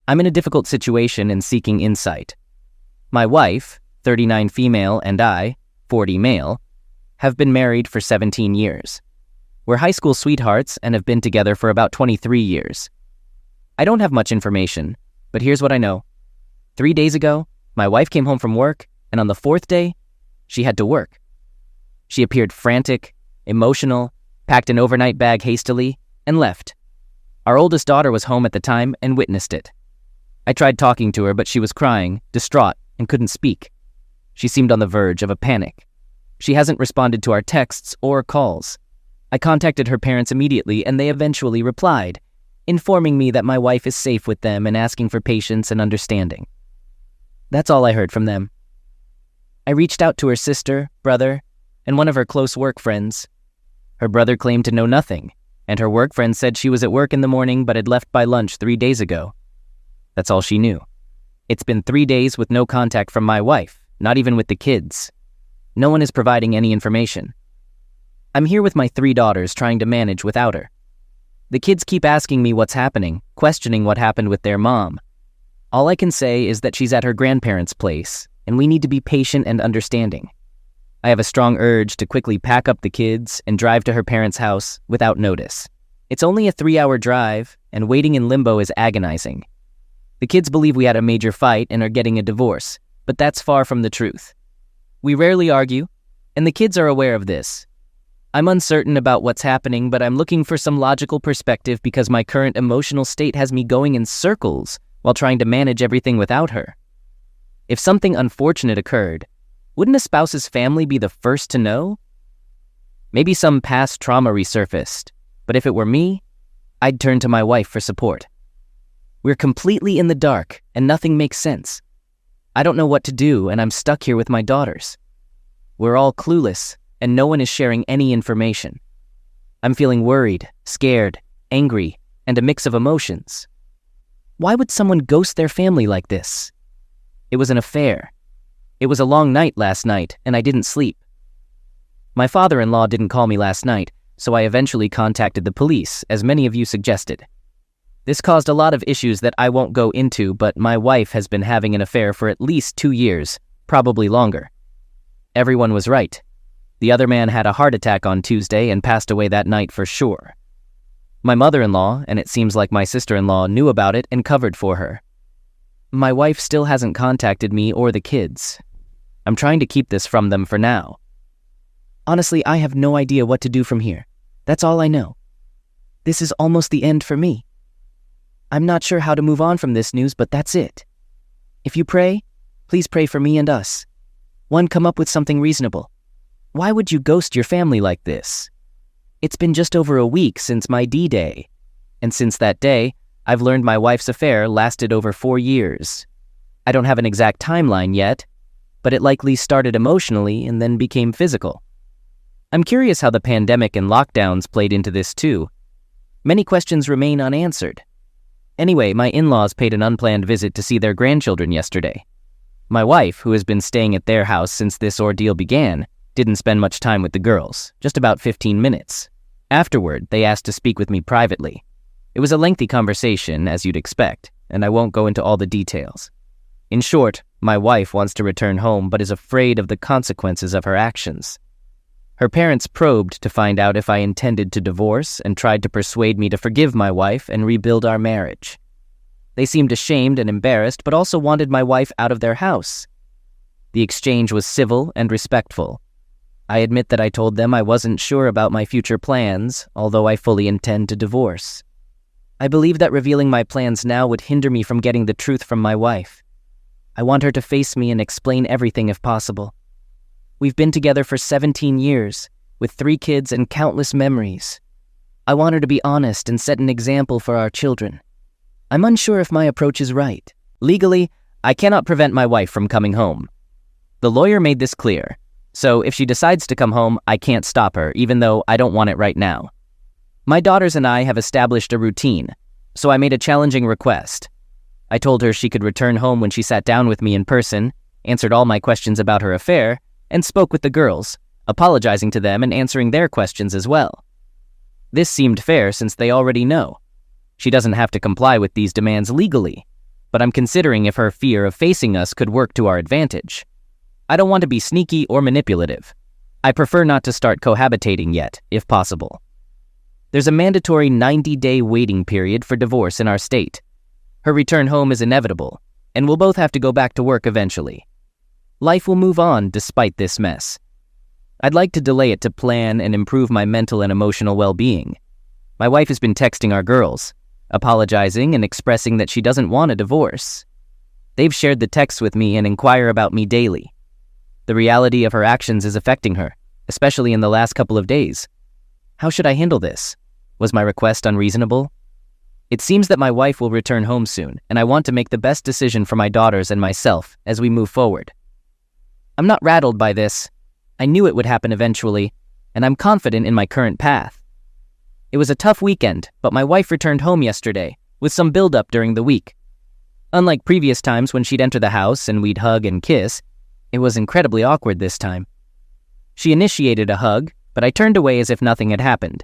I'm in a difficult situation and seeking insight. My wife, 39 female, and I, 40 male, have been married for 17 years. We're high school sweethearts and have been together for about 23 years. I don't have much information, but here's what I know. 3 days ago, my wife came home from work, and on the fourth day, she had to work. She appeared frantic, emotional, packed an overnight bag hastily, and left. Our oldest daughter was home at the time and witnessed it. I tried talking to her, but she was crying, distraught, and couldn't speak. She seemed on the verge of a panic. She hasn't responded to our texts or calls. I contacted her parents immediately, and they eventually replied, informing me that my wife is safe with them and asking for patience and understanding. That's all I heard from them. I reached out to her sister, brother, and one of her close work friends. Her brother claimed to know nothing, and her work friend said she was at work in the morning but had left by lunch 3 days ago. That's all she knew. It's been 3 days with no contact from my wife, not even with the kids. No one is providing any information. I'm here with my 3 daughters trying to manage without her. The kids keep asking me what's happening, questioning what happened with their mom. All I can say is that she's at her grandparents' place, and we need to be patient and understanding. I have a strong urge to quickly pack up the kids and drive to her parents' house without notice. It's only a 3-hour drive, and waiting in limbo is agonizing. The kids believe we had a major fight and are getting a divorce, but that's far from the truth. We rarely argue, and the kids are aware of this. I'm uncertain about what's happening, but I'm looking for some logical perspective because my current emotional state has me going in circles while trying to manage everything without her. If something unfortunate occurred, wouldn't a spouse's family be the first to know? Maybe some past trauma resurfaced, but if it were me, I'd turn to my wife for support. We're completely in the dark, and nothing makes sense. I don't know what to do, and I'm stuck here with my daughters. We're all clueless, and no one is sharing any information. I'm feeling worried, scared, angry, and a mix of emotions. Why would someone ghost their family like this? It was an affair. It was a long night last night, and I didn't sleep. My father-in-law didn't call me last night, so I eventually contacted the police, as many of you suggested. This caused a lot of issues that I won't go into, but my wife has been having an affair for at least 2 years, probably longer. Everyone was right. The other man had a heart attack on Tuesday and passed away that night for sure. My mother-in-law, and it seems like my sister-in-law, knew about it and covered for her. My wife still hasn't contacted me or the kids. I'm trying to keep this from them for now. Honestly, I have no idea what to do from here. That's all I know. This is almost the end for me. I'm not sure how to move on from this news, but that's it. If you pray, please pray for me and us. One, come up with something reasonable. Why would you ghost your family like this? It's been just over a week since my D-Day, and since that day, I've learned my wife's affair lasted over 4 years. I don't have an exact timeline yet, but it likely started emotionally and then became physical. I'm curious how the pandemic and lockdowns played into this too. Many questions remain unanswered. Anyway, my in-laws paid an unplanned visit to see their grandchildren yesterday. My wife, who has been staying at their house since this ordeal began, didn't spend much time with the girls, just about 15 minutes. Afterward, they asked to speak with me privately. It was a lengthy conversation, as you'd expect, and I won't go into all the details. In short, my wife wants to return home but is afraid of the consequences of her actions. Her parents probed to find out if I intended to divorce and tried to persuade me to forgive my wife and rebuild our marriage. They seemed ashamed and embarrassed, but also wanted my wife out of their house. The exchange was civil and respectful. I admit that I told them I wasn't sure about my future plans, although I fully intend to divorce. I believe that revealing my plans now would hinder me from getting the truth from my wife. I want her to face me and explain everything if possible. We've been together for 17 years, with 3 kids and countless memories. I want her to be honest and set an example for our children. I'm unsure if my approach is right. Legally, I cannot prevent my wife from coming home. The lawyer made this clear, so if she decides to come home, I can't stop her, even though I don't want it right now. My daughters and I have established a routine, so I made a challenging request. I told her she could return home when she sat down with me in person, answered all my questions about her affair, and spoke with the girls, apologizing to them and answering their questions as well. This seemed fair since they already know. She doesn't have to comply with these demands legally. but I'm considering if her fear of facing us could work to our advantage. I don't want to be sneaky or manipulative. I prefer not to start cohabitating yet, if possible. There's a mandatory 90-day waiting period for divorce in our state. Her return home is inevitable, and we'll both have to go back to work eventually. Life will move on despite this mess. I'd like to delay it to plan and improve my mental and emotional well-being. My wife has been texting our girls, apologizing and expressing that she doesn't want a divorce. They've shared the texts with me and inquire about me daily. The reality of her actions is affecting her, especially in the last couple of days. How should I handle this? Was my request unreasonable? It seems that my wife will return home soon, and I want to make the best decision for my daughters and myself as we move forward. I'm not rattled by this. I knew it would happen eventually, and I'm confident in my current path. It was a tough weekend, but my wife returned home yesterday, with some build-up during the week. Unlike previous times when she'd enter the house and we'd hug and kiss, it was incredibly awkward this time. She initiated a hug, but I turned away as if nothing had happened.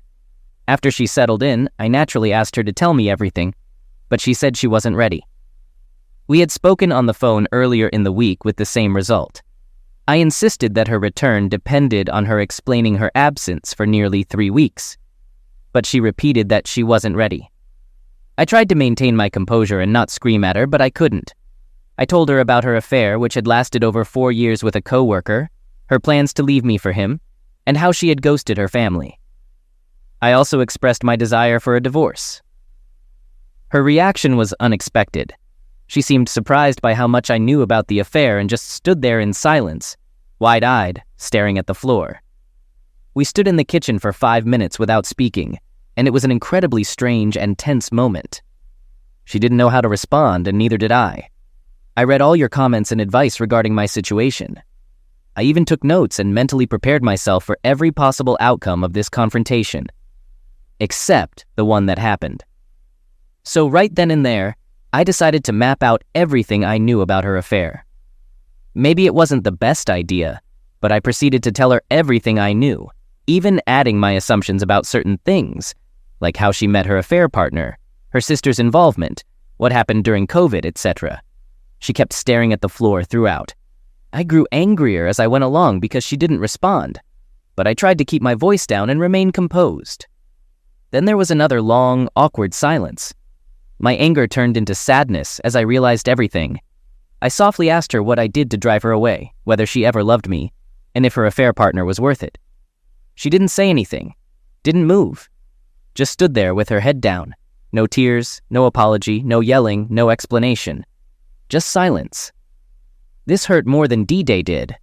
After she settled in, I naturally asked her to tell me everything, but she said she wasn't ready. We had spoken on the phone earlier in the week with the same result. I insisted that her return depended on her explaining her absence for nearly 3 weeks, but she repeated that she wasn't ready. I tried to maintain my composure and not scream at her, but I couldn't. I told her about her affair, which had lasted over 4 years with a coworker, her plans to leave me for him, and how she had ghosted her family. I also expressed my desire for a divorce. Her reaction was unexpected. She seemed surprised by how much I knew about the affair and just stood there in silence, wide-eyed, staring at the floor. We stood in the kitchen for 5 minutes without speaking, and it was an incredibly strange and tense moment. She didn't know how to respond, and neither did I. I read all your comments and advice regarding my situation. I even took notes and mentally prepared myself for every possible outcome of this confrontation, except the one that happened. So right then and there, I decided to map out everything I knew about her affair. Maybe it wasn't the best idea, but I proceeded to tell her everything I knew, even adding my assumptions about certain things, like how she met her affair partner, her sister's involvement, what happened during COVID, etc. She kept staring at the floor throughout. I grew angrier as I went along because she didn't respond, but I tried to keep my voice down and remain composed. Then there was another long, awkward silence. My anger turned into sadness as I realized everything. I softly asked her what I did to drive her away, whether she ever loved me, and if her affair partner was worth it. She didn't say anything, didn't move, just stood there with her head down. No tears, no apology, no yelling, no explanation. Just silence. This hurt more than D-Day did.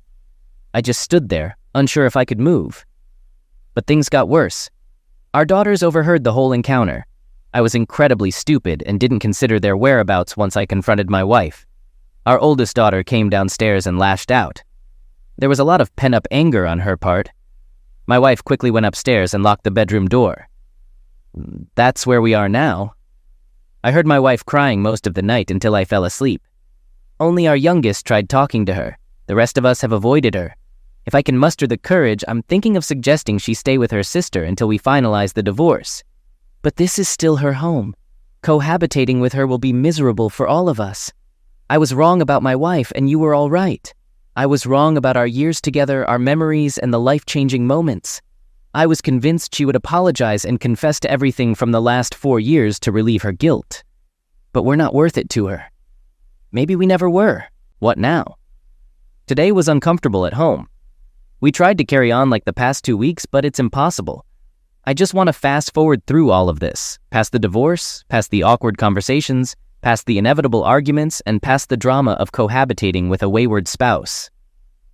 I just stood there, unsure if I could move. But things got worse. Our daughters overheard the whole encounter. I was incredibly stupid and didn't consider their whereabouts once I confronted my wife. Our oldest daughter came downstairs and lashed out. There was a lot of pent-up anger on her part. My wife quickly went upstairs and locked the bedroom door. That's where we are now. I heard my wife crying most of the night until I fell asleep. Only our youngest tried talking to her. The rest of us have avoided her. If I can muster the courage, I'm thinking of suggesting she stay with her sister until we finalize the divorce. But this is still her home. Cohabitating with her will be miserable for all of us. I was wrong about my wife, and you were all right. I was wrong about our years together, our memories, and the life-changing moments. I was convinced she would apologize and confess to everything from the last 4 years to relieve her guilt. But we're not worth it to her. Maybe we never were. What now? Today was uncomfortable at home. We tried to carry on like the past 2 weeks, but it's impossible. I just want to fast forward through all of this, past the divorce, past the awkward conversations, past the inevitable arguments, and past the drama of cohabitating with a wayward spouse.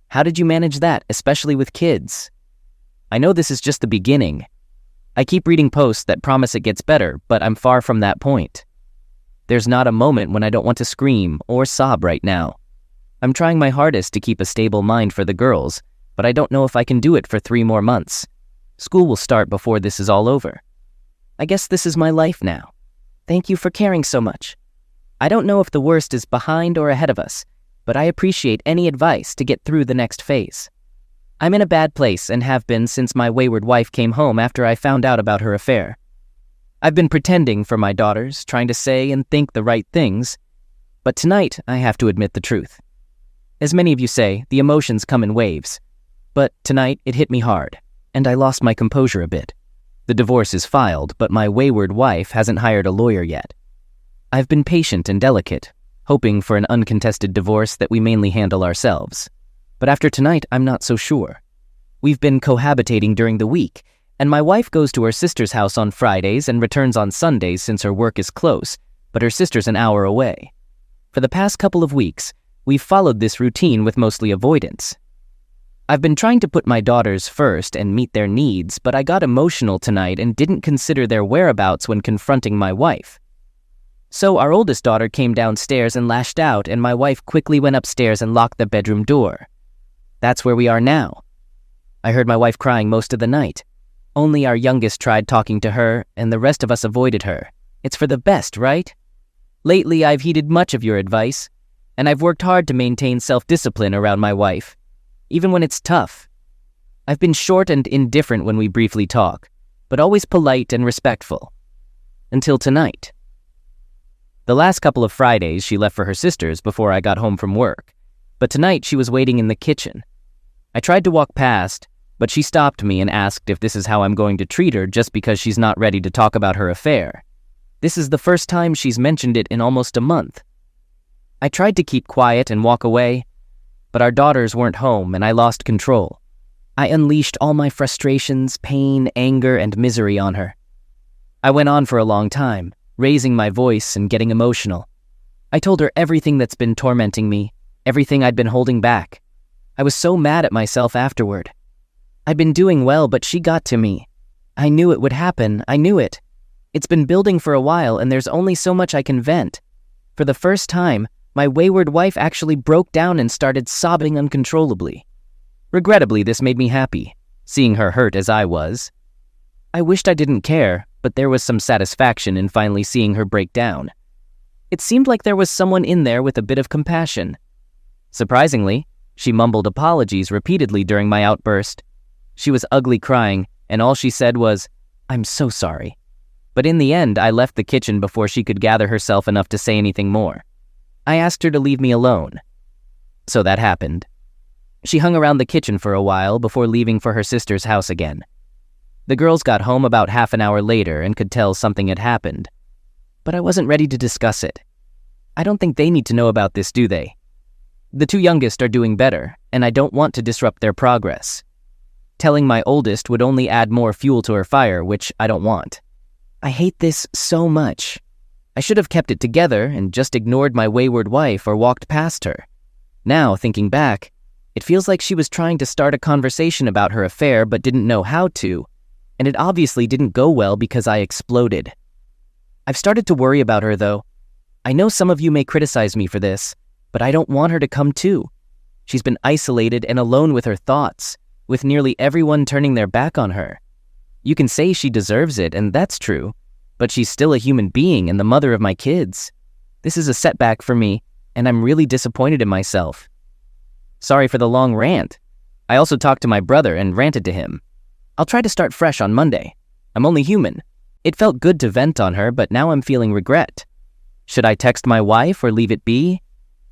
How did you manage that, especially with kids? I know this is just the beginning. I keep reading posts that promise it gets better, but I'm far from that point. There's not a moment when I don't want to scream or sob right now. I'm trying my hardest to keep a stable mind for the girls, but I don't know if I can do it for 3 more months. School will start before this is all over. I guess this is my life now. Thank you for caring so much. I don't know if the worst is behind or ahead of us, but I appreciate any advice to get through the next phase. I'm in a bad place and have been since my wayward wife came home after I found out about her affair. I've been pretending for my daughters, trying to say and think the right things, But tonight, I have to admit the truth. As many of you say, the emotions come in waves. But tonight, it hit me hard, and I lost my composure a bit. The divorce is filed, but my wayward wife hasn't hired a lawyer yet. I've been patient and delicate, hoping for an uncontested divorce that we mainly handle ourselves. But after tonight, I'm not so sure. We've been cohabitating during the week, and my wife goes to her sister's house on Fridays and returns on Sundays since her work is close, but her sister's an hour away. For the past couple of weeks, we've followed this routine with mostly avoidance. I've been trying to put my daughters first and meet their needs, but I got emotional tonight and didn't consider their whereabouts when confronting my wife. So our oldest daughter came downstairs and lashed out, and my wife quickly went upstairs and locked the bedroom door. That's where we are now. I heard my wife crying most of the night. Only our youngest tried talking to her, and the rest of us avoided her. It's for the best, right? Lately, I've heeded much of your advice, and I've worked hard to maintain self-discipline around my wife, even when it's tough. I've been short and indifferent when we briefly talk, but always polite and respectful. Until tonight. The last couple of Fridays, she left for her sister's before I got home from work, but tonight she was waiting in the kitchen. I tried to walk past, but she stopped me and asked if this is how I'm going to treat her just because she's not ready to talk about her affair. This is the first time she's mentioned it in almost a month. I tried to keep quiet and walk away, but our daughters weren't home and I lost control. I unleashed all my frustrations, pain, anger, and misery on her. I went on for a long time, raising my voice and getting emotional. I told her everything that's been tormenting me, everything I'd been holding back. I was so mad at myself afterward. I'd been doing well, but she got to me. I knew it would happen, I knew it. It's been building for a while and there's only so much I can vent. For the first time, my wayward wife actually broke down and started sobbing uncontrollably. Regrettably, this made me happy, seeing her hurt as I was. I wished I didn't care, but there was some satisfaction in finally seeing her break down. It seemed like there was someone in there with a bit of compassion. Surprisingly, she mumbled apologies repeatedly during my outburst. She was ugly crying, and all she said was, "I'm so sorry." But in the end, I left the kitchen before she could gather herself enough to say anything more. I asked her to leave me alone. So that happened. She hung around the kitchen for a while before leaving for her sister's house again. The girls got home about half an hour later and could tell something had happened. But I wasn't ready to discuss it. I don't think they need to know about this, do they? The two youngest are doing better, and I don't want to disrupt their progress. Telling my oldest would only add more fuel to her fire, which I don't want. I hate this so much. I should have kept it together and just ignored my wayward wife or walked past her. Now, thinking back, it feels like she was trying to start a conversation about her affair but didn't know how to, and it obviously didn't go well because I exploded. I've started to worry about her, though. I know some of you may criticize me for this, but I don't want her to come too. She's been isolated and alone with her thoughts, with nearly everyone turning their back on her. You can say she deserves it, and that's true, but she's still a human being and the mother of my kids. This is a setback for me, and I'm really disappointed in myself. Sorry for the long rant. I also talked to my brother and ranted to him. I'll try to start fresh on Monday. I'm only human. It felt good to vent on her, but now I'm feeling regret. Should I text my wife or leave it be?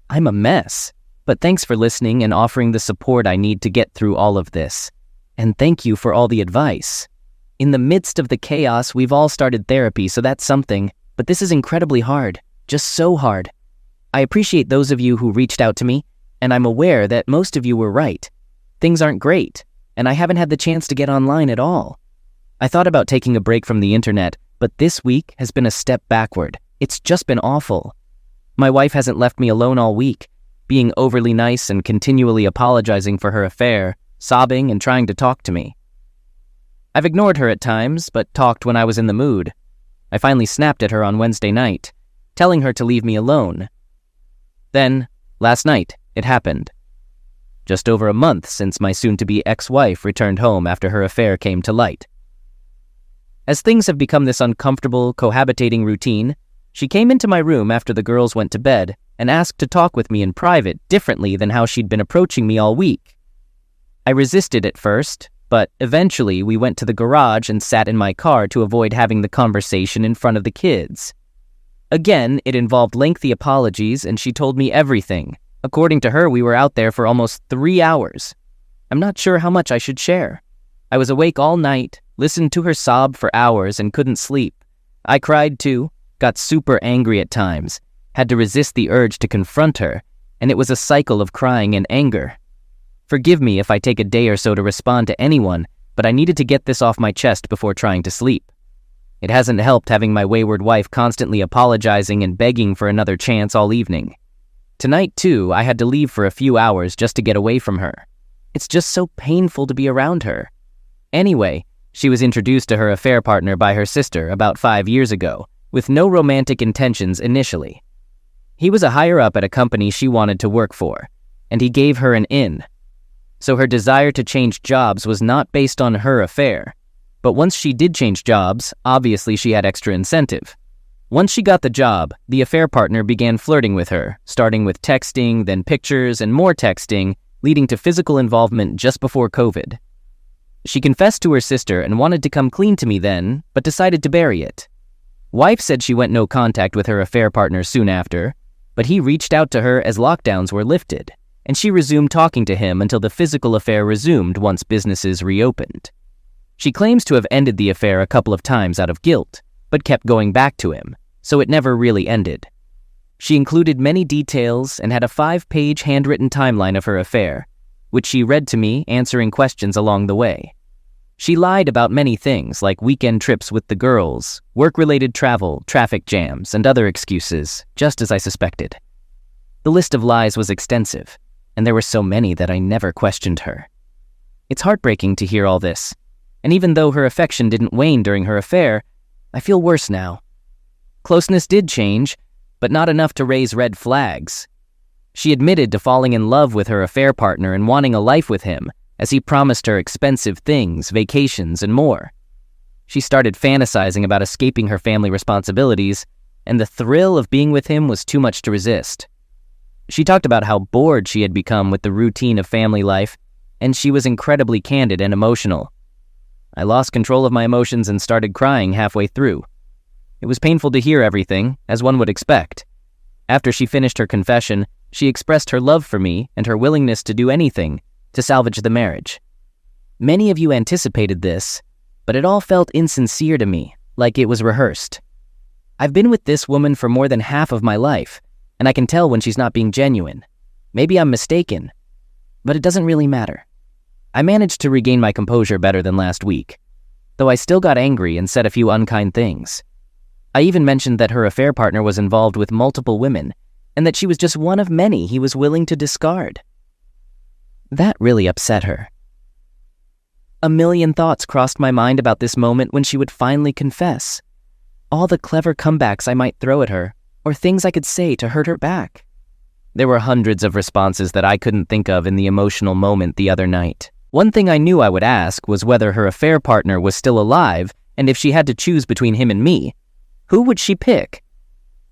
I'm a mess, but thanks for listening and offering the support I need to get through all of this. And thank you for all the advice. In the midst of the chaos, we've all started therapy, so that's something, but this is incredibly hard, just so hard. I appreciate those of you who reached out to me, and I'm aware that most of you were right. Things aren't great, and I haven't had the chance to get online at all. I thought about taking a break from the internet, but this week has been a step backward. It's just been awful. My wife hasn't left me alone all week, being overly nice and continually apologizing for her affair, sobbing and trying to talk to me. I've ignored her at times, but talked when I was in the mood. I finally snapped at her on Wednesday night, telling her to leave me alone. Then, last night, it happened. Just over a month since my soon-to-be ex-wife returned home after her affair came to light. As things have become this uncomfortable, cohabitating routine, she came into my room after the girls went to bed and asked to talk with me in private differently than how she'd been approaching me all week. I resisted at first, but eventually we went to the garage and sat in my car to avoid having the conversation in front of the kids. Again, it involved lengthy apologies, and she told me everything. According to her, we were out there for almost 3 hours. I'm not sure how much I should share. I was awake all night, listened to her sob for hours, and couldn't sleep. I cried too, got super angry at times, had to resist the urge to confront her, and it was a cycle of crying and anger. Forgive me if I take a day or so to respond to anyone, but I needed to get this off my chest before trying to sleep. It hasn't helped having my wayward wife constantly apologizing and begging for another chance all evening. Tonight, too, I had to leave for a few hours just to get away from her. It's just so painful to be around her. Anyway, she was introduced to her affair partner by her sister about 5 years ago, with no romantic intentions initially. He was a higher-up at a company she wanted to work for, and he gave her an in. So her desire to change jobs was not based on her affair. But once she did change jobs, obviously she had extra incentive. Once she got the job, the affair partner began flirting with her, starting with texting, then pictures, and more texting, leading to physical involvement just before COVID. She confessed to her sister and wanted to come clean to me then, but decided to bury it. Wife said she went no contact with her affair partner soon after, but he reached out to her as lockdowns were lifted, and she resumed talking to him until the physical affair resumed once businesses reopened. She claims to have ended the affair a couple of times out of guilt, but kept going back to him, so it never really ended. She included many details and had a 5-page handwritten timeline of her affair, which she read to me, answering questions along the way. She lied about many things like weekend trips with the girls, work-related travel, traffic jams, and other excuses, just as I suspected. The list of lies was extensive, and there were so many that I never questioned her. It's heartbreaking to hear all this. And even though her affection didn't wane during her affair, I feel worse now. Closeness did change, but not enough to raise red flags. She admitted to falling in love with her affair partner and wanting a life with him, as he promised her expensive things, vacations, and more. She started fantasizing about escaping her family responsibilities, and the thrill of being with him was too much to resist. She talked about how bored she had become with the routine of family life, and she was incredibly candid and emotional. I lost control of my emotions and started crying halfway through. It was painful to hear everything, as one would expect. After she finished her confession, she expressed her love for me and her willingness to do anything to salvage the marriage. Many of you anticipated this, but it all felt insincere to me, like it was rehearsed. I've been with this woman for more than half of my life, and I can tell when she's not being genuine. Maybe I'm mistaken, but it doesn't really matter. I managed to regain my composure better than last week, though I still got angry and said a few unkind things. I even mentioned that her affair partner was involved with multiple women, and that she was just one of many he was willing to discard. That really upset her. A million thoughts crossed my mind about this moment when she would finally confess. All the clever comebacks I might throw at her, or things I could say to hurt her back. There were hundreds of responses that I couldn't think of in the emotional moment the other night. One thing I knew I would ask was whether her affair partner was still alive, and if she had to choose between him and me, who would she pick?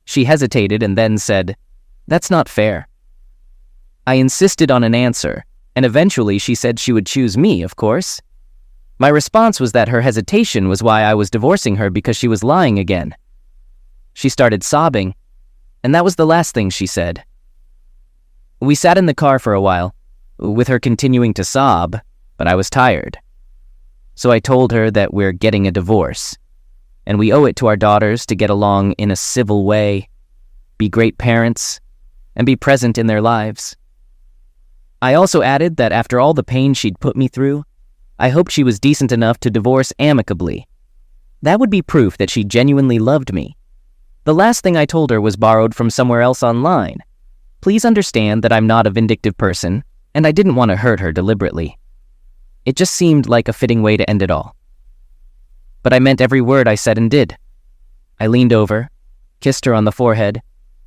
She hesitated and then said, "That's not fair." I insisted on an answer, and eventually she said she would choose me, of course. My response was that her hesitation was why I was divorcing her because she was lying again. She started sobbing, and that was the last thing she said. We sat in the car for a while, with her continuing to sob, but I was tired. So I told her that we're getting a divorce, and we owe it to our daughters to get along in a civil way, be great parents, and be present in their lives. I also added that after all the pain she'd put me through, I hoped she was decent enough to divorce amicably. That would be proof that she genuinely loved me. The last thing I told her was borrowed from somewhere else online. Please understand that I'm not a vindictive person, and I didn't want to hurt her deliberately. It just seemed like a fitting way to end it all. But I meant every word I said and did. I leaned over, kissed her on the forehead,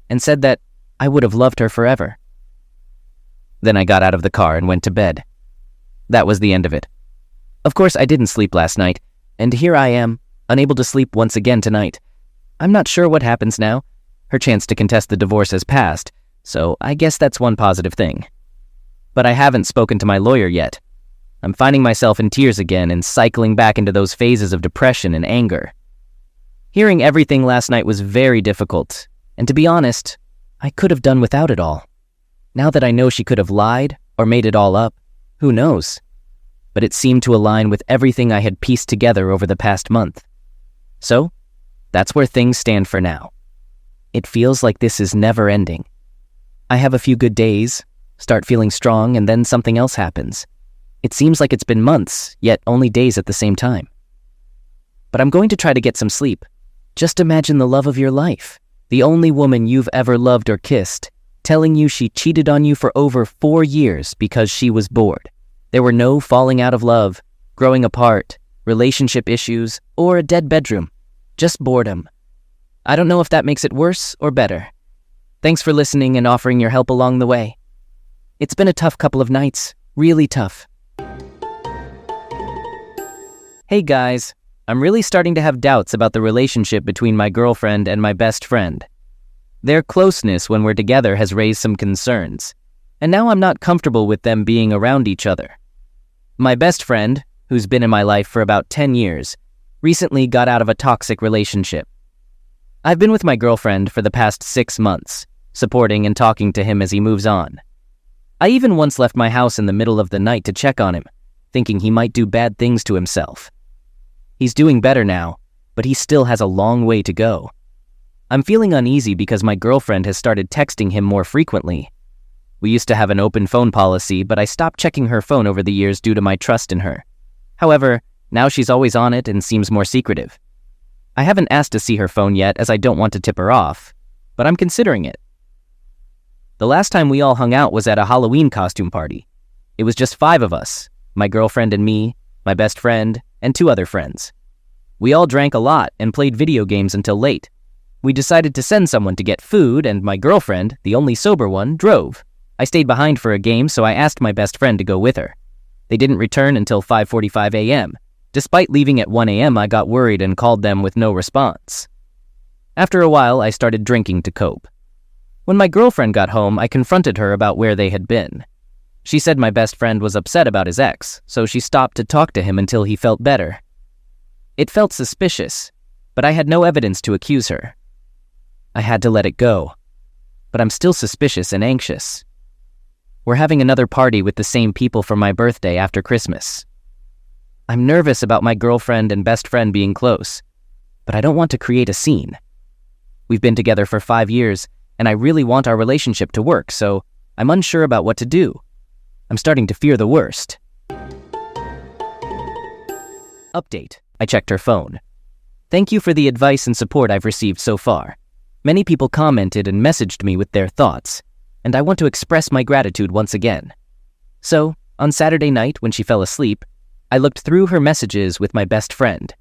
and said that I would have loved her forever. Then I got out of the car and went to bed. That was the end of it. Of course, I didn't sleep last night, and here I am, unable to sleep once again tonight. I'm not sure what happens now. Her chance to contest the divorce has passed, so I guess that's one positive thing. But I haven't spoken to my lawyer yet. I'm finding myself in tears again and cycling back into those phases of depression and anger. Hearing everything last night was very difficult, and to be honest, I could have done without it all. Now that I know she could have lied or made it all up, who knows? But it seemed to align with everything I had pieced together over the past month. So, that's where things stand for now. It feels like this is never ending. I have a few good days, start feeling strong, and then something else happens. It seems like it's been months, yet only days at the same time. But I'm going to try to get some sleep. Just imagine the love of your life, the only woman you've ever loved or kissed, telling you she cheated on you for over 4 years because she was bored. There were no falling out of love, growing apart, relationship issues, or a dead bedroom. Just boredom. I don't know if that makes it worse or better. Thanks for listening and offering your help along the way. It's been a tough couple of nights, really tough. Hey guys, I'm really starting to have doubts about the relationship between my girlfriend and my best friend. Their closeness when we're together has raised some concerns, and now I'm not comfortable with them being around each other. My best friend, who's been in my life for about 10 years, recently got out of a toxic relationship. I've been with my girlfriend for the past 6 months, supporting and talking to him as he moves on. I even once left my house in the middle of the night to check on him, thinking he might do bad things to himself. He's doing better now, but he still has a long way to go. I'm feeling uneasy because my girlfriend has started texting him more frequently. We used to have an open phone policy, but I stopped checking her phone over the years due to my trust in her. However, now she's always on it and seems more secretive. I haven't asked to see her phone yet as I don't want to tip her off, but I'm considering it. The last time we all hung out was at a Halloween costume party. It was just 5 of us, my girlfriend and me, my best friend, and 2 other friends. We all drank a lot and played video games until late. We decided to send someone to get food, and my girlfriend, the only sober one, drove. I stayed behind for a game, so I asked my best friend to go with her. They didn't return until 5:45 a.m. Despite leaving at 1 a.m., I got worried and called them with no response. After a while, I started drinking to cope. When my girlfriend got home, I confronted her about where they had been. She said my best friend was upset about his ex, so she stopped to talk to him until he felt better. It felt suspicious, but I had no evidence to accuse her. I had to let it go, but I'm still suspicious and anxious. We're having another party with the same people for my birthday after Christmas. I'm nervous about my girlfriend and best friend being close, but I don't want to create a scene. We've been together for 5 years, and I really want our relationship to work, so I'm unsure about what to do. I'm starting to fear the worst. Update. I checked her phone. Thank you for the advice and support I've received so far. Many people commented and messaged me with their thoughts, and I want to express my gratitude once again. So, on Saturday night when she fell asleep, I looked through her messages with my best friend.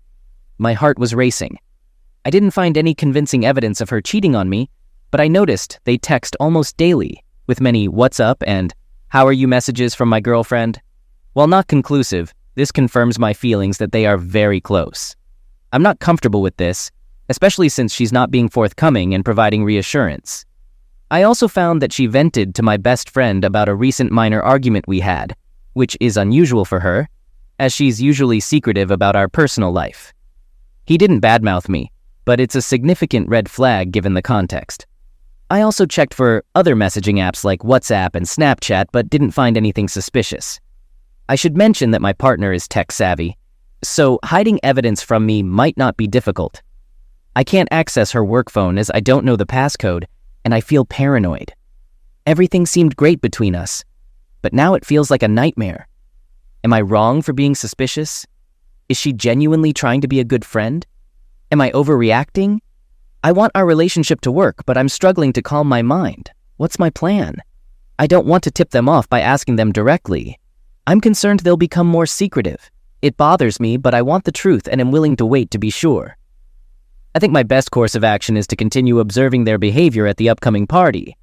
My heart was racing. I didn't find any convincing evidence of her cheating on me, but I noticed they text almost daily, with many "what's up" and "how are you" messages from my girlfriend. While not conclusive, this confirms my feelings that they are very close. I'm not comfortable with this, especially since she's not being forthcoming and providing reassurance. I also found that she vented to my best friend about a recent minor argument we had, which is unusual for her, as she's usually secretive about our personal life. He didn't badmouth me, but it's a significant red flag given the context. I also checked for other messaging apps like WhatsApp and Snapchat, but didn't find anything suspicious. I should mention that my partner is tech-savvy, so hiding evidence from me might not be difficult. I can't access her work phone as I don't know the passcode, and I feel paranoid. Everything seemed great between us, but now it feels like a nightmare. Am I wrong for being suspicious? Is she genuinely trying to be a good friend? Am I overreacting? I want our relationship to work, but I'm struggling to calm my mind. What's my plan? I don't want to tip them off by asking them directly. I'm concerned they'll become more secretive. It bothers me, but I want the truth and am willing to wait to be sure. I think my best course of action is to continue observing their behavior at the upcoming party.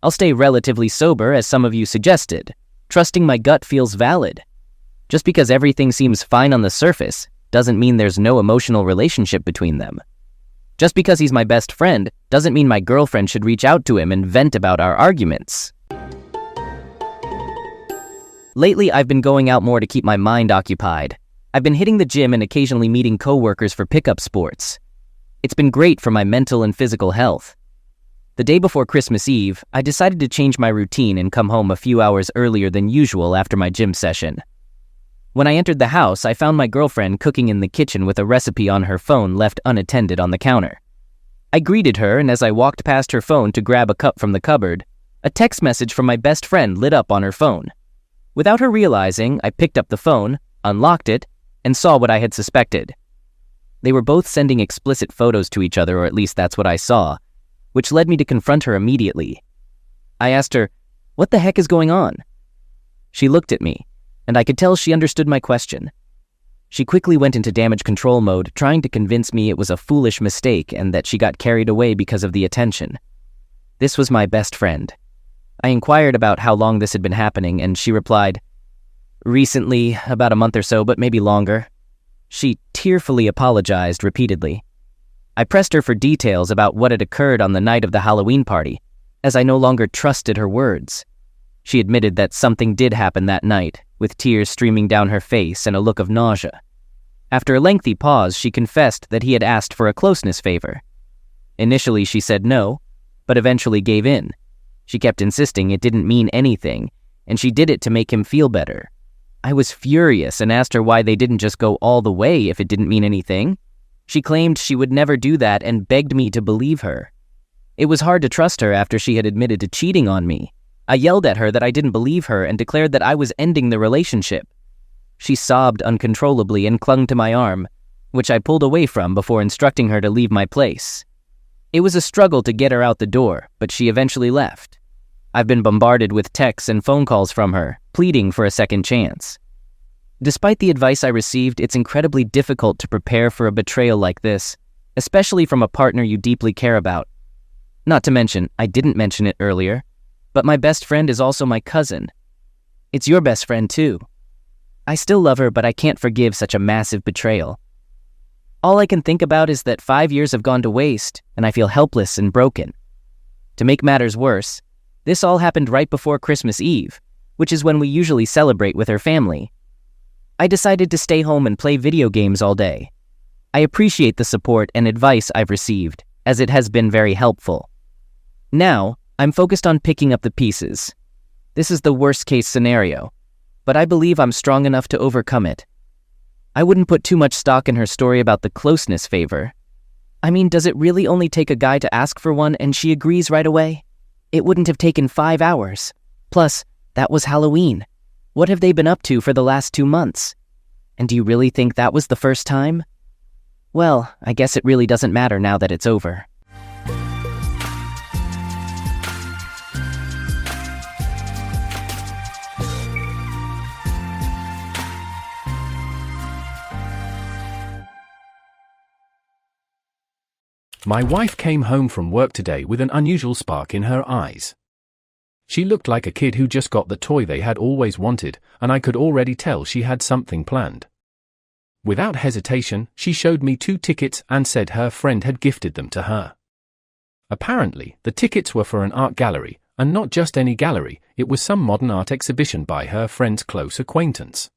I'll stay relatively sober, as some of you suggested. Trusting my gut feels valid. Just because everything seems fine on the surface doesn't mean there's no emotional relationship between them. Just because he's my best friend doesn't mean my girlfriend should reach out to him and vent about our arguments. Lately, I've been going out more to keep my mind occupied. I've been hitting the gym and occasionally meeting coworkers for pickup sports. It's been great for my mental and physical health. The day before Christmas Eve, I decided to change my routine and come home a few hours earlier than usual after my gym session. When I entered the house, I found my girlfriend cooking in the kitchen with a recipe on her phone left unattended on the counter. I greeted her, and as I walked past her phone to grab a cup from the cupboard, a text message from my best friend lit up on her phone. Without her realizing, I picked up the phone, unlocked it, and saw what I had suspected. They were both sending explicit photos to each other, or at least that's what I saw, which led me to confront her immediately. I asked her, "What the heck is going on?" She looked at me, and I could tell she understood my question. She quickly went into damage control mode, trying to convince me it was a foolish mistake and that she got carried away because of the attention. This was my best friend. I inquired about how long this had been happening, and she replied, "Recently, about a month or so, but maybe longer." She tearfully apologized repeatedly. I pressed her for details about what had occurred on the night of the Halloween party, as I no longer trusted her words. She admitted that something did happen that night, with tears streaming down her face and a look of nausea. After a lengthy pause, she confessed that he had asked for a closeness favor. Initially, she said no, but eventually gave in. She kept insisting it didn't mean anything, and she did it to make him feel better. I was furious and asked her why they didn't just go all the way if it didn't mean anything. She claimed she would never do that and begged me to believe her. It was hard to trust her after she had admitted to cheating on me. I yelled at her that I didn't believe her and declared that I was ending the relationship. She sobbed uncontrollably and clung to my arm, which I pulled away from before instructing her to leave my place. It was a struggle to get her out the door, but she eventually left. I've been bombarded with texts and phone calls from her, pleading for a second chance. Despite the advice I received, it's incredibly difficult to prepare for a betrayal like this, especially from a partner you deeply care about. Not to mention, I didn't mention it earlier, but my best friend is also my cousin. It's your best friend too. I still love her, but I can't forgive such a massive betrayal. All I can think about is that 5 years have gone to waste, and I feel helpless and broken. To make matters worse, this all happened right before Christmas Eve, which is when we usually celebrate with her family. I decided to stay home and play video games all day. I appreciate the support and advice I've received, as it has been very helpful. Now, I'm focused on picking up the pieces. This is the worst-case scenario, but I believe I'm strong enough to overcome it. I wouldn't put too much stock in her story about the closeness favor. I mean, does it really only take a guy to ask for one and she agrees right away? It wouldn't have taken 5 hours. Plus, that was Halloween. What have they been up to for the last 2 months? And do you really think that was the first time? Well, I guess it really doesn't matter now that it's over. My wife came home from work today with an unusual spark in her eyes. She looked like a kid who just got the toy they had always wanted, and I could already tell she had something planned. Without hesitation, she showed me 2 tickets and said her friend had gifted them to her. Apparently, the tickets were for an art gallery, and not just any gallery, it was some modern art exhibition by her friend's close acquaintance.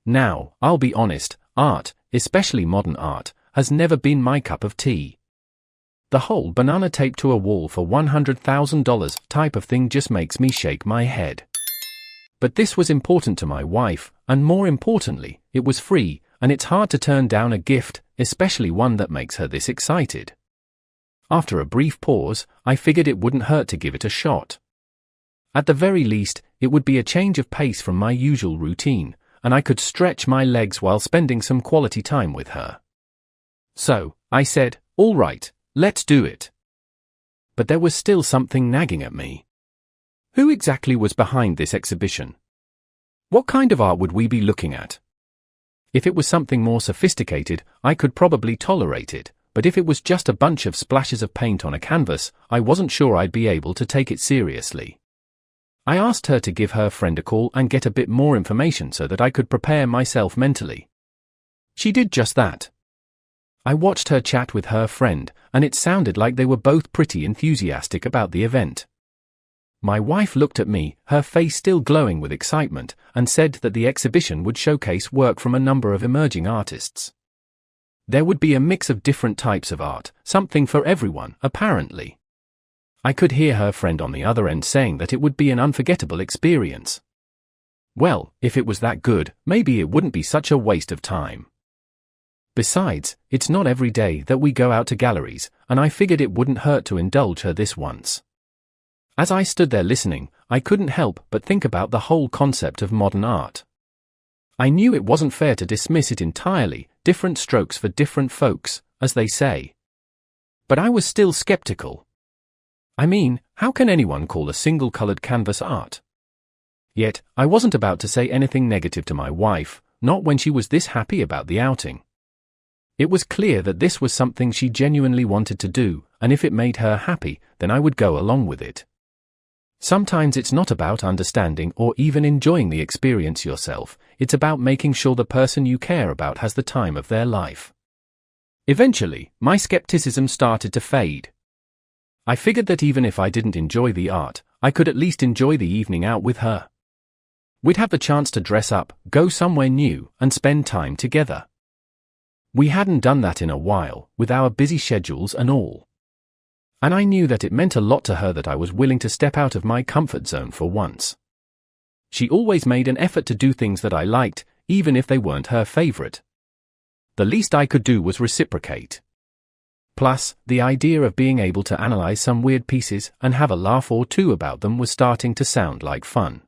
Now, I'll be honest, art, especially modern art, has never been my cup of tea. The whole banana taped to a wall for $100,000 type of thing just makes me shake my head. But this was important to my wife, and more importantly, it was free, and it's hard to turn down a gift, especially one that makes her this excited. After a brief pause, I figured it wouldn't hurt to give it a shot. At the very least, it would be a change of pace from my usual routine, and I could stretch my legs while spending some quality time with her. So, I said, "All right. Let's do it." But there was still something nagging at me. Who exactly was behind this exhibition? What kind of art would we be looking at? If it was something more sophisticated, I could probably tolerate it, but if it was just a bunch of splashes of paint on a canvas, I wasn't sure I'd be able to take it seriously. I asked her to give her friend a call and get a bit more information so that I could prepare myself mentally. She did just that. I watched her chat with her friend, and it sounded like they were both pretty enthusiastic about the event. My wife looked at me, her face still glowing with excitement, and said that the exhibition would showcase work from a number of emerging artists. There would be a mix of different types of art, something for everyone, apparently. I could hear her friend on the other end saying that it would be an unforgettable experience. Well, if it was that good, maybe it wouldn't be such a waste of time. Besides, it's not every day that we go out to galleries, and I figured it wouldn't hurt to indulge her this once. As I stood there listening, I couldn't help but think about the whole concept of modern art. I knew it wasn't fair to dismiss it entirely, different strokes for different folks, as they say. But I was still skeptical. I mean, how can anyone call a single-colored canvas art? Yet, I wasn't about to say anything negative to my wife, not when she was this happy about the outing. It was clear that this was something she genuinely wanted to do, and if it made her happy, then I would go along with it. Sometimes it's not about understanding or even enjoying the experience yourself, it's about making sure the person you care about has the time of their life. Eventually, my skepticism started to fade. I figured that even if I didn't enjoy the art, I could at least enjoy the evening out with her. We'd have the chance to dress up, go somewhere new, and spend time together. We hadn't done that in a while, with our busy schedules and all. And I knew that it meant a lot to her that I was willing to step out of my comfort zone for once. She always made an effort to do things that I liked, even if they weren't her favorite. The least I could do was reciprocate. Plus, the idea of being able to analyze some weird pieces and have a laugh or two about them was starting to sound like fun.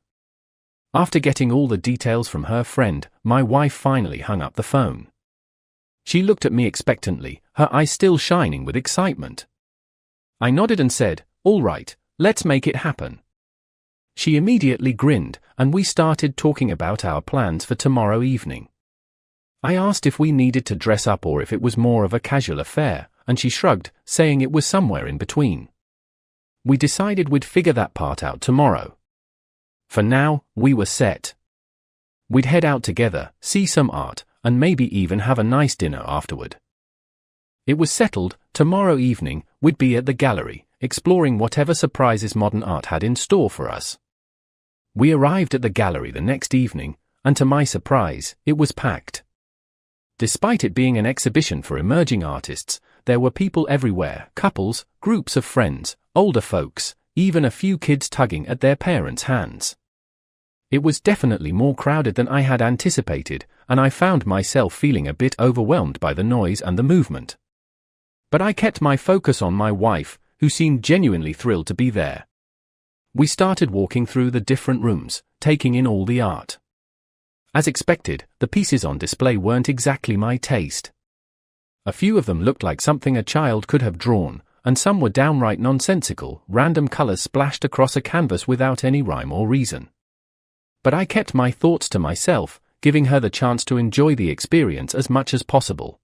After getting all the details from her friend, my wife finally hung up the phone. She looked at me expectantly, her eyes still shining with excitement. I nodded and said, "All right, let's make it happen." She immediately grinned, and we started talking about our plans for tomorrow evening. I asked if we needed to dress up or if it was more of a casual affair, and she shrugged, saying it was somewhere in between. We decided we'd figure that part out tomorrow. For now, we were set. We'd head out together, see some art, and maybe even have a nice dinner afterward. It was settled, tomorrow evening, we'd be at the gallery, exploring whatever surprises modern art had in store for us. We arrived at the gallery the next evening, and to my surprise, it was packed. Despite it being an exhibition for emerging artists, there were people everywhere, couples, groups of friends, older folks, even a few kids tugging at their parents' hands. It was definitely more crowded than I had anticipated, and I found myself feeling a bit overwhelmed by the noise and the movement. But I kept my focus on my wife, who seemed genuinely thrilled to be there. We started walking through the different rooms, taking in all the art. As expected, the pieces on display weren't exactly my taste. A few of them looked like something a child could have drawn, and some were downright nonsensical, random colors splashed across a canvas without any rhyme or reason. But I kept my thoughts to myself, giving her the chance to enjoy the experience as much as possible.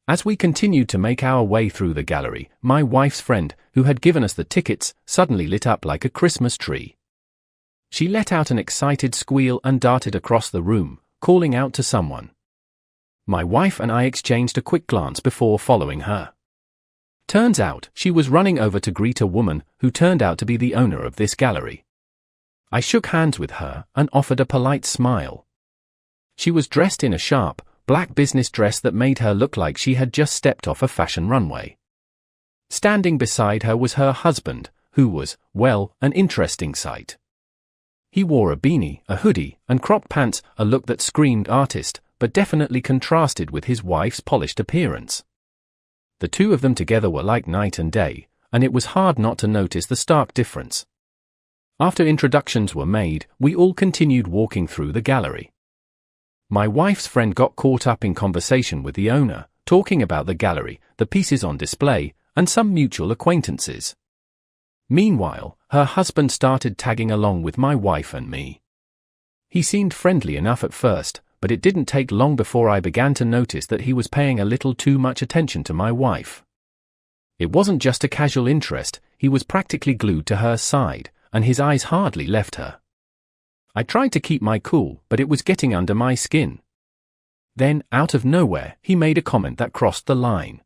As we continued to make our way through the gallery, my wife's friend, who had given us the tickets, suddenly lit up like a Christmas tree. She let out an excited squeal and darted across the room, calling out to someone. My wife and I exchanged a quick glance before following her. Turns out, she was running over to greet a woman who turned out to be the owner of this gallery. I shook hands with her and offered a polite smile. She was dressed in a sharp, black business dress that made her look like she had just stepped off a fashion runway. Standing beside her was her husband, who was, well, an interesting sight. He wore a beanie, a hoodie, and crop pants, a look that screamed artist, but definitely contrasted with his wife's polished appearance. The two of them together were like night and day, and it was hard not to notice the stark difference. After introductions were made, we all continued walking through the gallery. My wife's friend got caught up in conversation with the owner, talking about the gallery, the pieces on display, and some mutual acquaintances. Meanwhile, her husband started tagging along with my wife and me. He seemed friendly enough at first, but it didn't take long before I began to notice that he was paying a little too much attention to my wife. It wasn't just a casual interest, he was practically glued to her side, and his eyes hardly left her. I tried to keep my cool, but it was getting under my skin. Then, out of nowhere, he made a comment that crossed the line.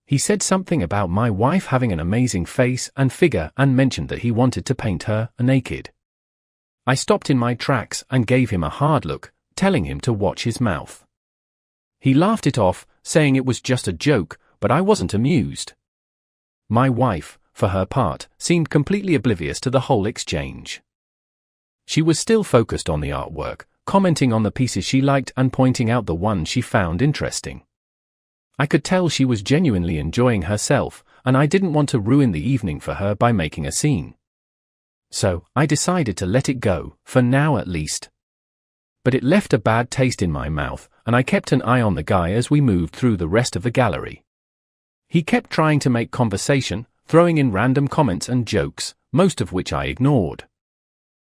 He said something about my wife having an amazing face and figure and mentioned that he wanted to paint her naked. I stopped in my tracks and gave him a hard look, telling him to watch his mouth. He laughed it off, saying it was just a joke, but I wasn't amused. My wife, for her part, seemed completely oblivious to the whole exchange. She was still focused on the artwork, commenting on the pieces she liked and pointing out the ones she found interesting. I could tell she was genuinely enjoying herself, and I didn't want to ruin the evening for her by making a scene. So, I decided to let it go, for now at least. But it left a bad taste in my mouth, and I kept an eye on the guy as we moved through the rest of the gallery. He kept trying to make conversation, throwing in random comments and jokes, most of which I ignored.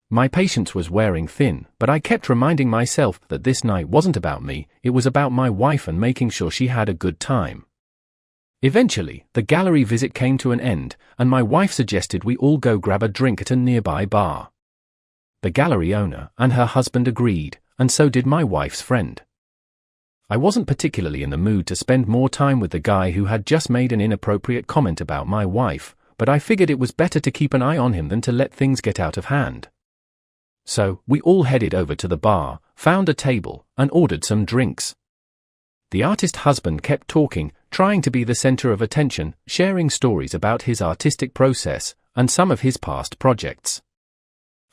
My patience was wearing thin, but I kept reminding myself that this night wasn't about me, it was about my wife and making sure she had a good time. Eventually, the gallery visit came to an end, and my wife suggested we all go grab a drink at a nearby bar. The gallery owner and her husband agreed, and so did my wife's friend. I wasn't particularly in the mood to spend more time with the guy who had just made an inappropriate comment about my wife, but I figured it was better to keep an eye on him than to let things get out of hand. So, we all headed over to the bar, found a table, and ordered some drinks. The artist husband kept talking, trying to be the center of attention, sharing stories about his artistic process, and some of his past projects.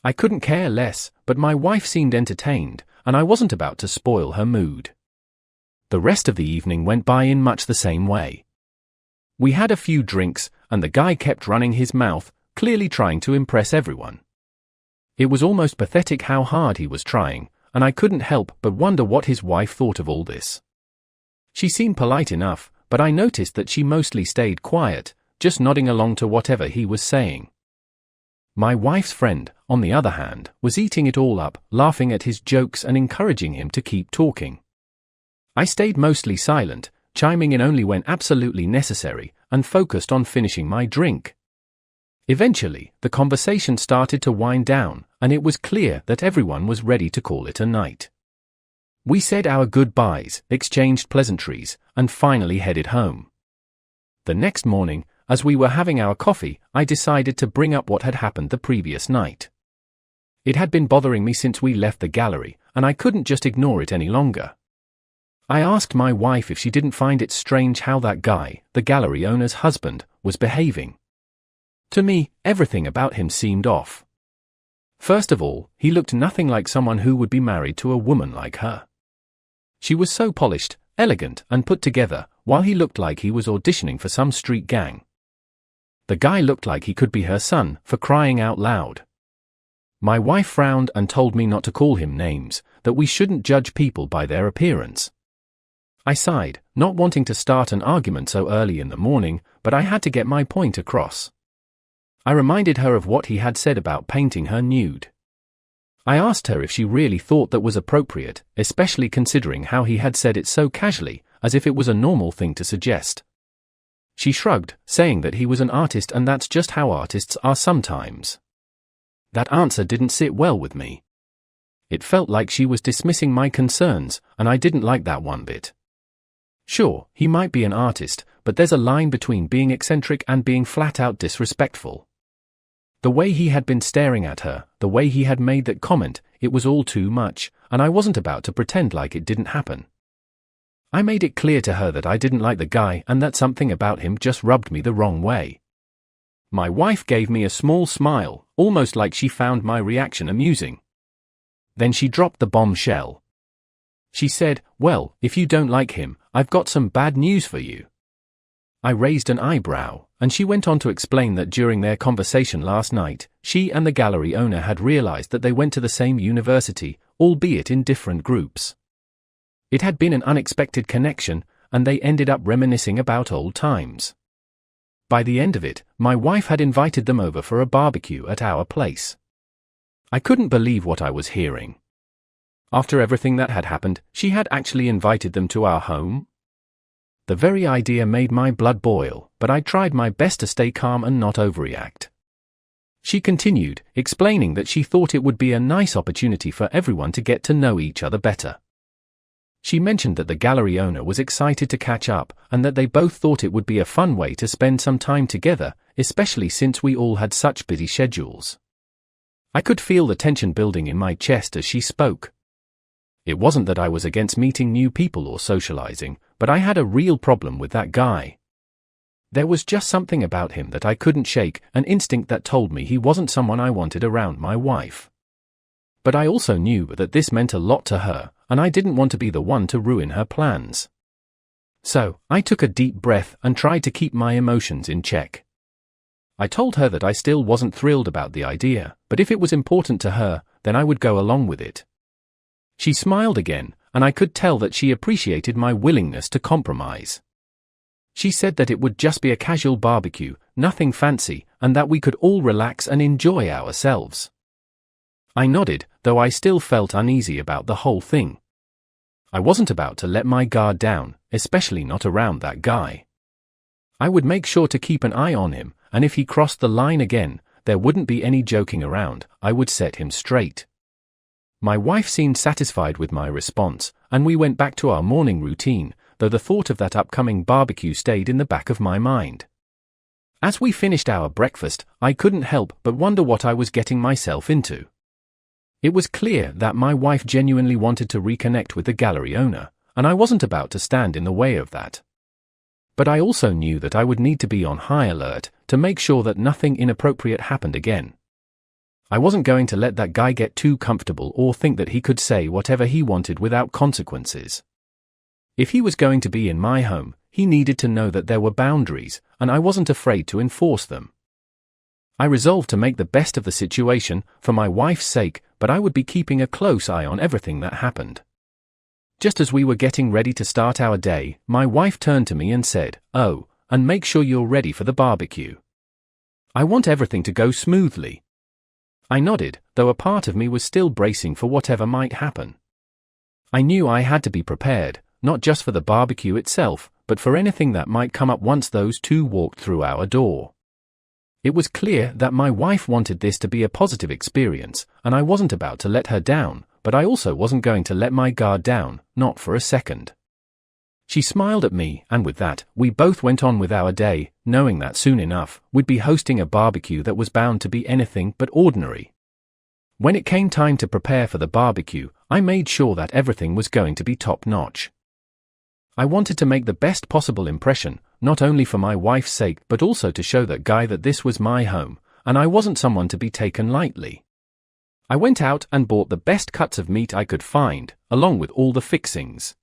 I couldn't care less, but my wife seemed entertained, and I wasn't about to spoil her mood. The rest of the evening went by in much the same way. We had a few drinks, and the guy kept running his mouth, clearly trying to impress everyone. It was almost pathetic how hard he was trying, and I couldn't help but wonder what his wife thought of all this. She seemed polite enough, but I noticed that she mostly stayed quiet, just nodding along to whatever he was saying. My wife's friend, on the other hand, was eating it all up, laughing at his jokes and encouraging him to keep talking. I stayed mostly silent, chiming in only when absolutely necessary, and focused on finishing my drink. Eventually, the conversation started to wind down, and it was clear that everyone was ready to call it a night. We said our goodbyes, exchanged pleasantries, and finally headed home. The next morning, as we were having our coffee, I decided to bring up what had happened the previous night. It had been bothering me since we left the gallery, and I couldn't just ignore it any longer. I asked my wife if she didn't find it strange how that guy, the gallery owner's husband, was behaving. To me, everything about him seemed off. First of all, he looked nothing like someone who would be married to a woman like her. She was so polished, elegant, and put together, while he looked like he was auditioning for some street gang. The guy looked like he could be her son, for crying out loud. My wife frowned and told me not to call him names, that we shouldn't judge people by their appearance. I sighed, not wanting to start an argument so early in the morning, but I had to get my point across. I reminded her of what he had said about painting her nude. I asked her if she really thought that was appropriate, especially considering how he had said it so casually, as if it was a normal thing to suggest. She shrugged, saying that he was an artist and that's just how artists are sometimes. That answer didn't sit well with me. It felt like she was dismissing my concerns, and I didn't like that one bit. Sure, he might be an artist, but there's a line between being eccentric and being flat-out disrespectful. The way he had been staring at her, the way he had made that comment, it was all too much, and I wasn't about to pretend like it didn't happen. I made it clear to her that I didn't like the guy and that something about him just rubbed me the wrong way. My wife gave me a small smile, almost like she found my reaction amusing. Then she dropped the bombshell. She said, "Well, if you don't like him, I've got some bad news for you." I raised an eyebrow, and she went on to explain that during their conversation last night, she and the gallery owner had realized that they went to the same university, albeit in different groups. It had been an unexpected connection, and they ended up reminiscing about old times. By the end of it, my wife had invited them over for a barbecue at our place. I couldn't believe what I was hearing. After everything that had happened, she had actually invited them to our home? The very idea made my blood boil, but I tried my best to stay calm and not overreact. She continued, explaining that she thought it would be a nice opportunity for everyone to get to know each other better. She mentioned that the gallery owner was excited to catch up, and that they both thought it would be a fun way to spend some time together, especially since we all had such busy schedules. I could feel the tension building in my chest as she spoke. It wasn't that I was against meeting new people or socializing, but I had a real problem with that guy. There was just something about him that I couldn't shake, an instinct that told me he wasn't someone I wanted around my wife. But I also knew that this meant a lot to her, and I didn't want to be the one to ruin her plans. So, I took a deep breath and tried to keep my emotions in check. I told her that I still wasn't thrilled about the idea, but if it was important to her, then I would go along with it. She smiled again, and I could tell that she appreciated my willingness to compromise. She said that it would just be a casual barbecue, nothing fancy, and that we could all relax and enjoy ourselves. I nodded, though I still felt uneasy about the whole thing. I wasn't about to let my guard down, especially not around that guy. I would make sure to keep an eye on him, and if he crossed the line again, there wouldn't be any joking around. I would set him straight. My wife seemed satisfied with my response, and we went back to our morning routine, though the thought of that upcoming barbecue stayed in the back of my mind. As we finished our breakfast, I couldn't help but wonder what I was getting myself into. It was clear that my wife genuinely wanted to reconnect with the gallery owner, and I wasn't about to stand in the way of that. But I also knew that I would need to be on high alert to make sure that nothing inappropriate happened again. I wasn't going to let that guy get too comfortable or think that he could say whatever he wanted without consequences. If he was going to be in my home, he needed to know that there were boundaries, and I wasn't afraid to enforce them. I resolved to make the best of the situation, for my wife's sake, but I would be keeping a close eye on everything that happened. Just as we were getting ready to start our day, my wife turned to me and said, "Oh, and make sure you're ready for the barbecue. I want everything to go smoothly." I nodded, though a part of me was still bracing for whatever might happen. I knew I had to be prepared, not just for the barbecue itself, but for anything that might come up once those two walked through our door. It was clear that my wife wanted this to be a positive experience, and I wasn't about to let her down, but I also wasn't going to let my guard down, not for a second. She smiled at me, and with that, we both went on with our day, knowing that soon enough, we'd be hosting a barbecue that was bound to be anything but ordinary. When it came time to prepare for the barbecue, I made sure that everything was going to be top-notch. I wanted to make the best possible impression, not only for my wife's sake but also to show that guy that this was my home, and I wasn't someone to be taken lightly. I went out and bought the best cuts of meat I could find, along with all the fixings.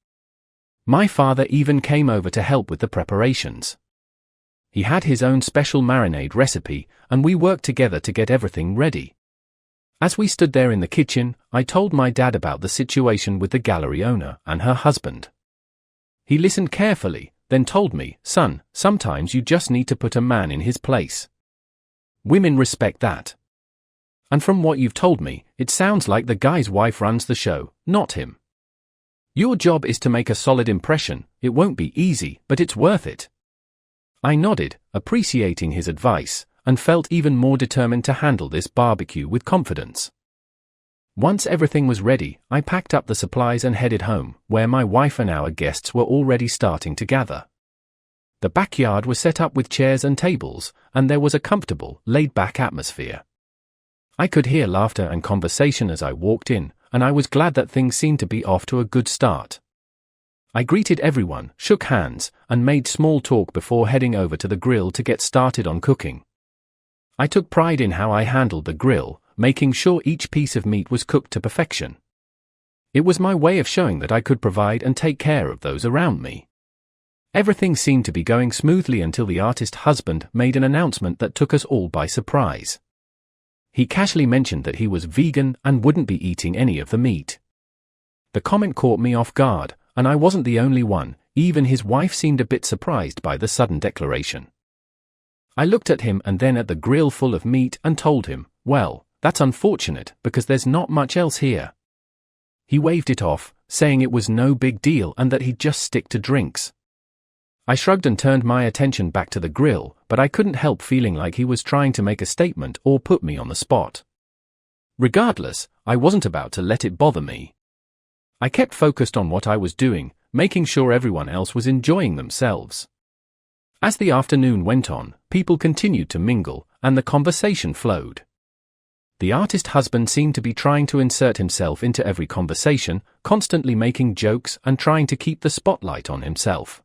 My father even came over to help with the preparations. He had his own special marinade recipe, and we worked together to get everything ready. As we stood there in the kitchen, I told my dad about the situation with the gallery owner and her husband. He listened carefully, then told me, "Son, sometimes you just need to put a man in his place. Women respect that. And from what you've told me, it sounds like the guy's wife runs the show, not him. Your job is to make a solid impression. It won't be easy, but it's worth it." I nodded, appreciating his advice, and felt even more determined to handle this barbecue with confidence. Once everything was ready, I packed up the supplies and headed home, where my wife and our guests were already starting to gather. The backyard was set up with chairs and tables, and there was a comfortable, laid-back atmosphere. I could hear laughter and conversation as I walked in, and I was glad that things seemed to be off to a good start. I greeted everyone, shook hands, and made small talk before heading over to the grill to get started on cooking. I took pride in how I handled the grill, making sure each piece of meat was cooked to perfection. It was my way of showing that I could provide and take care of those around me. Everything seemed to be going smoothly until the artist's husband made an announcement that took us all by surprise. He casually mentioned that he was vegan and wouldn't be eating any of the meat. The comment caught me off guard, and I wasn't the only one. Even his wife seemed a bit surprised by the sudden declaration. I looked at him and then at the grill full of meat and told him, "Well, that's unfortunate because there's not much else here." He waved it off, saying it was no big deal and that he'd just stick to drinks. I shrugged and turned my attention back to the grill, but I couldn't help feeling like he was trying to make a statement or put me on the spot. Regardless, I wasn't about to let it bother me. I kept focused on what I was doing, making sure everyone else was enjoying themselves. As the afternoon went on, people continued to mingle, and the conversation flowed. The artist husband seemed to be trying to insert himself into every conversation, constantly making jokes and trying to keep the spotlight on himself.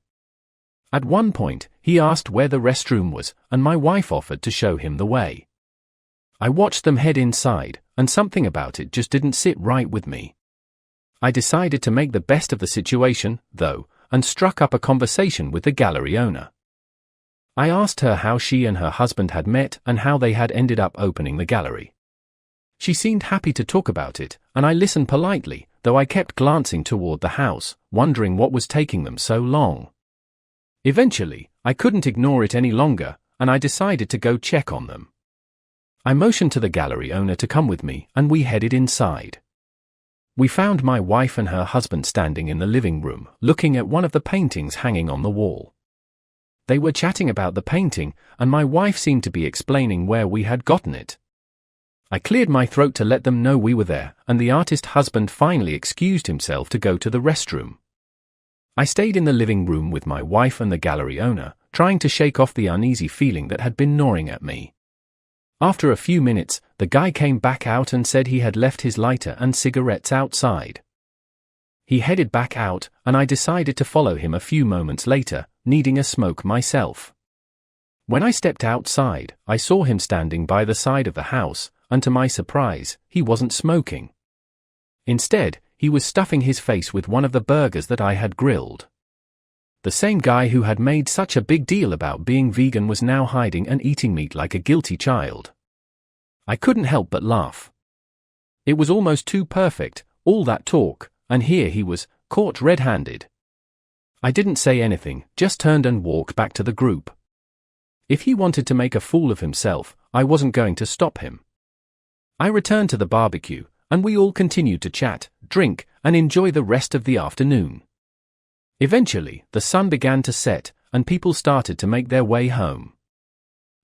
At one point, he asked where the restroom was, and my wife offered to show him the way. I watched them head inside, and something about it just didn't sit right with me. I decided to make the best of the situation, though, and struck up a conversation with the gallery owner. I asked her how she and her husband had met and how they had ended up opening the gallery. She seemed happy to talk about it, and I listened politely, though I kept glancing toward the house, wondering what was taking them so long. Eventually, I couldn't ignore it any longer, and I decided to go check on them. I motioned to the gallery owner to come with me, and we headed inside. We found my wife and her husband standing in the living room, looking at one of the paintings hanging on the wall. They were chatting about the painting, and my wife seemed to be explaining where we had gotten it. I cleared my throat to let them know we were there, and the artist husband finally excused himself to go to the restroom. I stayed in the living room with my wife and the gallery owner, trying to shake off the uneasy feeling that had been gnawing at me. After a few minutes, the guy came back out and said he had left his lighter and cigarettes outside. He headed back out, and I decided to follow him a few moments later, needing a smoke myself. When I stepped outside, I saw him standing by the side of the house, and to my surprise, he wasn't smoking. Instead, he was stuffing his face with one of the burgers that I had grilled. The same guy who had made such a big deal about being vegan was now hiding and eating meat like a guilty child. I couldn't help but laugh. It was almost too perfect, all that talk, and here he was, caught red-handed. I didn't say anything, just turned and walked back to the group. If he wanted to make a fool of himself, I wasn't going to stop him. I returned to the barbecue, and we all continued to chat, drink, and enjoy the rest of the afternoon. Eventually, the sun began to set, and people started to make their way home.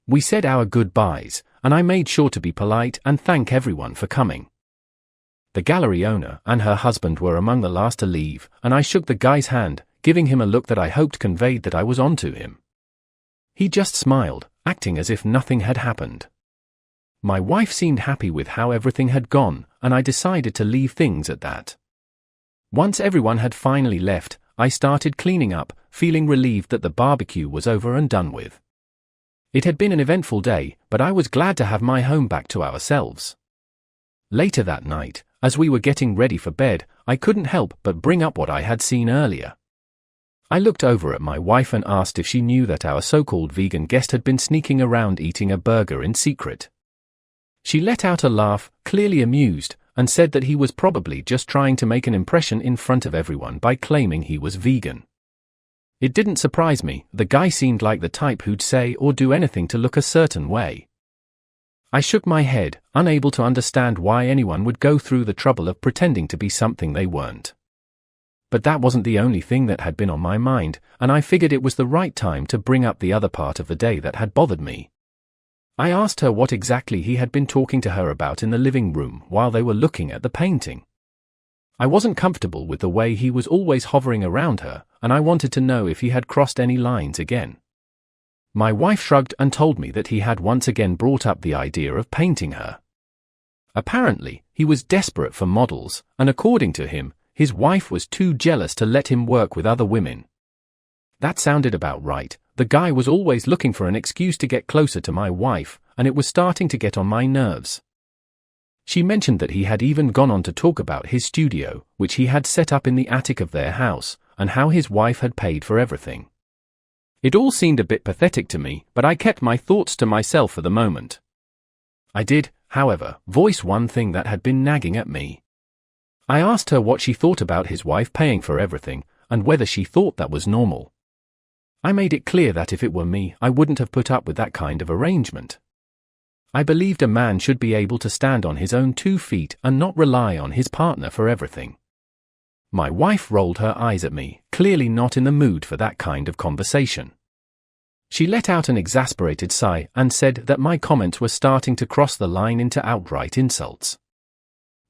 We said our goodbyes, and I made sure to be polite and thank everyone for coming. The gallery owner and her husband were among the last to leave, and I shook the guy's hand, giving him a look that I hoped conveyed that I was onto him. He just smiled, acting as if nothing had happened. My wife seemed happy with how everything had gone, and I decided to leave things at that. Once everyone had finally left, I started cleaning up, feeling relieved that the barbecue was over and done with. It had been an eventful day, but I was glad to have my home back to ourselves. Later that night, as we were getting ready for bed, I couldn't help but bring up what I had seen earlier. I looked over at my wife and asked if she knew that our so-called vegan guest had been sneaking around eating a burger in secret. She let out a laugh, clearly amused, and said that he was probably just trying to make an impression in front of everyone by claiming he was vegan. It didn't surprise me, the guy seemed like the type who'd say or do anything to look a certain way. I shook my head, unable to understand why anyone would go through the trouble of pretending to be something they weren't. But that wasn't the only thing that had been on my mind, and I figured it was the right time to bring up the other part of the day that had bothered me. I asked her what exactly he had been talking to her about in the living room while they were looking at the painting. I wasn't comfortable with the way he was always hovering around her, and I wanted to know if he had crossed any lines again. My wife shrugged and told me that he had once again brought up the idea of painting her. Apparently, he was desperate for models, and according to him, his wife was too jealous to let him work with other women. That sounded about right. The guy was always looking for an excuse to get closer to my wife, and it was starting to get on my nerves. She mentioned that he had even gone on to talk about his studio, which he had set up in the attic of their house, and how his wife had paid for everything. It all seemed a bit pathetic to me, but I kept my thoughts to myself for the moment. I did, however, voice one thing that had been nagging at me. I asked her what she thought about his wife paying for everything, and whether she thought that was normal. I made it clear that if it were me, I wouldn't have put up with that kind of arrangement. I believed a man should be able to stand on his own 2 feet and not rely on his partner for everything. My wife rolled her eyes at me, clearly not in the mood for that kind of conversation. She let out an exasperated sigh and said that my comments were starting to cross the line into outright insults.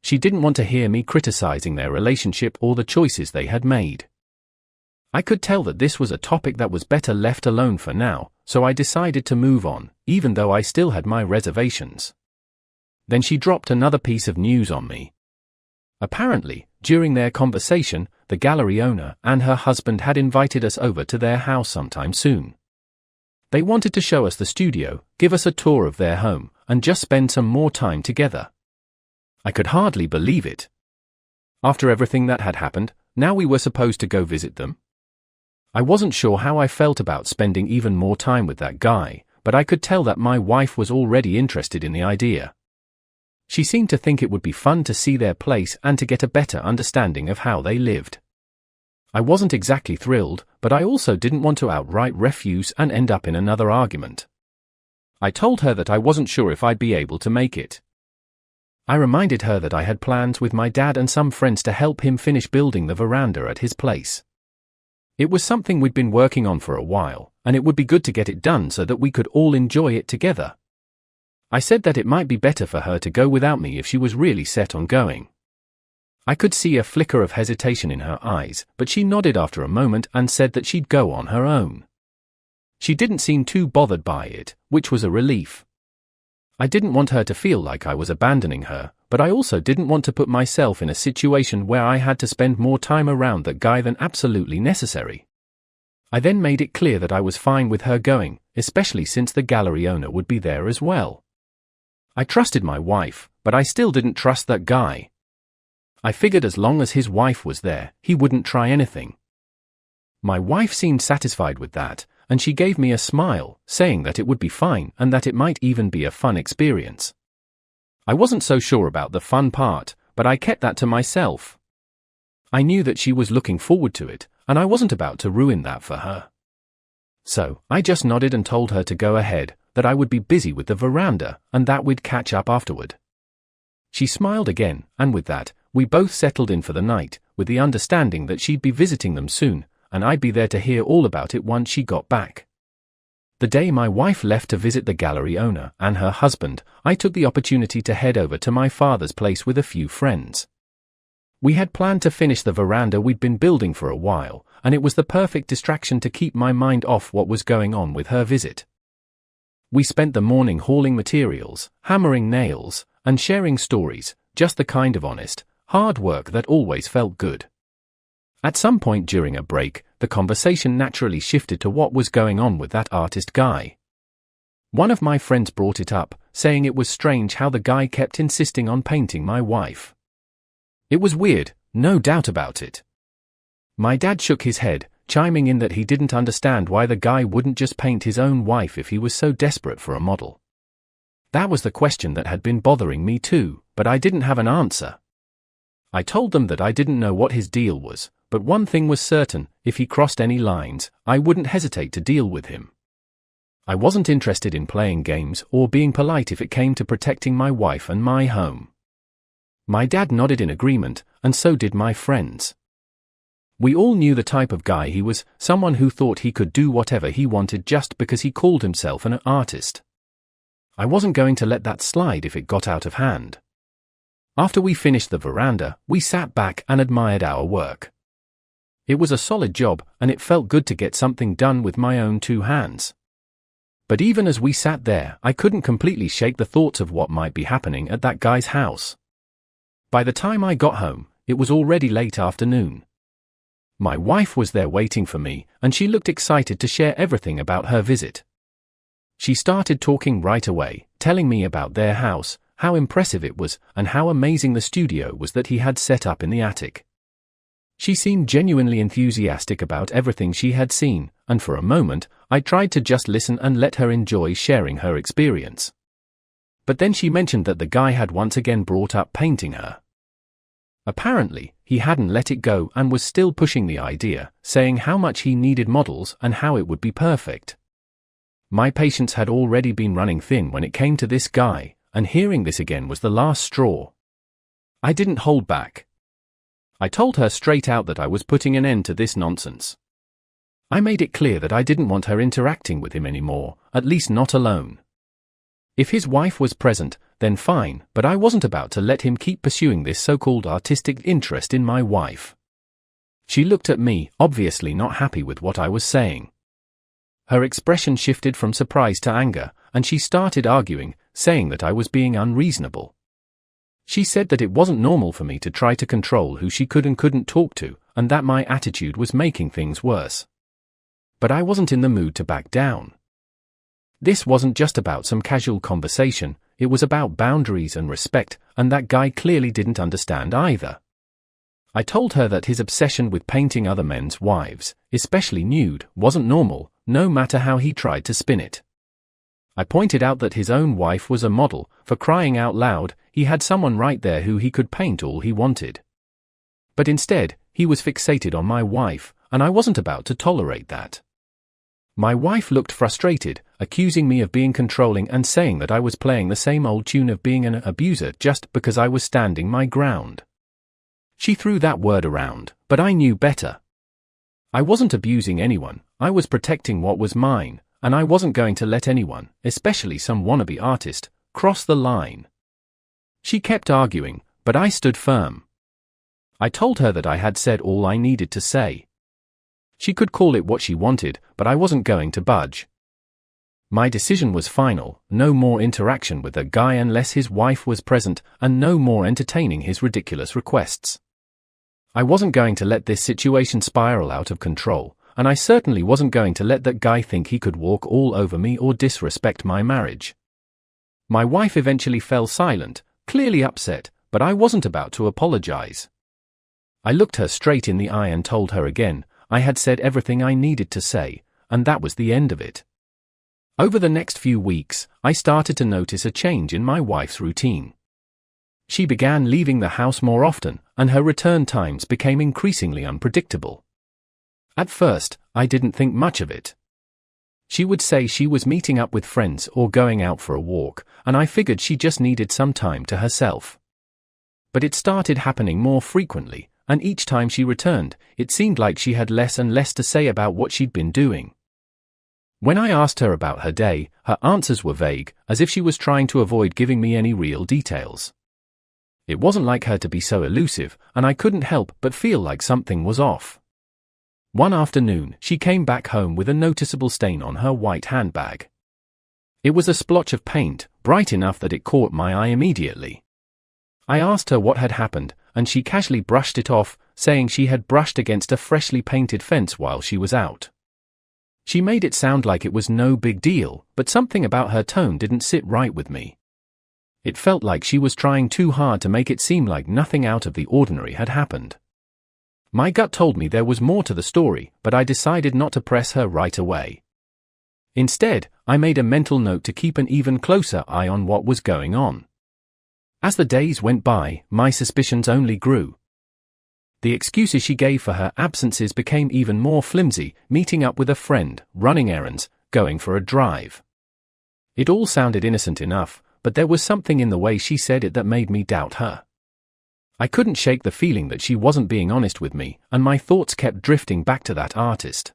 She didn't want to hear me criticizing their relationship or the choices they had made. I could tell that this was a topic that was better left alone for now, so I decided to move on, even though I still had my reservations. Then she dropped another piece of news on me. Apparently, during their conversation, the gallery owner and her husband had invited us over to their house sometime soon. They wanted to show us the studio, give us a tour of their home, and just spend some more time together. I could hardly believe it. After everything that had happened, now we were supposed to go visit them? I wasn't sure how I felt about spending even more time with that guy, but I could tell that my wife was already interested in the idea. She seemed to think it would be fun to see their place and to get a better understanding of how they lived. I wasn't exactly thrilled, but I also didn't want to outright refuse and end up in another argument. I told her that I wasn't sure if I'd be able to make it. I reminded her that I had plans with my dad and some friends to help him finish building the veranda at his place. It was something we'd been working on for a while, and it would be good to get it done so that we could all enjoy it together. I said that it might be better for her to go without me if she was really set on going. I could see a flicker of hesitation in her eyes, but she nodded after a moment and said that she'd go on her own. She didn't seem too bothered by it, which was a relief. I didn't want her to feel like I was abandoning her, but I also didn't want to put myself in a situation where I had to spend more time around that guy than absolutely necessary. I then made it clear that I was fine with her going, especially since the gallery owner would be there as well. I trusted my wife, but I still didn't trust that guy. I figured as long as his wife was there, he wouldn't try anything. My wife seemed satisfied with that, and she gave me a smile, saying that it would be fine and that it might even be a fun experience. I wasn't so sure about the fun part, but I kept that to myself. I knew that she was looking forward to it, and I wasn't about to ruin that for her. So, I just nodded and told her to go ahead, that I would be busy with the veranda, and that we'd catch up afterward. She smiled again, and with that, we both settled in for the night, with the understanding that she'd be visiting them soon, and I'd be there to hear all about it once she got back. The day my wife left to visit the gallery owner and her husband, I took the opportunity to head over to my father's place with a few friends. We had planned to finish the veranda we'd been building for a while, and it was the perfect distraction to keep my mind off what was going on with her visit. We spent the morning hauling materials, hammering nails, and sharing stories, just the kind of honest, hard work that always felt good. At some point during a break, the conversation naturally shifted to what was going on with that artist guy. One of my friends brought it up, saying it was strange how the guy kept insisting on painting my wife. It was weird, no doubt about it. My dad shook his head, chiming in that he didn't understand why the guy wouldn't just paint his own wife if he was so desperate for a model. That was the question that had been bothering me too, but I didn't have an answer. I told them that I didn't know what his deal was, but one thing was certain: if he crossed any lines, I wouldn't hesitate to deal with him. I wasn't interested in playing games or being polite if it came to protecting my wife and my home. My dad nodded in agreement, and so did my friends. We all knew the type of guy he was, someone who thought he could do whatever he wanted just because he called himself an artist. I wasn't going to let that slide if it got out of hand. After we finished the veranda, we sat back and admired our work. It was a solid job, and it felt good to get something done with my own two hands. But even as we sat there, I couldn't completely shake the thoughts of what might be happening at that guy's house. By the time I got home, it was already late afternoon. My wife was there waiting for me, and she looked excited to share everything about her visit. She started talking right away, telling me about their house, how impressive it was, and how amazing the studio was that he had set up in the attic. She seemed genuinely enthusiastic about everything she had seen, and for a moment, I tried to just listen and let her enjoy sharing her experience. But then she mentioned that the guy had once again brought up painting her. Apparently, he hadn't let it go and was still pushing the idea, saying how much he needed models and how it would be perfect. My patience had already been running thin when it came to this guy, and hearing this again was the last straw. I didn't hold back. I told her straight out that I was putting an end to this nonsense. I made it clear that I didn't want her interacting with him anymore, at least not alone. If his wife was present, then fine, but I wasn't about to let him keep pursuing this so-called artistic interest in my wife. She looked at me, obviously not happy with what I was saying. Her expression shifted from surprise to anger, and she started arguing, saying that I was being unreasonable. She said that it wasn't normal for me to try to control who she could and couldn't talk to, and that my attitude was making things worse. But I wasn't in the mood to back down. This wasn't just about some casual conversation, it was about boundaries and respect, and that guy clearly didn't understand either. I told her that his obsession with painting other men's wives, especially nude, wasn't normal, no matter how he tried to spin it. I pointed out that his own wife was a model, for crying out loud, he had someone right there who he could paint all he wanted. But instead, he was fixated on my wife, and I wasn't about to tolerate that. My wife looked frustrated, accusing me of being controlling and saying that I was playing the same old tune of being an abuser just because I was standing my ground. She threw that word around, but I knew better. I wasn't abusing anyone, I was protecting what was mine, and I wasn't going to let anyone, especially some wannabe artist, cross the line. She kept arguing, but I stood firm. I told her that I had said all I needed to say. She could call it what she wanted, but I wasn't going to budge. My decision was final, no more interaction with the guy unless his wife was present, and no more entertaining his ridiculous requests. I wasn't going to let this situation spiral out of control, and I certainly wasn't going to let that guy think he could walk all over me or disrespect my marriage. My wife eventually fell silent, clearly upset, but I wasn't about to apologize. I looked her straight in the eye and told her again, I had said everything I needed to say, and that was the end of it. Over the next few weeks, I started to notice a change in my wife's routine. She began leaving the house more often, and her return times became increasingly unpredictable. At first, I didn't think much of it. She would say she was meeting up with friends or going out for a walk, and I figured she just needed some time to herself. But it started happening more frequently, and each time she returned, it seemed like she had less and less to say about what she'd been doing. When I asked her about her day, her answers were vague, as if she was trying to avoid giving me any real details. It wasn't like her to be so elusive, and I couldn't help but feel like something was off. One afternoon, she came back home with a noticeable stain on her white handbag. It was a splotch of paint, bright enough that it caught my eye immediately. I asked her what had happened, and she casually brushed it off, saying she had brushed against a freshly painted fence while she was out. She made it sound like it was no big deal, but something about her tone didn't sit right with me. It felt like she was trying too hard to make it seem like nothing out of the ordinary had happened. My gut told me there was more to the story, but I decided not to press her right away. Instead, I made a mental note to keep an even closer eye on what was going on. As the days went by, my suspicions only grew. The excuses she gave for her absences became even more flimsy, meeting up with a friend, running errands, going for a drive. It all sounded innocent enough, but there was something in the way she said it that made me doubt her. I couldn't shake the feeling that she wasn't being honest with me, and my thoughts kept drifting back to that artist.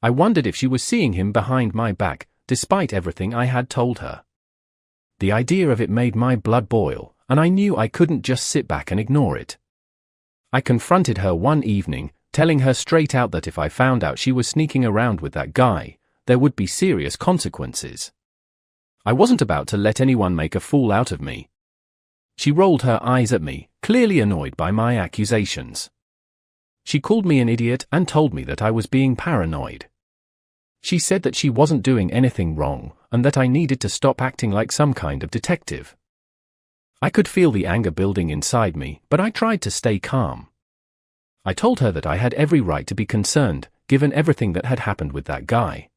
I wondered if she was seeing him behind my back, despite everything I had told her. The idea of it made my blood boil, and I knew I couldn't just sit back and ignore it. I confronted her one evening, telling her straight out that if I found out she was sneaking around with that guy, there would be serious consequences. I wasn't about to let anyone make a fool out of me. She rolled her eyes at me, clearly annoyed by my accusations. She called me an idiot and told me that I was being paranoid. She said that she wasn't doing anything wrong, and that I needed to stop acting like some kind of detective. I could feel the anger building inside me, but I tried to stay calm. I told her that I had every right to be concerned, given everything that had happened with that guy.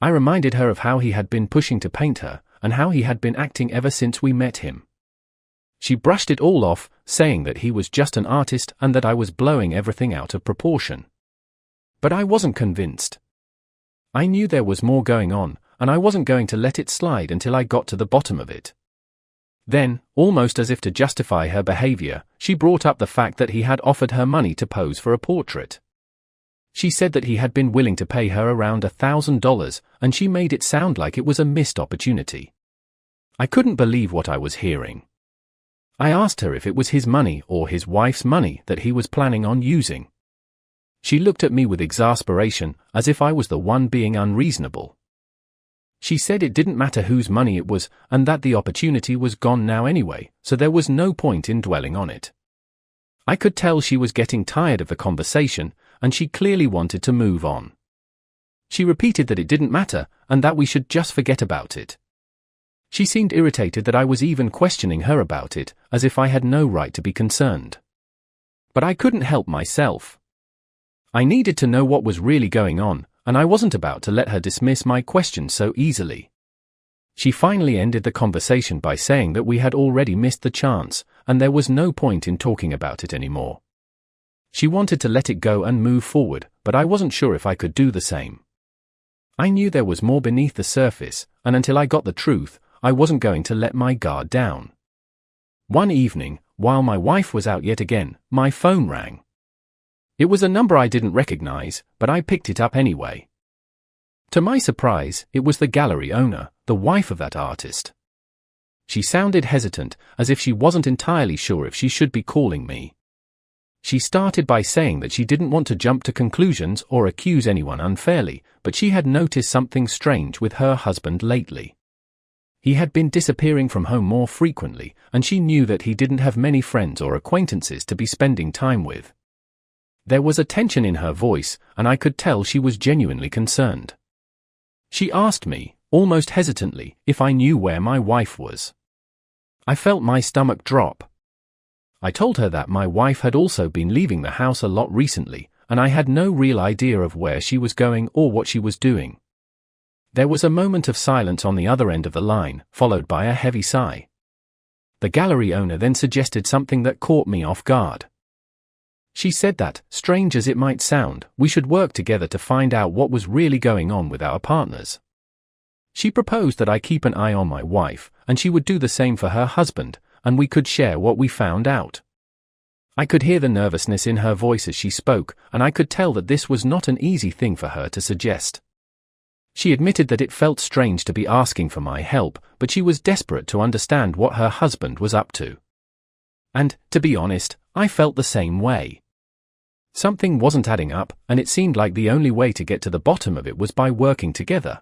I reminded her of how he had been pushing to paint her, and how he had been acting ever since we met him. She brushed it all off, saying that he was just an artist and that I was blowing everything out of proportion. But I wasn't convinced. I knew there was more going on, and I wasn't going to let it slide until I got to the bottom of it. Then, almost as if to justify her behavior, she brought up the fact that he had offered her money to pose for a portrait. She said that he had been willing to pay her around $1,000, and she made it sound like it was a missed opportunity. I couldn't believe what I was hearing. I asked her if it was his money or his wife's money that he was planning on using. She looked at me with exasperation, as if I was the one being unreasonable. She said it didn't matter whose money it was and that the opportunity was gone now anyway, so there was no point in dwelling on it. I could tell she was getting tired of the conversation, and she clearly wanted to move on. She repeated that it didn't matter and that we should just forget about it. She seemed irritated that I was even questioning her about it, as if I had no right to be concerned. But I couldn't help myself. I needed to know what was really going on, and I wasn't about to let her dismiss my questions so easily. She finally ended the conversation by saying that we had already missed the chance, and there was no point in talking about it anymore. She wanted to let it go and move forward, but I wasn't sure if I could do the same. I knew there was more beneath the surface, and until I got the truth, I wasn't going to let my guard down. One evening, while my wife was out yet again, my phone rang. It was a number I didn't recognize, but I picked it up anyway. To my surprise, it was the gallery owner, the wife of that artist. She sounded hesitant, as if she wasn't entirely sure if she should be calling me. She started by saying that she didn't want to jump to conclusions or accuse anyone unfairly, but she had noticed something strange with her husband lately. He had been disappearing from home more frequently, and she knew that he didn't have many friends or acquaintances to be spending time with. There was a tension in her voice, and I could tell she was genuinely concerned. She asked me, almost hesitantly, if I knew where my wife was. I felt my stomach drop. I told her that my wife had also been leaving the house a lot recently, and I had no real idea of where she was going or what she was doing. There was a moment of silence on the other end of the line, followed by a heavy sigh. The gallery owner then suggested something that caught me off guard. She said that, strange as it might sound, we should work together to find out what was really going on with our partners. She proposed that I keep an eye on my wife, and she would do the same for her husband, and we could share what we found out. I could hear the nervousness in her voice as she spoke, and I could tell that this was not an easy thing for her to suggest. She admitted that it felt strange to be asking for my help, but she was desperate to understand what her husband was up to. And, to be honest, I felt the same way. Something wasn't adding up, and it seemed like the only way to get to the bottom of it was by working together.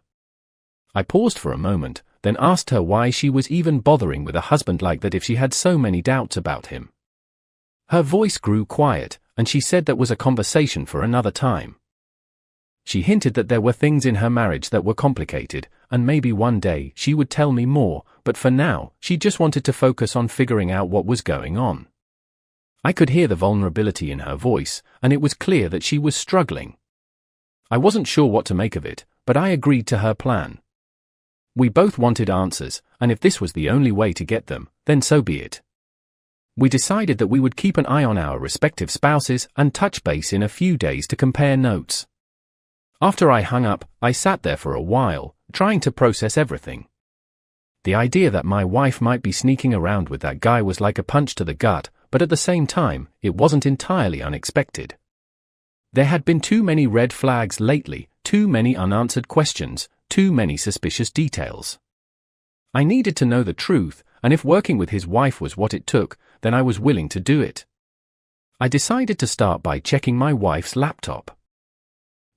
I paused for a moment, then asked her why she was even bothering with a husband like that if she had so many doubts about him. Her voice grew quiet, and she said that was a conversation for another time. She hinted that there were things in her marriage that were complicated, and maybe one day she would tell me more, but for now, she just wanted to focus on figuring out what was going on. I could hear the vulnerability in her voice, and it was clear that she was struggling. I wasn't sure what to make of it, but I agreed to her plan. We both wanted answers, and if this was the only way to get them, then so be it. We decided that we would keep an eye on our respective spouses and touch base in a few days to compare notes. After I hung up, I sat there for a while, trying to process everything. The idea that my wife might be sneaking around with that guy was like a punch to the gut, but at the same time, it wasn't entirely unexpected. There had been too many red flags lately, too many unanswered questions, too many suspicious details. I needed to know the truth, and if working with his wife was what it took, then I was willing to do it. I decided to start by checking my wife's laptop.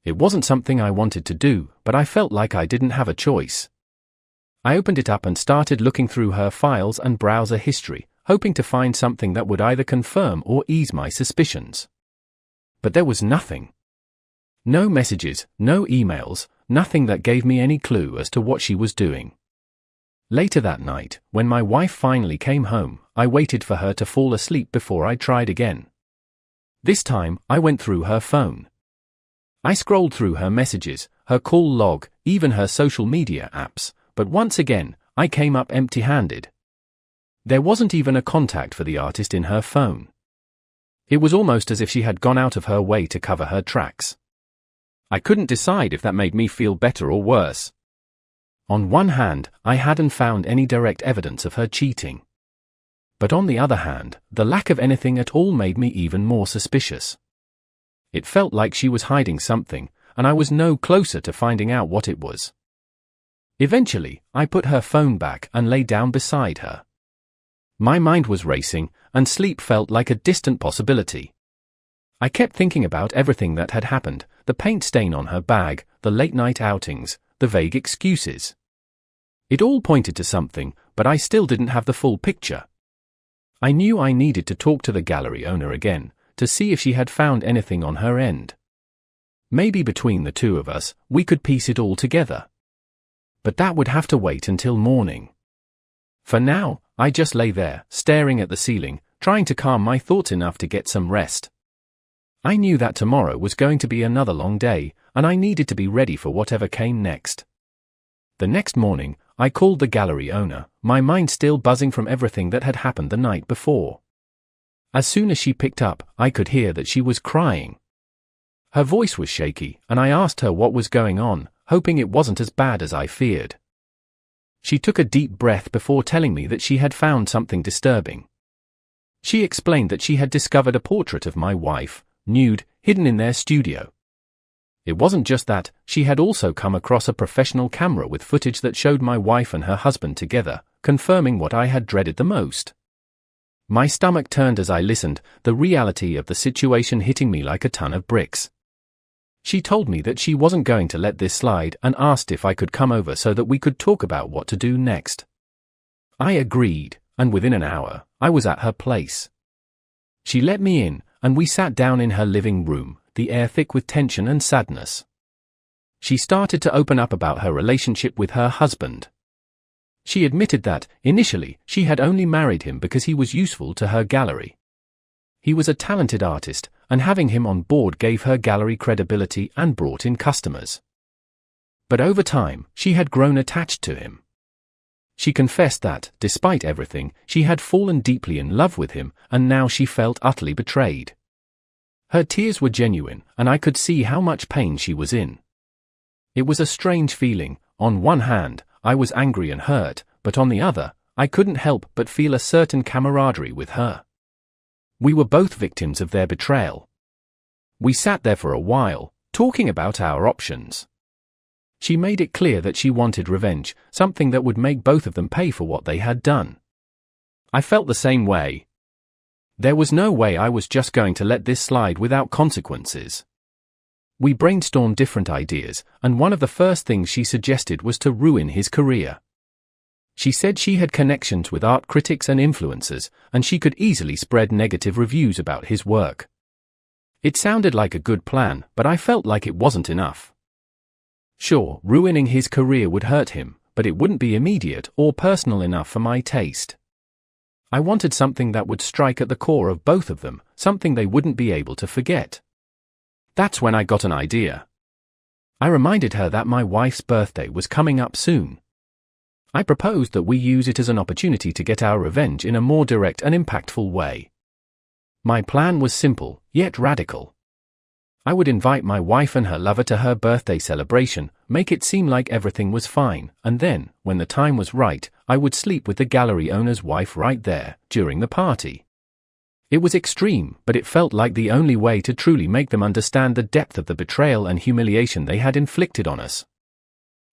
It wasn't something I wanted to do, but I felt like I didn't have a choice. I opened it up and started looking through her files and browser history, hoping to find something that would either confirm or ease my suspicions. But there was nothing. No messages, no emails, nothing that gave me any clue as to what she was doing. Later that night, when my wife finally came home, I waited for her to fall asleep before I tried again. This time, I went through her phone. I scrolled through her messages, her call log, even her social media apps, but once again, I came up empty-handed. There wasn't even a contact for the artist in her phone. It was almost as if she had gone out of her way to cover her tracks. I couldn't decide if that made me feel better or worse. On one hand, I hadn't found any direct evidence of her cheating. But on the other hand, the lack of anything at all made me even more suspicious. It felt like she was hiding something, and I was no closer to finding out what it was. Eventually, I put her phone back and lay down beside her. My mind was racing, and sleep felt like a distant possibility. I kept thinking about everything that had happened, the paint stain on her bag, the late-night outings, the vague excuses. It all pointed to something, but I still didn't have the full picture. I knew I needed to talk to the gallery owner again, to see if she had found anything on her end. Maybe between the two of us, we could piece it all together. But that would have to wait until morning. For now, I just lay there, staring at the ceiling, trying to calm my thoughts enough to get some rest. I knew that tomorrow was going to be another long day, and I needed to be ready for whatever came next. The next morning, I called the gallery owner, my mind still buzzing from everything that had happened the night before. As soon as she picked up, I could hear that she was crying. Her voice was shaky, and I asked her what was going on, hoping it wasn't as bad as I feared. She took a deep breath before telling me that she had found something disturbing. She explained that she had discovered a portrait of my wife, nude, hidden in their studio. It wasn't just that, she had also come across a professional camera with footage that showed my wife and her husband together, confirming what I had dreaded the most. My stomach turned as I listened, the reality of the situation hitting me like a ton of bricks. She told me that she wasn't going to let this slide and asked if I could come over so that we could talk about what to do next. I agreed, and within an hour, I was at her place. She let me in, and we sat down in her living room, the air thick with tension and sadness. She started to open up about her relationship with her husband. She admitted that, initially, she had only married him because he was useful to her gallery. He was a talented artist, and having him on board gave her gallery credibility and brought in customers. But over time, she had grown attached to him. She confessed that, despite everything, she had fallen deeply in love with him, and now she felt utterly betrayed. Her tears were genuine, and I could see how much pain she was in. It was a strange feeling. On one hand, I was angry and hurt, but on the other, I couldn't help but feel a certain camaraderie with her. We were both victims of their betrayal. We sat there for a while, talking about our options. She made it clear that she wanted revenge, something that would make both of them pay for what they had done. I felt the same way. There was no way I was just going to let this slide without consequences. We brainstormed different ideas, and one of the first things she suggested was to ruin his career. She said she had connections with art critics and influencers, and she could easily spread negative reviews about his work. It sounded like a good plan, but I felt like it wasn't enough. Sure, ruining his career would hurt him, but it wouldn't be immediate or personal enough for my taste. I wanted something that would strike at the core of both of them, something they wouldn't be able to forget. That's when I got an idea. I reminded her that my wife's birthday was coming up soon. I proposed that we use it as an opportunity to get our revenge in a more direct and impactful way. My plan was simple, yet radical. I would invite my wife and her lover to her birthday celebration, make it seem like everything was fine, and then, when the time was right, I would sleep with the gallery owner's wife right there, during the party. It was extreme, but it felt like the only way to truly make them understand the depth of the betrayal and humiliation they had inflicted on us.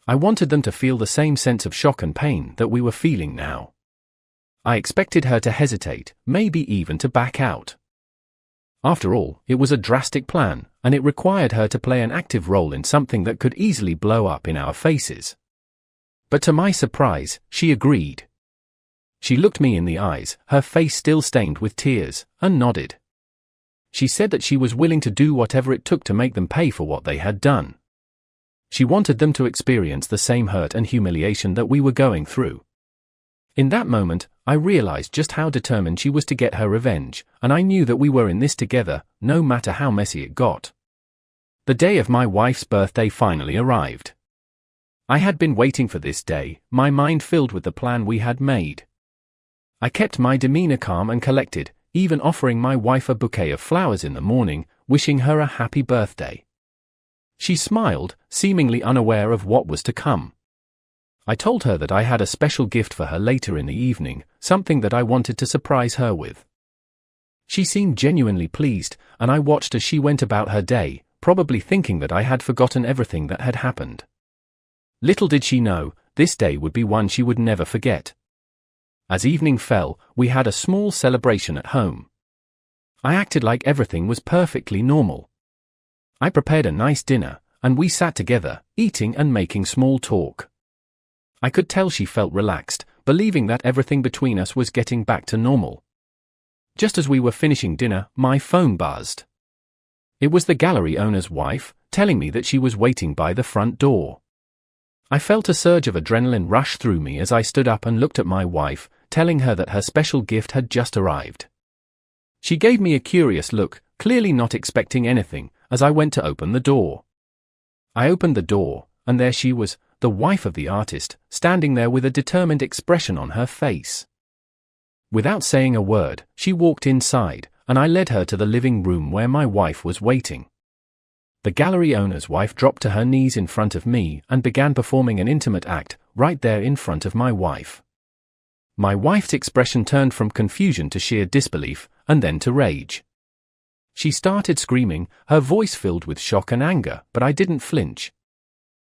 I wanted them to feel the same sense of shock and pain that we were feeling now. I expected her to hesitate, maybe even to back out. After all, it was a drastic plan, and it required her to play an active role in something that could easily blow up in our faces. But to my surprise, she agreed. She looked me in the eyes, her face still stained with tears, and nodded. She said that she was willing to do whatever it took to make them pay for what they had done. She wanted them to experience the same hurt and humiliation that we were going through. In that moment, I realized just how determined she was to get her revenge, and I knew that we were in this together, no matter how messy it got. The day of my wife's birthday finally arrived. I had been waiting for this day, my mind filled with the plan we had made. I kept my demeanor calm and collected, even offering my wife a bouquet of flowers in the morning, wishing her a happy birthday. She smiled, seemingly unaware of what was to come. I told her that I had a special gift for her later in the evening, something that I wanted to surprise her with. She seemed genuinely pleased, and I watched as she went about her day, probably thinking that I had forgotten everything that had happened. Little did she know, this day would be one she would never forget. As evening fell, we had a small celebration at home. I acted like everything was perfectly normal. I prepared a nice dinner, and we sat together, eating and making small talk. I could tell she felt relaxed, believing that everything between us was getting back to normal. Just as we were finishing dinner, my phone buzzed. It was the gallery owner's wife, telling me that she was waiting by the front door. I felt a surge of adrenaline rush through me as I stood up and looked at my wife, telling her that her special gift had just arrived. She gave me a curious look, clearly not expecting anything, as I went to open the door. I opened the door, and there she was, the wife of the artist, standing there with a determined expression on her face. Without saying a word, she walked inside, and I led her to the living room where my wife was waiting. The gallery owner's wife dropped to her knees in front of me and began performing an intimate act, right there in front of my wife. My wife's expression turned from confusion to sheer disbelief, and then to rage. She started screaming, her voice filled with shock and anger, but I didn't flinch.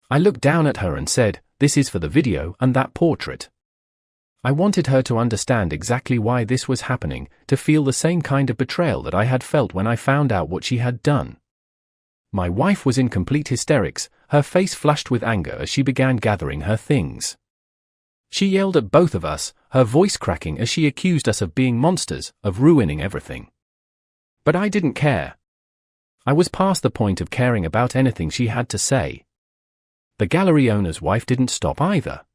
I looked down at her and said, "This is for the video and that portrait." I wanted her to understand exactly why this was happening, to feel the same kind of betrayal that I had felt when I found out what she had done. My wife was in complete hysterics, her face flushed with anger as she began gathering her things. She yelled at both of us, her voice cracking as she accused us of being monsters, of ruining everything. But I didn't care. I was past the point of caring about anything she had to say. The gallery owner's wife didn't stop either.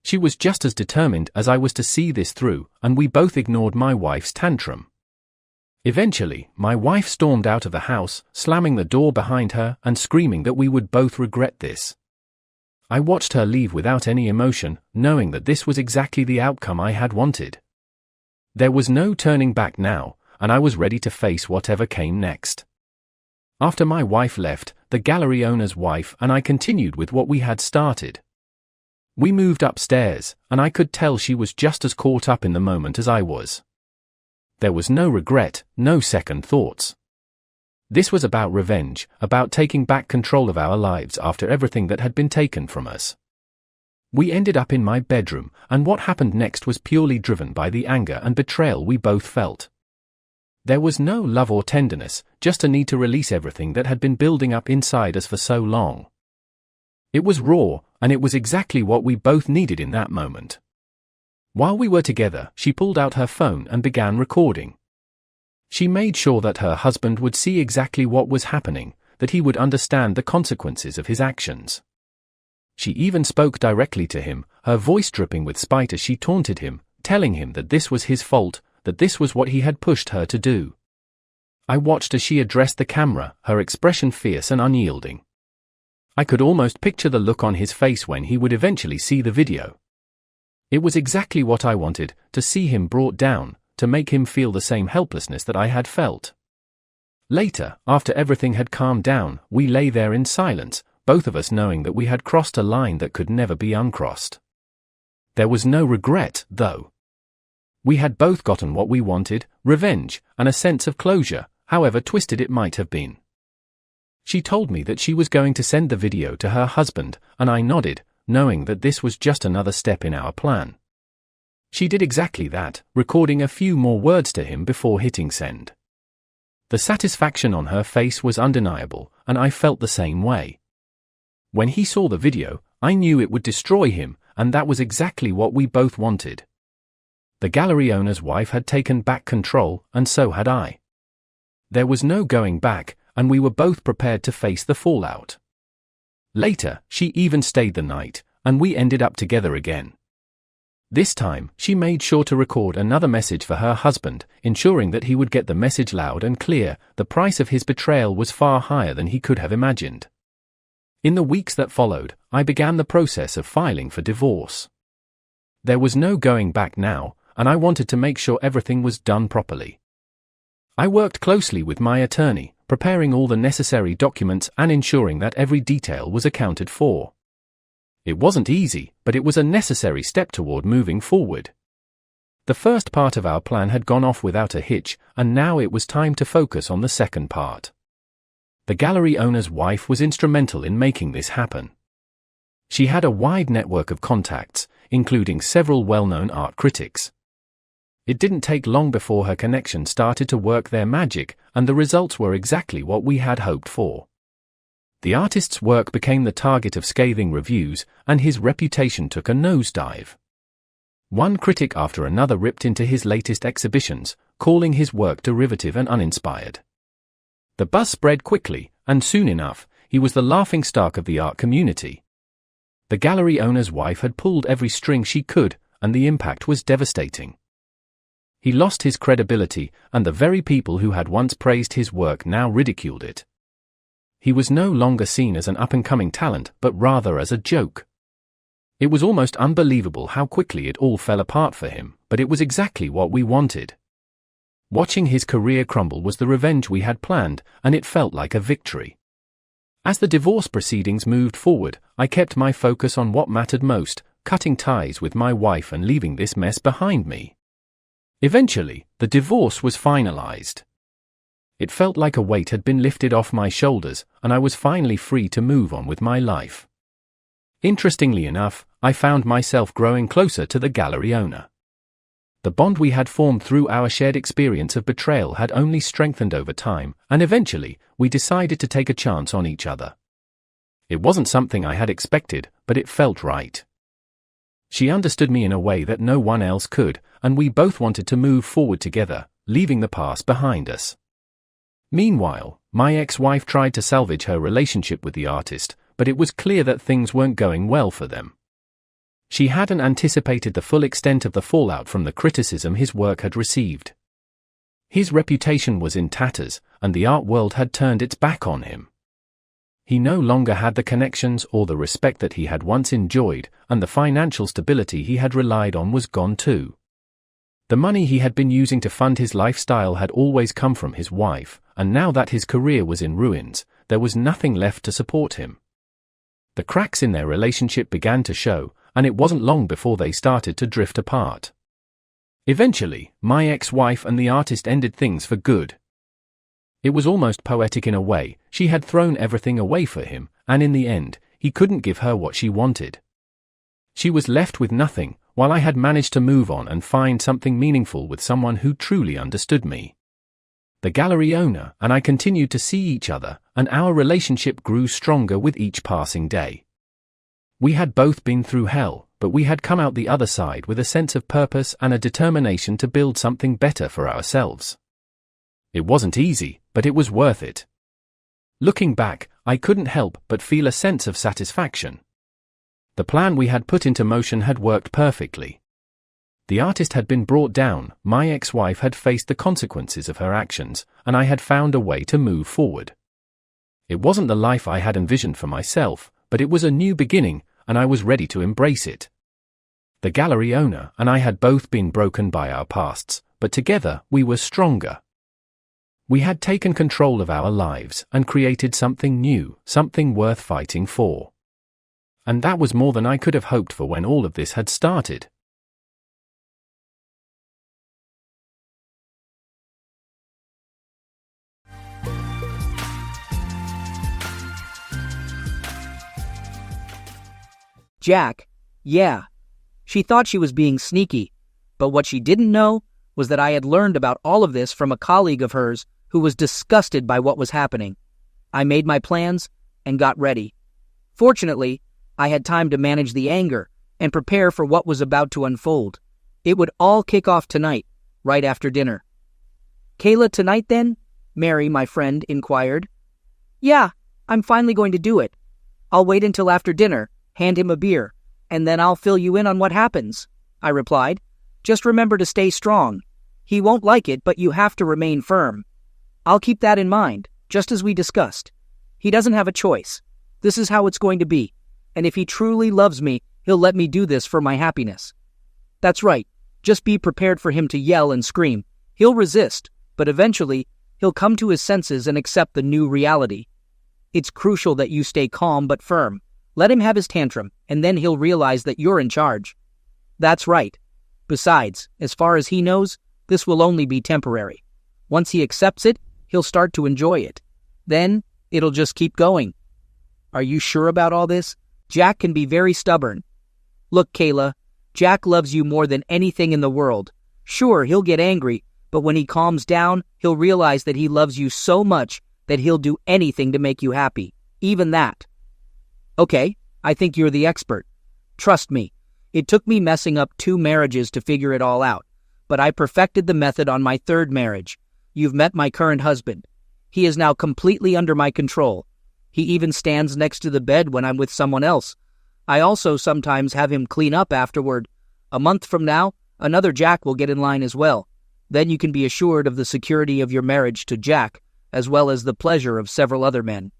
She was just as determined as I was to see this through, and we both ignored my wife's tantrum. Eventually, my wife stormed out of the house, slamming the door behind her and screaming that we would both regret this. I watched her leave without any emotion, knowing that this was exactly the outcome I had wanted. There was no turning back now, and I was ready to face whatever came next. After my wife left, the gallery owner's wife and I continued with what we had started. We moved upstairs, and I could tell she was just as caught up in the moment as I was. There was no regret, no second thoughts. This was about revenge, about taking back control of our lives after everything that had been taken from us. We ended up in my bedroom, and what happened next was purely driven by the anger and betrayal we both felt. There was no love or tenderness, just a need to release everything that had been building up inside us for so long. It was raw, and it was exactly what we both needed in that moment. While we were together, she pulled out her phone and began recording. She made sure that her husband would see exactly what was happening, that he would understand the consequences of his actions. She even spoke directly to him, her voice dripping with spite as she taunted him, telling him that this was his fault, that this was what he had pushed her to do. I watched as she addressed the camera, her expression fierce and unyielding. I could almost picture the look on his face when he would eventually see the video. It was exactly what I wanted, to see him brought down, to make him feel the same helplessness that I had felt. Later, after everything had calmed down, we lay there in silence, both of us knowing that we had crossed a line that could never be uncrossed. There was no regret, though. We had both gotten what we wanted, revenge, and a sense of closure, however twisted it might have been. She told me that she was going to send the video to her husband, and I nodded, knowing that this was just another step in our plan. She did exactly that, recording a few more words to him before hitting send. The satisfaction on her face was undeniable, and I felt the same way. When he saw the video, I knew it would destroy him, and that was exactly what we both wanted. The gallery owner's wife had taken back control, and so had I. There was no going back, and we were both prepared to face the fallout. Later, she even stayed the night, and we ended up together again. This time, she made sure to record another message for her husband, ensuring that he would get the message loud and clear. The price of his betrayal was far higher than he could have imagined. In the weeks that followed, I began the process of filing for divorce. There was no going back now, and I wanted to make sure everything was done properly. I worked closely with my attorney, preparing all the necessary documents and ensuring that every detail was accounted for. It wasn't easy, but it was a necessary step toward moving forward. The first part of our plan had gone off without a hitch, and now it was time to focus on the second part. The gallery owner's wife was instrumental in making this happen. She had a wide network of contacts, including several well-known art critics. It didn't take long before her connection started to work their magic, and the results were exactly what we had hoped for. The artist's work became the target of scathing reviews, and his reputation took a nosedive. One critic after another ripped into his latest exhibitions, calling his work derivative and uninspired. The buzz spread quickly, and soon enough, he was the laughingstock of the art community. The gallery owner's wife had pulled every string she could, and the impact was devastating. He lost his credibility, and the very people who had once praised his work now ridiculed it. He was no longer seen as an up-and-coming talent, but rather as a joke. It was almost unbelievable how quickly it all fell apart for him, but it was exactly what we wanted. Watching his career crumble was the revenge we had planned, and it felt like a victory. As the divorce proceedings moved forward, I kept my focus on what mattered most, cutting ties with my wife and leaving this mess behind me. Eventually, the divorce was finalized. It felt like a weight had been lifted off my shoulders, and I was finally free to move on with my life. Interestingly enough, I found myself growing closer to the gallery owner. The bond we had formed through our shared experience of betrayal had only strengthened over time, and eventually, we decided to take a chance on each other. It wasn't something I had expected, but it felt right. She understood me in a way that no one else could, and we both wanted to move forward together, leaving the past behind us. Meanwhile, my ex-wife tried to salvage her relationship with the artist, but it was clear that things weren't going well for them. She hadn't anticipated the full extent of the fallout from the criticism his work had received. His reputation was in tatters, and the art world had turned its back on him. He no longer had the connections or the respect that he had once enjoyed, and the financial stability he had relied on was gone too. The money he had been using to fund his lifestyle had always come from his wife, and now that his career was in ruins, there was nothing left to support him. The cracks in their relationship began to show, and it wasn't long before they started to drift apart. Eventually, my ex-wife and the artist ended things for good. It was almost poetic in a way. She had thrown everything away for him, and in the end, he couldn't give her what she wanted. She was left with nothing, while I had managed to move on and find something meaningful with someone who truly understood me. The gallery owner and I continued to see each other, and our relationship grew stronger with each passing day. We had both been through hell, but we had come out the other side with a sense of purpose and a determination to build something better for ourselves. It wasn't easy, but it was worth it. Looking back, I couldn't help but feel a sense of satisfaction. The plan we had put into motion had worked perfectly. The artist had been brought down, my ex-wife had faced the consequences of her actions, and I had found a way to move forward. It wasn't the life I had envisioned for myself, but it was a new beginning, and I was ready to embrace it. The gallery owner and I had both been broken by our pasts, but together we were stronger. We had taken control of our lives and created something new, something worth fighting for. And that was more than I could have hoped for when all of this had started. Jack, yeah. She thought she was being sneaky, but what she didn't know was that I had learned about all of this from a colleague of hers who was disgusted by what was happening. I made my plans and got ready. Fortunately, I had time to manage the anger and prepare for what was about to unfold. It would all kick off tonight, right after dinner. "Kayla, tonight then?" Mary, my friend, inquired. "Yeah, I'm finally going to do it. I'll wait until after dinner, hand him a beer, and then I'll fill you in on what happens," I replied. "Just remember to stay strong. He won't like it, but you have to remain firm." "I'll keep that in mind, just as we discussed. He doesn't have a choice. This is how it's going to be, and if he truly loves me, he'll let me do this for my happiness." "That's right. Just be prepared for him to yell and scream. He'll resist, but eventually, he'll come to his senses and accept the new reality. It's crucial that you stay calm but firm. Let him have his tantrum, and then he'll realize that you're in charge." "That's right. Besides, as far as he knows, this will only be temporary. Once he accepts it, he'll start to enjoy it. Then, it'll just keep going." "Are you sure about all this? Jack can be very stubborn." "Look, Kayla, Jack loves you more than anything in the world. Sure, he'll get angry, but when he calms down, he'll realize that he loves you so much that he'll do anything to make you happy, Even that. Okay, I think you're the expert. Trust me, it took me messing up 2 marriages to figure it all out, but I perfected the method on my 3rd marriage. You've met my current husband. He is now completely under my control. He even stands next to the bed when I'm with someone else. I also sometimes have him clean up afterward. A month from now, another Jack will get in line as well. Then you can be assured of the security of your marriage to Jack, as well as the pleasure of several other men.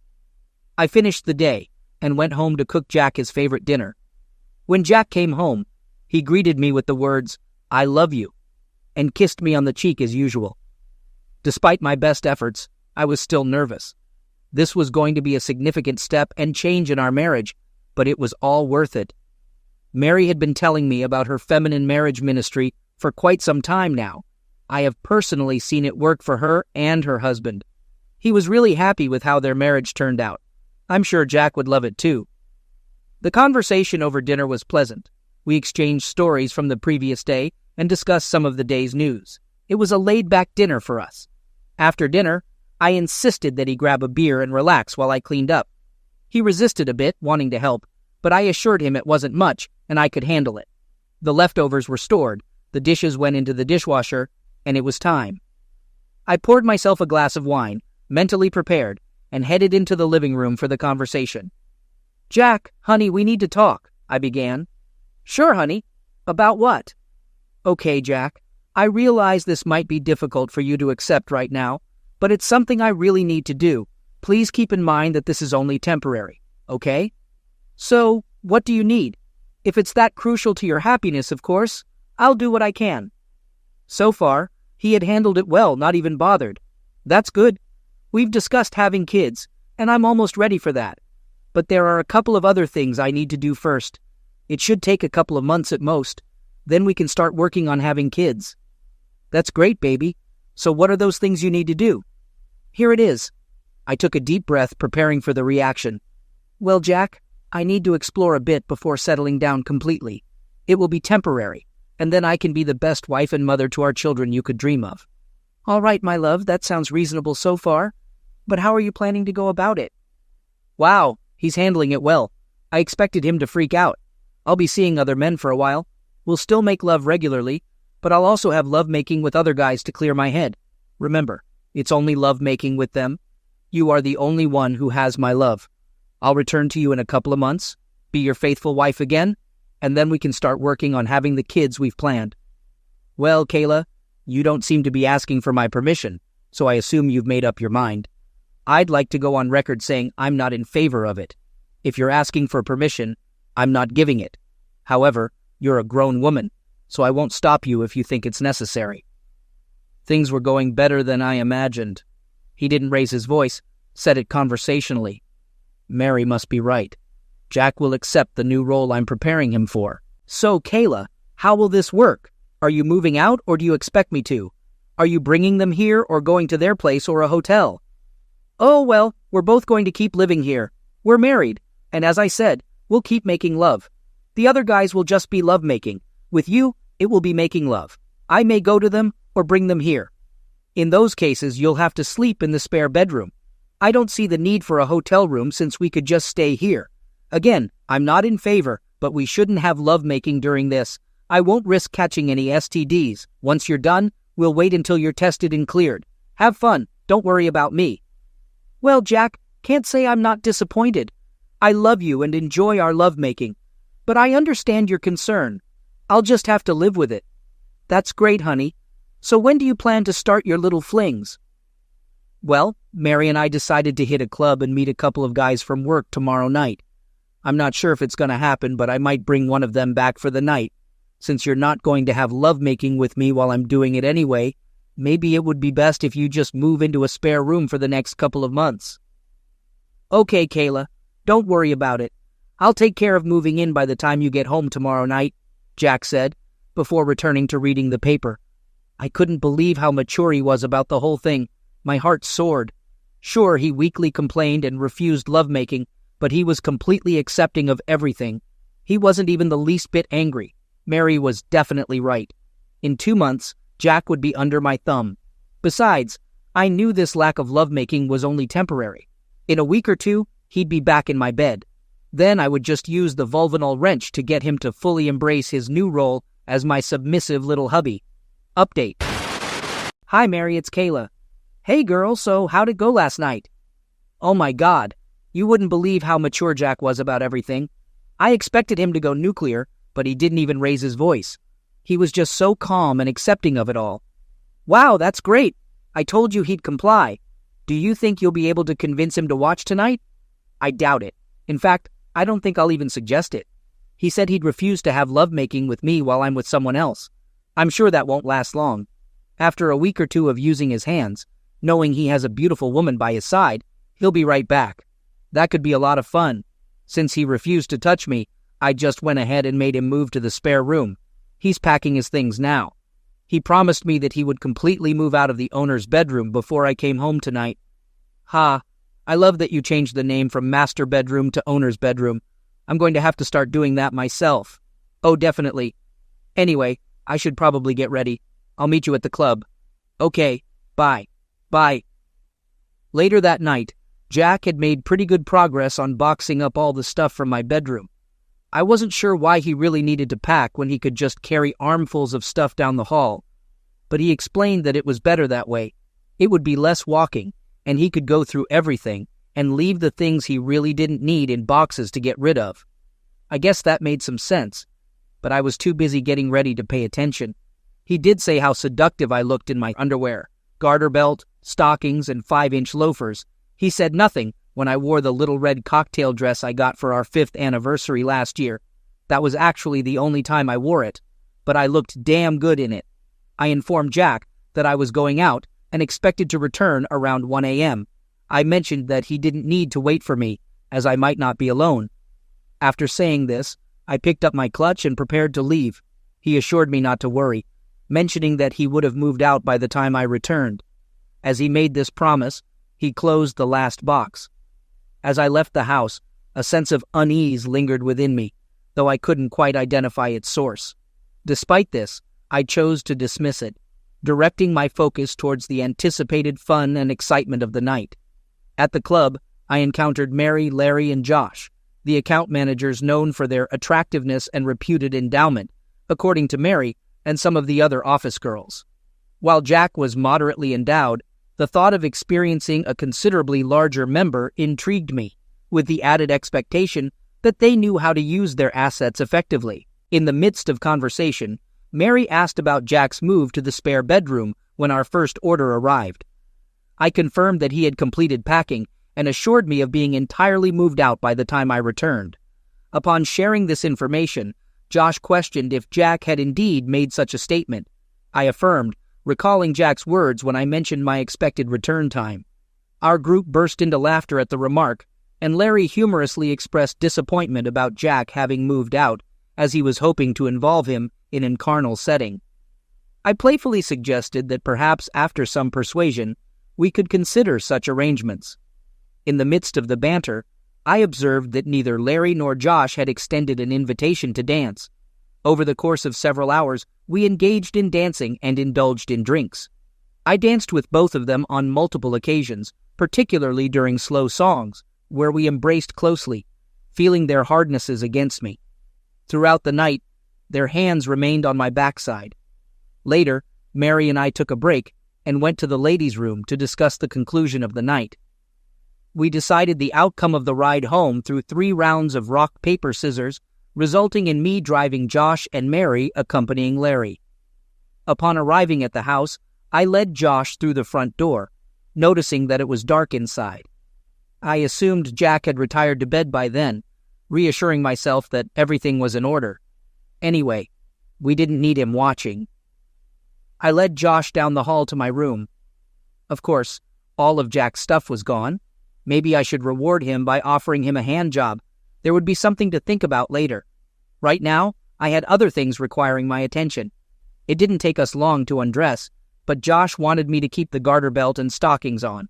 I finished the day and went home to cook Jack his favorite dinner. When Jack came home, he greeted me with the words, "I love you," and kissed me on the cheek as usual. Despite my best efforts, I was still nervous. This was going to be a significant step and change in our marriage, but it was all worth it. Mary had been telling me about her feminine marriage ministry for quite some time now. I have personally seen it work for her and her husband. He was really happy with how their marriage turned out. I'm sure Jack would love it too. The conversation over dinner was pleasant. We exchanged stories from the previous day and discussed some of the day's news. It was a laid-back dinner for us. After dinner, I insisted that he grab a beer and relax while I cleaned up. He resisted a bit, wanting to help, but I assured him it wasn't much and I could handle it. The leftovers were stored, the dishes went into the dishwasher, and it was time. I poured myself a glass of wine, mentally prepared, and headed into the living room for the conversation. "Jack, honey, we need to talk," I began. "Sure, honey. About what?" "Okay, Jack, I realize this might be difficult for you to accept right now, but it's something I really need to do. Please keep in mind that this is only temporary, okay?" "So, what do you need? If it's that crucial to your happiness, of course, I'll do what I can." So far, he had handled it well, not even bothered. That's good. We've discussed having kids, and I'm almost ready for that. But there are a couple of other things I need to do first. It should take a couple of months at most. Then we can start working on having kids. "That's great, baby. So what are those things you need to do?" "Here it is." I took a deep breath, preparing for the reaction. "Well, Jack, I need to explore a bit before settling down completely. It will be temporary, and then I can be the best wife and mother to our children you could dream of." "All right, my love, that sounds reasonable so far. But how are you planning to go about it?" "Wow, he's handling it well. I expected him to freak out. I'll be seeing other men for a while. We'll still make love regularly, but I'll also have lovemaking with other guys to clear my head. Remember, it's only lovemaking with them. You are the only one who has my love. I'll return to you in a couple of months, be your faithful wife again, and then we can start working on having the kids we've planned." "Well, Kayla, you don't seem to be asking for my permission, so I assume you've made up your mind. I'd like to go on record saying I'm not in favor of it. If you're asking for permission, I'm not giving it. However, you're a grown woman, so I won't stop you if you think it's necessary." Things were going better than I imagined. He didn't raise his voice, said it conversationally. Mary must be right. Jack will accept the new role I'm preparing him for. "So, Kayla, how will this work? Are you moving out or do you expect me to? Are you bringing them here or going to their place or a hotel?" "Oh, well, we're both going to keep living here. We're married, and as I said, we'll keep making love. The other guys will just be lovemaking. With you, it will be making love. I may go to them or bring them here. In those cases, you'll have to sleep in the spare bedroom. I don't see the need for a hotel room since we could just stay here. Again, I'm not in favor, but we shouldn't have lovemaking during this. I won't risk catching any STDs. Once you're done, we'll wait until you're tested and cleared. Have fun. Don't worry about me." "Well, Jack, can't say I'm not disappointed. I love you and enjoy our lovemaking. But I understand your concern. I'll just have to live with it." "That's great, honey. So when do you plan to start your little flings?" "Well, Mary and I decided to hit a club and meet a couple of guys from work tomorrow night. I'm not sure if it's going to happen, but I might bring one of them back for the night. Since you're not going to have lovemaking with me while I'm doing it anyway, maybe it would be best if you just move into a spare room for the next couple of months." "Okay, Kayla, don't worry about it. I'll take care of moving in by the time you get home tomorrow night," Jack said, before returning to reading the paper. I couldn't believe how mature he was about the whole thing. My heart soared. Sure, he weakly complained and refused lovemaking, but he was completely accepting of everything. He wasn't even the least bit angry. Mary was definitely right. In 2 months, Jack would be under my thumb. Besides, I knew this lack of lovemaking was only temporary. In a week or two, he'd be back in my bed. Then I would just use the vulvanal wrench to get him to fully embrace his new role as my submissive little hubby. Update. Hi Mary, it's Kayla. Hey girl, so how'd it go last night? Oh my god, you wouldn't believe how mature Jack was about everything. I expected him to go nuclear, but he didn't even raise his voice. He was just so calm and accepting of it all. Wow, that's great. I told you he'd comply. Do you think you'll be able to convince him to watch tonight? I doubt it. In fact, I don't think I'll even suggest it. He said he'd refuse to have lovemaking with me while I'm with someone else. I'm sure that won't last long. After a week or two of using his hands, knowing he has a beautiful woman by his side, he'll be right back. That could be a lot of fun. Since he refused to touch me, I just went ahead and made him move to the spare room. He's packing his things now. He promised me that he would completely move out of the owner's bedroom before I came home tonight. Ha, I love that you changed the name from master bedroom to owner's bedroom. I'm going to have to start doing that myself. Oh, definitely. Anyway, I should probably get ready. I'll meet you at the club. Okay, bye. Bye. Later that night, Jack had made pretty good progress on boxing up all the stuff from my bedroom. I wasn't sure why he really needed to pack when he could just carry armfuls of stuff down the hall, but he explained that it was better that way. It would be less walking, and he could go through everything and leave the things he really didn't need in boxes to get rid of. I guess that made some sense, but I was too busy getting ready to pay attention. He did say how seductive I looked in my underwear, garter belt, stockings, and 5-inch loafers. He said nothing when I wore the little red cocktail dress I got for our 5th anniversary last year. That was actually the only time I wore it, but I looked damn good in it. I informed Jack that I was going out and expected to return around 1 a.m. I mentioned that he didn't need to wait for me, as I might not be alone. After saying this, I picked up my clutch and prepared to leave. He assured me not to worry, mentioning that he would have moved out by the time I returned. As he made this promise, he closed the last box. As I left the house, a sense of unease lingered within me, though I couldn't quite identify its source. Despite this, I chose to dismiss it, directing my focus towards the anticipated fun and excitement of the night. At the club, I encountered Mary, Larry, and Josh, the account managers known for their attractiveness and reputed endowment, according to Mary and some of the other office girls. While Jack was moderately endowed, the thought of experiencing a considerably larger member intrigued me, with the added expectation that they knew how to use their assets effectively. In the midst of conversation, Mary asked about Jack's move to the spare bedroom when our first order arrived. I confirmed that he had completed packing and assured me of being entirely moved out by the time I returned. Upon sharing this information, Josh questioned if Jack had indeed made such a statement. I affirmed, recalling Jack's words when I mentioned my expected return time. Our group burst into laughter at the remark, and Larry humorously expressed disappointment about Jack having moved out, as he was hoping to involve him in an carnal setting. I playfully suggested that perhaps after some persuasion, we could consider such arrangements. In the midst of the banter, I observed that neither Larry nor Josh had extended an invitation to dance. Over the course of several hours, we engaged in dancing and indulged in drinks. I danced with both of them on multiple occasions, particularly during slow songs, where we embraced closely, feeling their hardnesses against me. Throughout the night, their hands remained on my backside. Later, Mary and I took a break and went to the ladies' room to discuss the conclusion of the night. We decided the outcome of the ride home through 3 rounds of rock, paper, scissors, resulting in me driving Josh and Mary accompanying Larry. Upon arriving at the house, I led Josh through the front door, noticing that it was dark inside. I assumed Jack had retired to bed by then, reassuring myself that everything was in order. Anyway, we didn't need him watching. I led Josh down the hall to my room. Of course, all of Jack's stuff was gone. Maybe I should reward him by offering him a hand job. There would be something to think about later. Right now, I had other things requiring my attention. It didn't take us long to undress, but Josh wanted me to keep the garter belt and stockings on.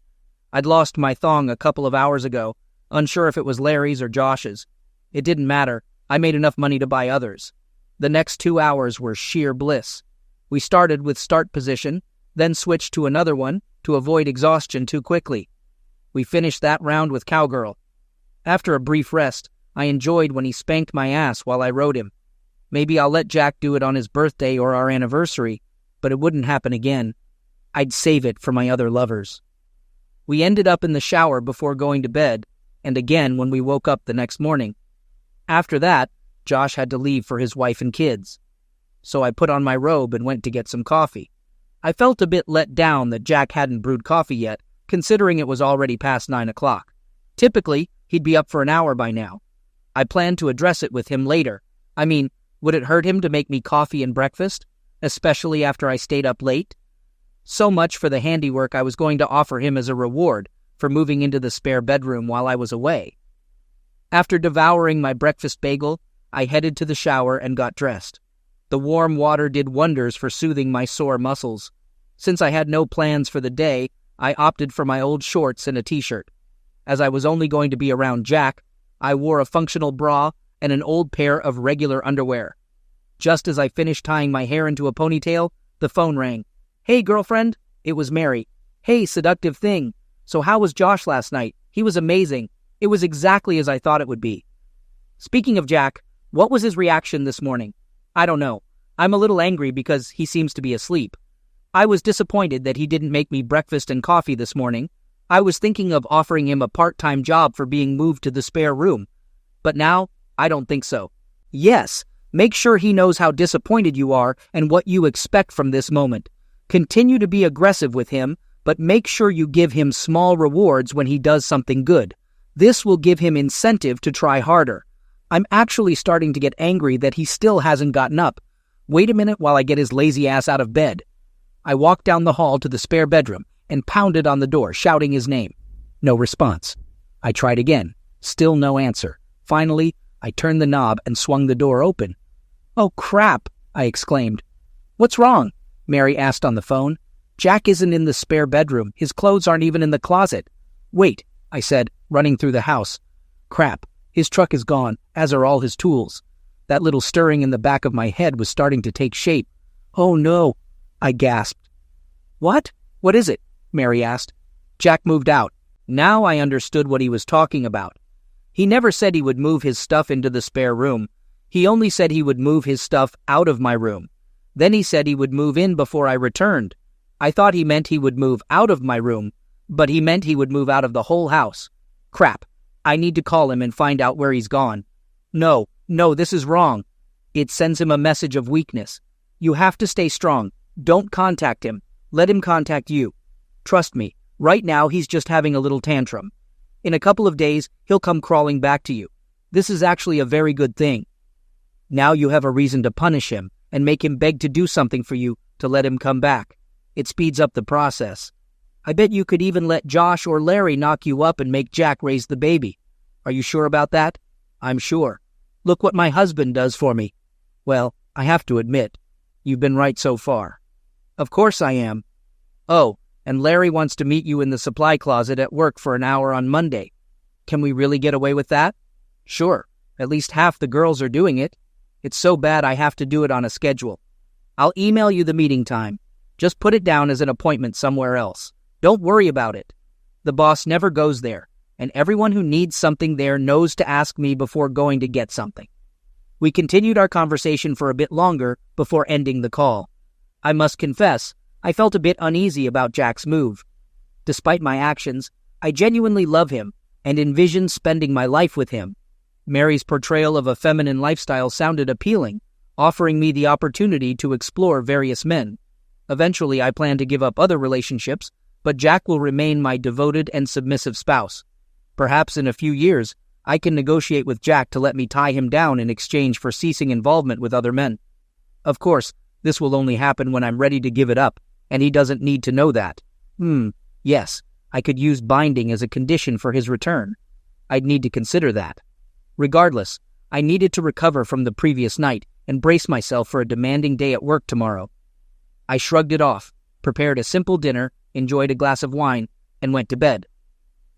I'd lost my thong a couple of hours ago, unsure if it was Larry's or Josh's. It didn't matter. I made enough money to buy others. The next 2 hours were sheer bliss. We started with start position, then switched to another one to avoid exhaustion too quickly. We finished that round with cowgirl. After a brief rest, I enjoyed when he spanked my ass while I rode him. Maybe I'll let Jack do it on his birthday or our anniversary, but it wouldn't happen again. I'd save it for my other lovers. We ended up in the shower before going to bed, and again when we woke up the next morning. After that, Josh had to leave for his wife and kids. So I put on my robe and went to get some coffee. I felt a bit let down that Jack hadn't brewed coffee yet, considering it was already past 9 o'clock. Typically, he'd be up for an hour by now. I planned to address it with him later. I mean, would it hurt him to make me coffee and breakfast, especially after I stayed up late? So much for the handiwork I was going to offer him as a reward for moving into the spare bedroom while I was away. After devouring my breakfast bagel, I headed to the shower and got dressed. The warm water did wonders for soothing my sore muscles. Since I had no plans for the day, I opted for my old shorts and a t-shirt. As I was only going to be around Jack, I wore a functional bra and an old pair of regular underwear. Just as I finished tying my hair into a ponytail, the phone rang. "Hey, girlfriend." It was Mary. "Hey, seductive thing. So how was Josh last night? He was amazing. It was exactly as I thought it would be." Speaking of Jack, what was his reaction this morning? I don't know. I'm a little angry because he seems to be asleep. I was disappointed that he didn't make me breakfast and coffee this morning. I was thinking of offering him a part-time job for being moved to the spare room. But now, I don't think so. Yes, make sure he knows how disappointed you are and what you expect from this moment. Continue to be aggressive with him, but make sure you give him small rewards when he does something good. This will give him incentive to try harder. I'm actually starting to get angry that he still hasn't gotten up. Wait a minute while I get his lazy ass out of bed. I walked down the hall to the spare bedroom and pounded on the door, shouting his name. No response. I tried again. Still no answer. Finally, I turned the knob and swung the door open. "Oh, crap," I exclaimed. "What's wrong?" Mary asked on the phone. "Jack isn't in the spare bedroom. His clothes aren't even in the closet." "Wait," I said, running through the house. Crap. His truck is gone, as are all his tools. That little stirring in the back of my head was starting to take shape. "Oh no," I gasped. "What? What is it?" Mary asked. "Jack moved out." Now I understood what he was talking about. He never said he would move his stuff into the spare room. He only said he would move his stuff out of my room. Then he said he would move in before I returned. I thought he meant he would move out of my room, but he meant he would move out of the whole house. Crap. I need to call him and find out where he's gone. No, this is wrong. It sends him a message of weakness. You have to stay strong. Don't contact him. Let him contact you. Trust me, right now he's just having a little tantrum. In a couple of days, he'll come crawling back to you. This is actually a very good thing. Now you have a reason to punish him and make him beg to do something for you to let him come back. It speeds up the process. I bet you could even let Josh or Larry knock you up and make Jack raise the baby. Are you sure about that? I'm sure. Look what my husband does for me. Well, I have to admit, you've been right so far. Of course I am. Oh, and Larry wants to meet you in the supply closet at work for an hour on Monday. Can we really get away with that? Sure. At least half the girls are doing it. It's so bad I have to do it on a schedule. I'll email you the meeting time. Just put it down as an appointment somewhere else. Don't worry about it. The boss never goes there, and everyone who needs something there knows to ask me before going to get something. We continued our conversation for a bit longer before ending the call. I must confess, I felt a bit uneasy about Jack's move. Despite my actions, I genuinely love him and envision spending my life with him. Mary's portrayal of a feminine lifestyle sounded appealing, offering me the opportunity to explore various men. Eventually, I plan to give up other relationships, but Jack will remain my devoted and submissive spouse. Perhaps in a few years, I can negotiate with Jack to let me tie him down in exchange for ceasing involvement with other men. Of course, this will only happen when I'm ready to give it up, and he doesn't need to know that. Yes, I could use binding as a condition for his return. I'd need to consider that. Regardless, I needed to recover from the previous night and brace myself for a demanding day at work tomorrow. I shrugged it off, prepared a simple dinner, enjoyed a glass of wine, and went to bed.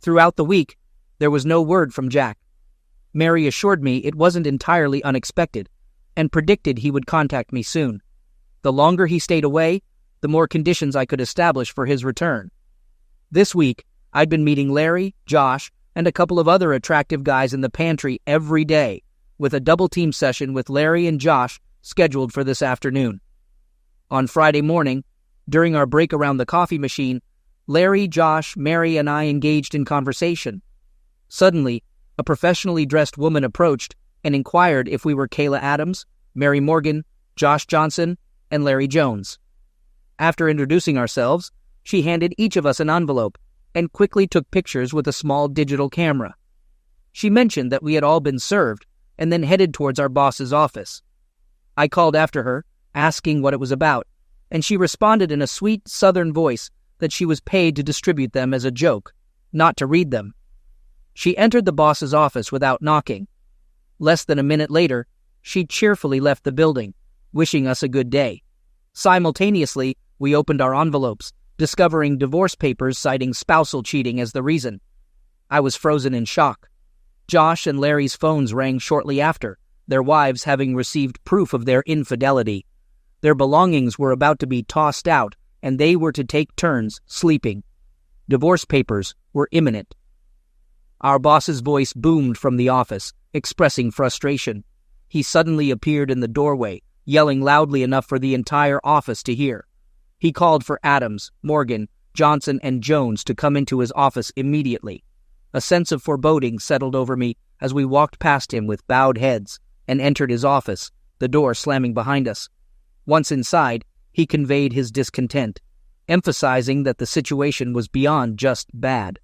Throughout the week, there was no word from Jack. Mary assured me it wasn't entirely unexpected, and predicted he would contact me soon. The longer he stayed away, the more conditions I could establish for his return. This week, I'd been meeting Larry, Josh, and a couple of other attractive guys in the pantry every day, with a double-team session with Larry and Josh scheduled for this afternoon. On Friday morning, during our break around the coffee machine, Larry, Josh, Mary, and I engaged in conversation. Suddenly, a professionally dressed woman approached and inquired if we were Kayla Adams, Mary Morgan, Josh Johnson, and Larry Jones. After introducing ourselves, she handed each of us an envelope and quickly took pictures with a small digital camera. She mentioned that we had all been served and then headed towards our boss's office. I called after her, asking what it was about, and she responded in a sweet southern voice that she was paid to distribute them as a joke, not to read them. She entered the boss's office without knocking. Less than a minute later, she cheerfully left the building, wishing us a good day. Simultaneously, we opened our envelopes, discovering divorce papers citing spousal cheating as the reason. I was frozen in shock. Josh and Larry's phones rang shortly after, their wives having received proof of their infidelity. Their belongings were about to be tossed out, and they were to take turns sleeping. Divorce papers were imminent. Our boss's voice boomed from the office, expressing frustration. He suddenly appeared in the doorway, yelling loudly enough for the entire office to hear. He called for Adams, Morgan, Johnson, and Jones to come into his office immediately. A sense of foreboding settled over me as we walked past him with bowed heads and entered his office, the door slamming behind us. Once inside, he conveyed his discontent, emphasizing that the situation was beyond just bad.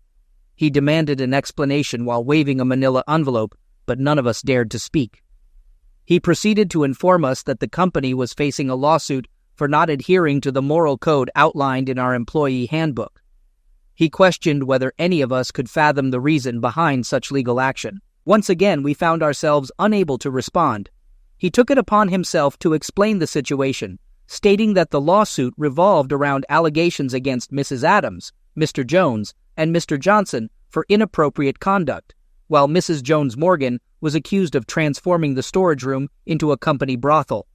He demanded an explanation while waving a manila envelope, but none of us dared to speak. He proceeded to inform us that the company was facing a lawsuit for not adhering to the moral code outlined in our employee handbook. He questioned whether any of us could fathom the reason behind such legal action. Once again, we found ourselves unable to respond. He took it upon himself to explain the situation, stating that the lawsuit revolved around allegations against Mrs. Adams, Mr. Jones, and Mr. Johnson for inappropriate conduct, while Mrs. Jones-Morgan was accused of transforming the storage room into a company brothel.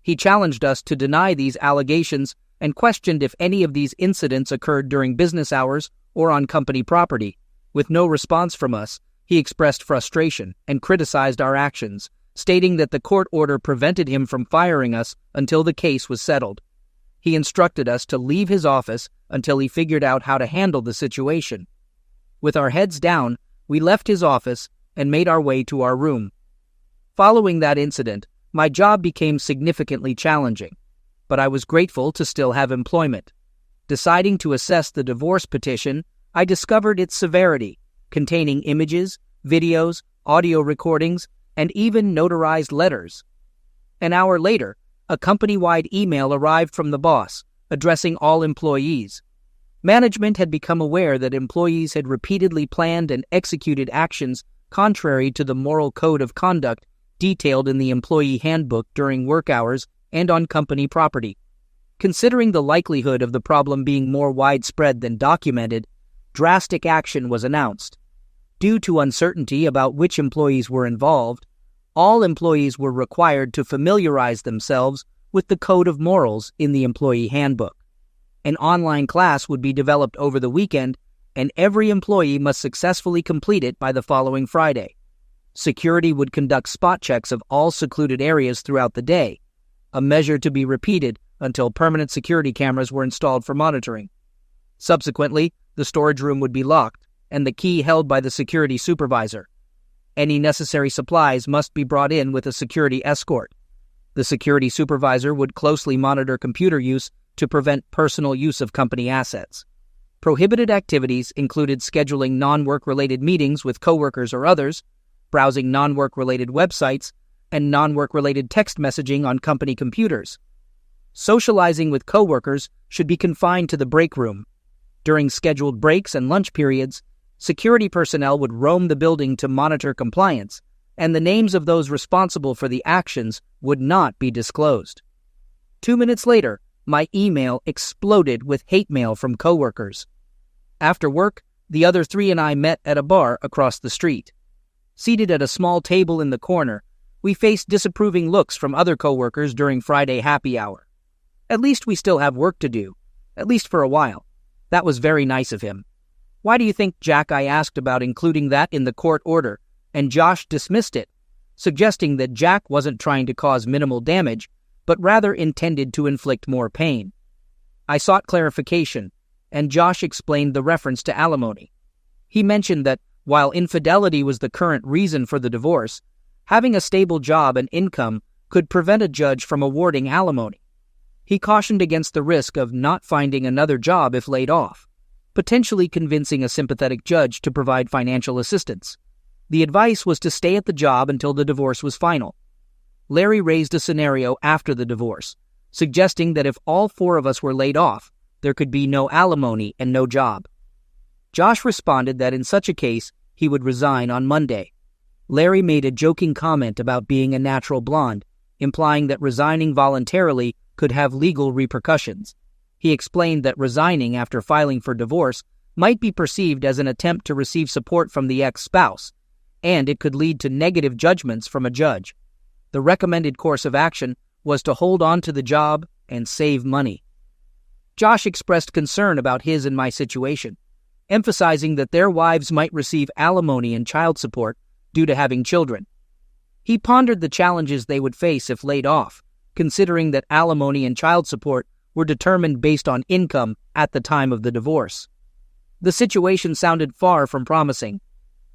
He challenged us to deny these allegations and questioned if any of these incidents occurred during business hours or on company property. With no response from us, he expressed frustration and criticized our actions, stating that the court order prevented him from firing us until the case was settled. He instructed us to leave his office until he figured out how to handle the situation. With our heads down, we left his office and made our way to our room. Following that incident, my job became significantly challenging, but I was grateful to still have employment. Deciding to assess the divorce petition, I discovered its severity, containing images, videos, audio recordings, and even notarized letters. An hour later, a company-wide email arrived from the boss, addressing all employees. Management had become aware that employees had repeatedly planned and executed actions contrary to the moral code of conduct detailed in the employee handbook during work hours and on company property. Considering the likelihood of the problem being more widespread than documented, drastic action was announced. Due to uncertainty about which employees were involved, all employees were required to familiarize themselves with the code of morals in the employee handbook. An online class would be developed over the weekend, and every employee must successfully complete it by the following Friday. Security would conduct spot checks of all secluded areas throughout the day, a measure to be repeated until permanent security cameras were installed for monitoring. Subsequently, the storage room would be locked, and the key held by the security supervisor. Any necessary supplies must be brought in with a security escort. The security supervisor would closely monitor computer use to prevent personal use of company assets. Prohibited activities included scheduling non-work-related meetings with coworkers or others, browsing non-work-related websites, and non-work-related text messaging on company computers. Socializing with coworkers should be confined to the break room. During scheduled breaks and lunch periods, security personnel would roam the building to monitor compliance, and the names of those responsible for the actions would not be disclosed. 2 minutes later, my email exploded with hate mail from coworkers. After work, the other three and I met at a bar across the street. Seated at a small table in the corner, we faced disapproving looks from other coworkers during Friday happy hour. At least we still have work to do, at least for a while. That was very nice of him. "Why do you think, Jack, I asked about including that in the court order, and Josh dismissed it, suggesting that Jack wasn't trying to cause minimal damage, but rather intended to inflict more pain. I sought clarification, and Josh explained the reference to alimony. He mentioned that while infidelity was the current reason for the divorce, having a stable job and income could prevent a judge from awarding alimony. He cautioned against the risk of not finding another job if laid off, potentially convincing a sympathetic judge to provide financial assistance. The advice was to stay at the job until the divorce was final. Larry raised a scenario after the divorce, suggesting that if all four of us were laid off, there could be no alimony and no job. Josh responded that in such a case, he would resign on Monday. Larry made a joking comment about being a natural blonde, implying that resigning voluntarily could have legal repercussions. He explained that resigning after filing for divorce might be perceived as an attempt to receive support from the ex-spouse, and it could lead to negative judgments from a judge. The recommended course of action was to hold on to the job and save money. Josh expressed concern about his and my situation, emphasizing that their wives might receive alimony and child support due to having children. He pondered the challenges they would face if laid off, considering that alimony and child support were determined based on income at the time of the divorce. The situation sounded far from promising.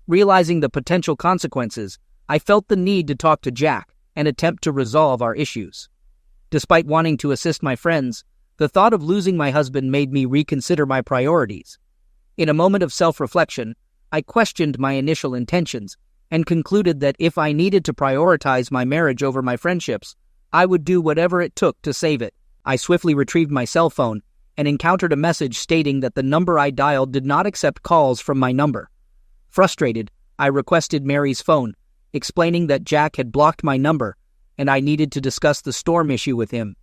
Realizing the potential consequences, I felt the need to talk to Jack and attempt to resolve our issues. Despite wanting to assist my friends, the thought of losing my husband made me reconsider my priorities. In a moment of self-reflection, I questioned my initial intentions and concluded that if I needed to prioritize my marriage over my friendships, I would do whatever it took to save it. I swiftly retrieved my cell phone and encountered a message stating that the number I dialed did not accept calls from my number. Frustrated, I requested Mary's phone, explaining that Jack had blocked my number and I needed to discuss the storm issue with him.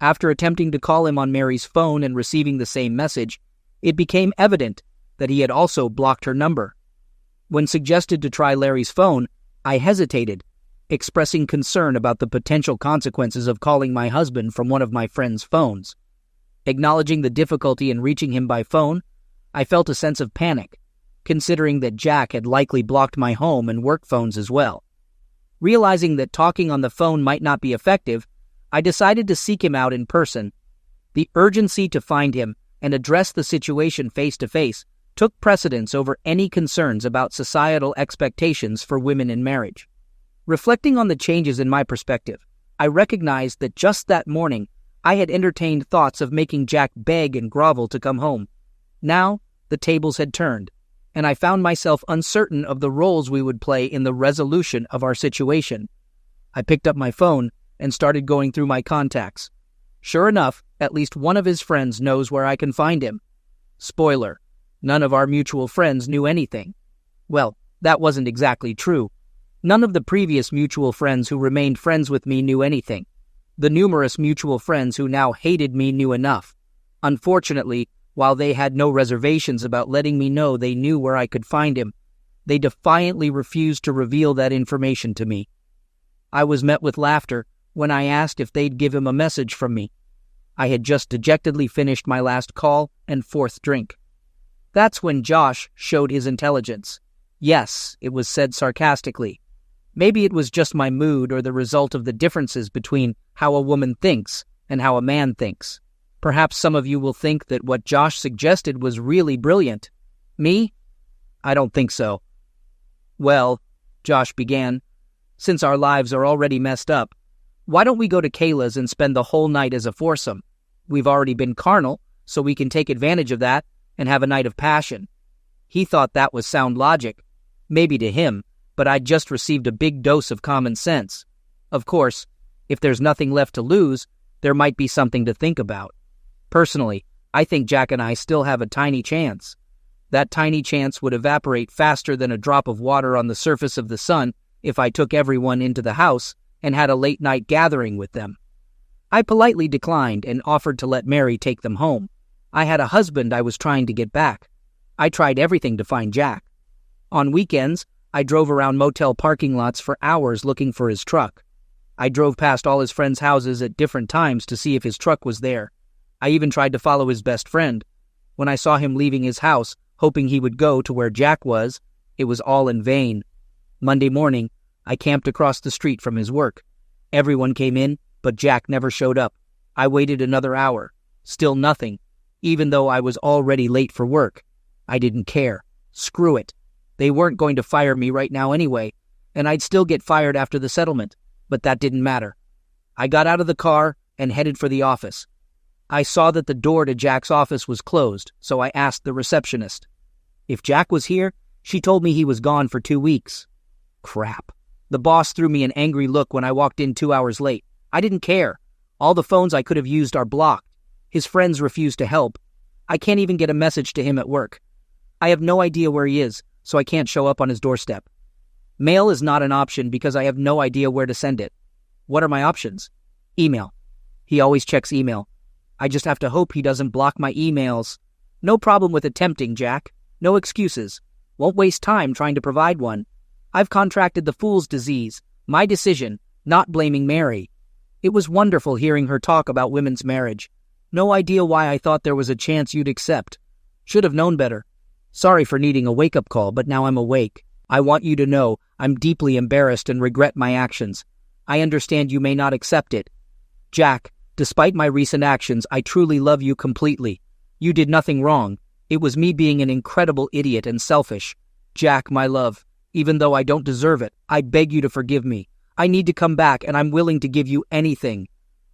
After attempting to call him on Mary's phone and receiving the same message, it became evident that he had also blocked her number. When suggested to try Larry's phone, I hesitated, expressing concern about the potential consequences of calling my husband from one of my friend's phones. Acknowledging the difficulty in reaching him by phone, I felt a sense of panic, considering that Jack had likely blocked my home and work phones as well. Realizing that talking on the phone might not be effective, I decided to seek him out in person. The urgency to find him and address the situation face-to-face took precedence over any concerns about societal expectations for women in marriage. Reflecting on the changes in my perspective, I recognized that just that morning, I had entertained thoughts of making Jack beg and grovel to come home. Now, the tables had turned, and I found myself uncertain of the roles we would play in the resolution of our situation. I picked up my phone and started going through my contacts. Sure enough, at least one of his friends knows where I can find him. Spoiler, none of our mutual friends knew anything. Well, that wasn't exactly true. None of the previous mutual friends who remained friends with me knew anything. The numerous mutual friends who now hated me knew enough. Unfortunately, while they had no reservations about letting me know they knew where I could find him, they defiantly refused to reveal that information to me. I was met with laughter when I asked if they'd give him a message from me. I had just dejectedly finished my last call and fourth drink. That's when Josh showed his intelligence. Yes, it was said sarcastically. Maybe it was just my mood or the result of the differences between how a woman thinks and how a man thinks. Perhaps some of you will think that what Josh suggested was really brilliant. Me? I don't think so. Well, Josh began, since our lives are already messed up, why don't we go to Kayla's and spend the whole night as a foursome? We've already been carnal, so we can take advantage of that and have a night of passion. He thought that was sound logic. Maybe to him, but I'd just received a big dose of common sense. Of course, if there's nothing left to lose, there might be something to think about. Personally, I think Jack and I still have a tiny chance. That tiny chance would evaporate faster than a drop of water on the surface of the sun if I took everyone into the house and had a late-night gathering with them. I politely declined and offered to let Mary take them home. I had a husband I was trying to get back. I tried everything to find Jack. On weekends, I drove around motel parking lots for hours looking for his truck. I drove past all his friends' houses at different times to see if his truck was there. I even tried to follow his best friend. When I saw him leaving his house, hoping he would go to where Jack was. It was all in vain. Monday morning, I camped across the street from his work. Everyone came in, but Jack never showed up. I waited another hour. Still nothing. Even though I was already late for work. I didn't care. Screw it. They weren't going to fire me right now anyway, and I'd still get fired after the settlement, but that didn't matter. I got out of the car and headed for the office. I saw that the door to Jack's office was closed, so I asked the receptionist. If Jack was here, she told me he was gone for 2 weeks. Crap. The boss threw me an angry look when I walked in 2 hours late. I didn't care. All the phones I could have used are blocked. His friends refused to help. I can't even get a message to him at work. I have no idea where he is, so I can't show up on his doorstep. Mail is not an option because I have no idea where to send it. What are my options? Email. He always checks email. I just have to hope he doesn't block my emails. No problem with attempting, Jack. No excuses. Won't waste time trying to provide one. I've contracted the fool's disease. My decision, not blaming Mary. It was wonderful hearing her talk about women's marriage. No idea why I thought there was a chance you'd accept. Should have known better. Sorry for needing a wake-up call, but now I'm awake. I want you to know I'm deeply embarrassed and regret my actions. I understand you may not accept it. Jack, despite my recent actions, I truly love you completely. You did nothing wrong. It was me being an incredible idiot and selfish. Jack, my love, even though I don't deserve it, I beg you to forgive me. I need to come back, and I'm willing to give you anything.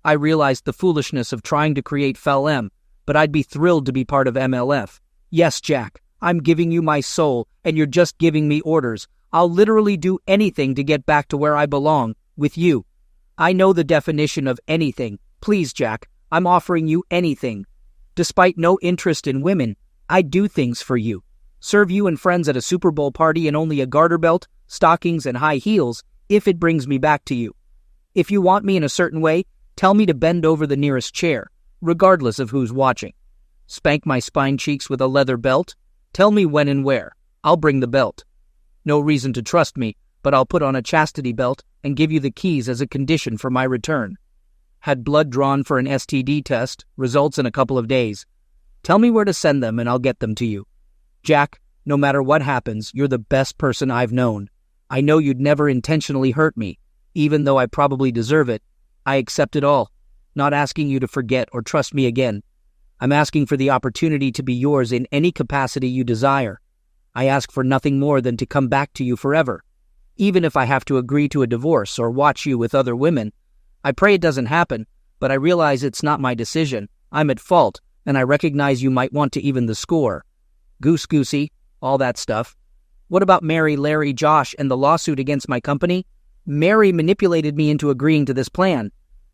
I realized the foolishness of trying to create FLM, but I'd be thrilled to be part of MLF. Yes, Jack, I'm giving you my soul, and you're just giving me orders. I'll literally do anything to get back to where I belong, with you. I know the definition of anything. Please, Jack, I'm offering you anything. Despite no interest in women, I'd do things for you. Serve you and friends at a Super Bowl party in only a garter belt, stockings, and high heels, if it brings me back to you. If you want me in a certain way, tell me to bend over the nearest chair, regardless of who's watching. Spank my spine cheeks with a leather belt. Tell me when and where. I'll bring the belt. No reason to trust me, but I'll put on a chastity belt and give you the keys as a condition for my return. Had blood drawn for an STD test, results in a couple of days. Tell me where to send them and I'll get them to you. Jack, no matter what happens, you're the best person I've known. I know you'd never intentionally hurt me, even though I probably deserve it. I accept it all, not asking you to forget or trust me again. I'm asking for the opportunity to be yours in any capacity you desire. I ask for nothing more than to come back to you forever. Even if I have to agree to a divorce or watch you with other women. I pray it doesn't happen, but I realize it's not my decision. I'm at fault, and I recognize you might want to even the score. Goosey, all that stuff. What about Mary, Larry, Josh, and the lawsuit against my company? Mary manipulated me into agreeing to this plan.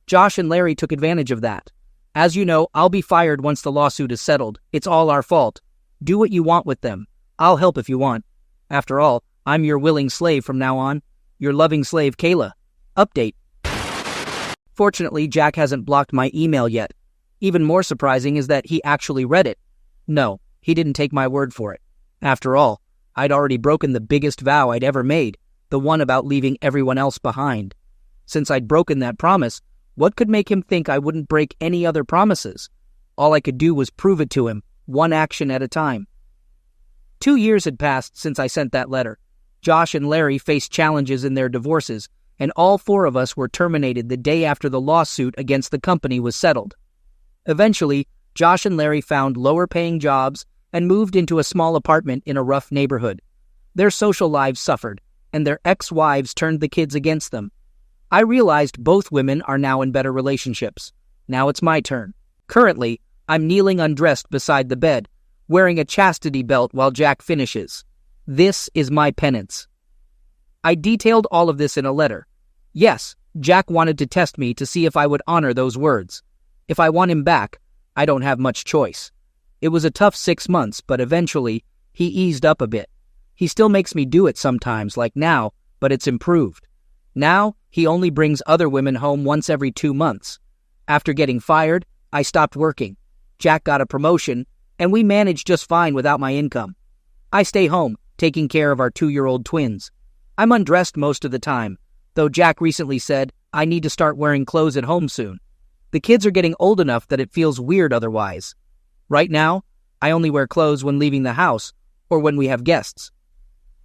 Josh and Larry took advantage of that. As you know, I'll be fired once the lawsuit is settled. It's all our fault. Do what you want with them. I'll help if you want. After all, I'm your willing slave from now on. Your loving slave, Kayla. Update. Fortunately, Jack hasn't blocked my email yet. Even more surprising is that he actually read it. No, he didn't take my word for it. After all, I'd already broken the biggest vow I'd ever made, the one about leaving everyone else behind. Since I'd broken that promise, what could make him think I wouldn't break any other promises? All I could do was prove it to him, one action at a time. 2 years had passed since I sent that letter. Josh and Larry faced challenges in their divorces, and all 4 of us were terminated the day after the lawsuit against the company was settled. Eventually, Josh and Larry found lower-paying jobs and moved into a small apartment in a rough neighborhood. Their social lives suffered, and their ex-wives turned the kids against them. I realized both women are now in better relationships. Now it's my turn. Currently, I'm kneeling undressed beside the bed, wearing a chastity belt while Jack finishes. This is my penance. I detailed all of this in a letter. Yes, Jack wanted to test me to see if I would honor those words. If I want him back, I don't have much choice. It was a tough 6 months, but eventually, he eased up a bit. He still makes me do it sometimes, like now, but it's improved. Now, he only brings other women home once every 2 months. After getting fired, I stopped working. Jack got a promotion, and we managed just fine without my income. I stay home, taking care of our 2-year-old twins. I'm undressed most of the time, though Jack recently said I need to start wearing clothes at home soon. The kids are getting old enough that it feels weird otherwise. Right now, I only wear clothes when leaving the house or when we have guests.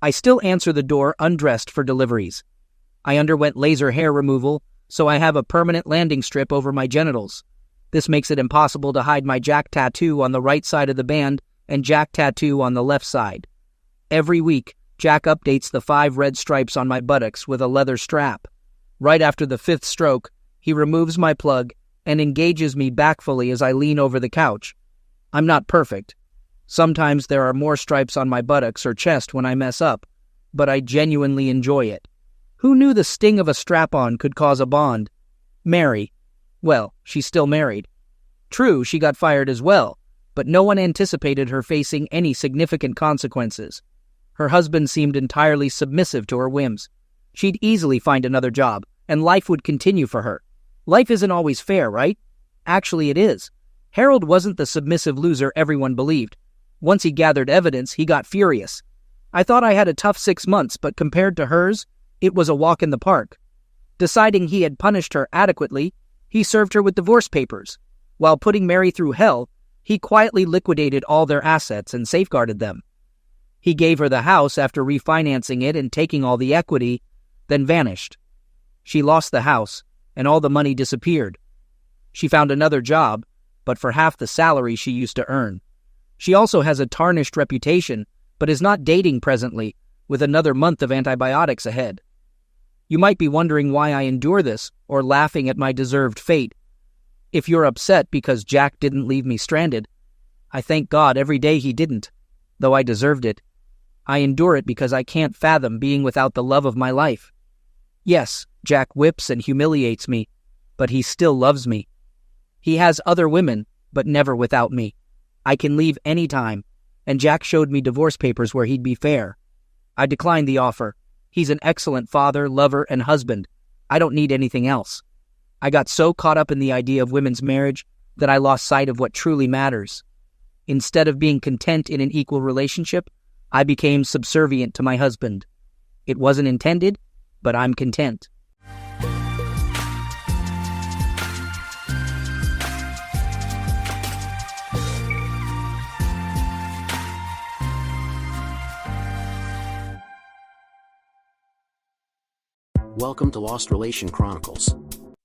I still answer the door undressed for deliveries. I underwent laser hair removal, so I have a permanent landing strip over my genitals. This makes it impossible to hide my Jack tattoo on the right side of the band and Jack tattoo on the left side. Every week, Jack updates the 5 red stripes on my buttocks with a leather strap. Right after the 5th stroke, he removes my plug and engages me backfully as I lean over the couch. I'm not perfect. Sometimes there are more stripes on my buttocks or chest when I mess up, but I genuinely enjoy it. Who knew the sting of a strap-on could cause a bond? Mary. Well, she's still married. True, she got fired as well, but no one anticipated her facing any significant consequences. Her husband seemed entirely submissive to her whims. She'd easily find another job, and life would continue for her. Life isn't always fair, right? Actually, it is. Harold wasn't the submissive loser everyone believed. Once he gathered evidence, he got furious. I thought I had a tough 6 months, but compared to hers, it was a walk in the park. Deciding he had punished her adequately, he served her with divorce papers. While putting Mary through hell, he quietly liquidated all their assets and safeguarded them. He gave her the house after refinancing it and taking all the equity, then vanished. She lost the house, and all the money disappeared. She found another job, but for half the salary she used to earn. She also has a tarnished reputation, but is not dating presently, with another month of antibiotics ahead. You might be wondering why I endure this, or laughing at my deserved fate. If you're upset because Jack didn't leave me stranded, I thank God every day he didn't, though I deserved it. I endure it because I can't fathom being without the love of my life. Yes, Jack whips and humiliates me, but he still loves me. He has other women, but never without me. I can leave any time, and Jack showed me divorce papers where he'd be fair. I declined the offer. He's an excellent father, lover, and husband. I don't need anything else. I got so caught up in the idea of women's marriage that I lost sight of what truly matters. Instead of being content in an equal relationship, I became subservient to my husband. It wasn't intended, but I'm content. Welcome to Lost Relation Chronicles.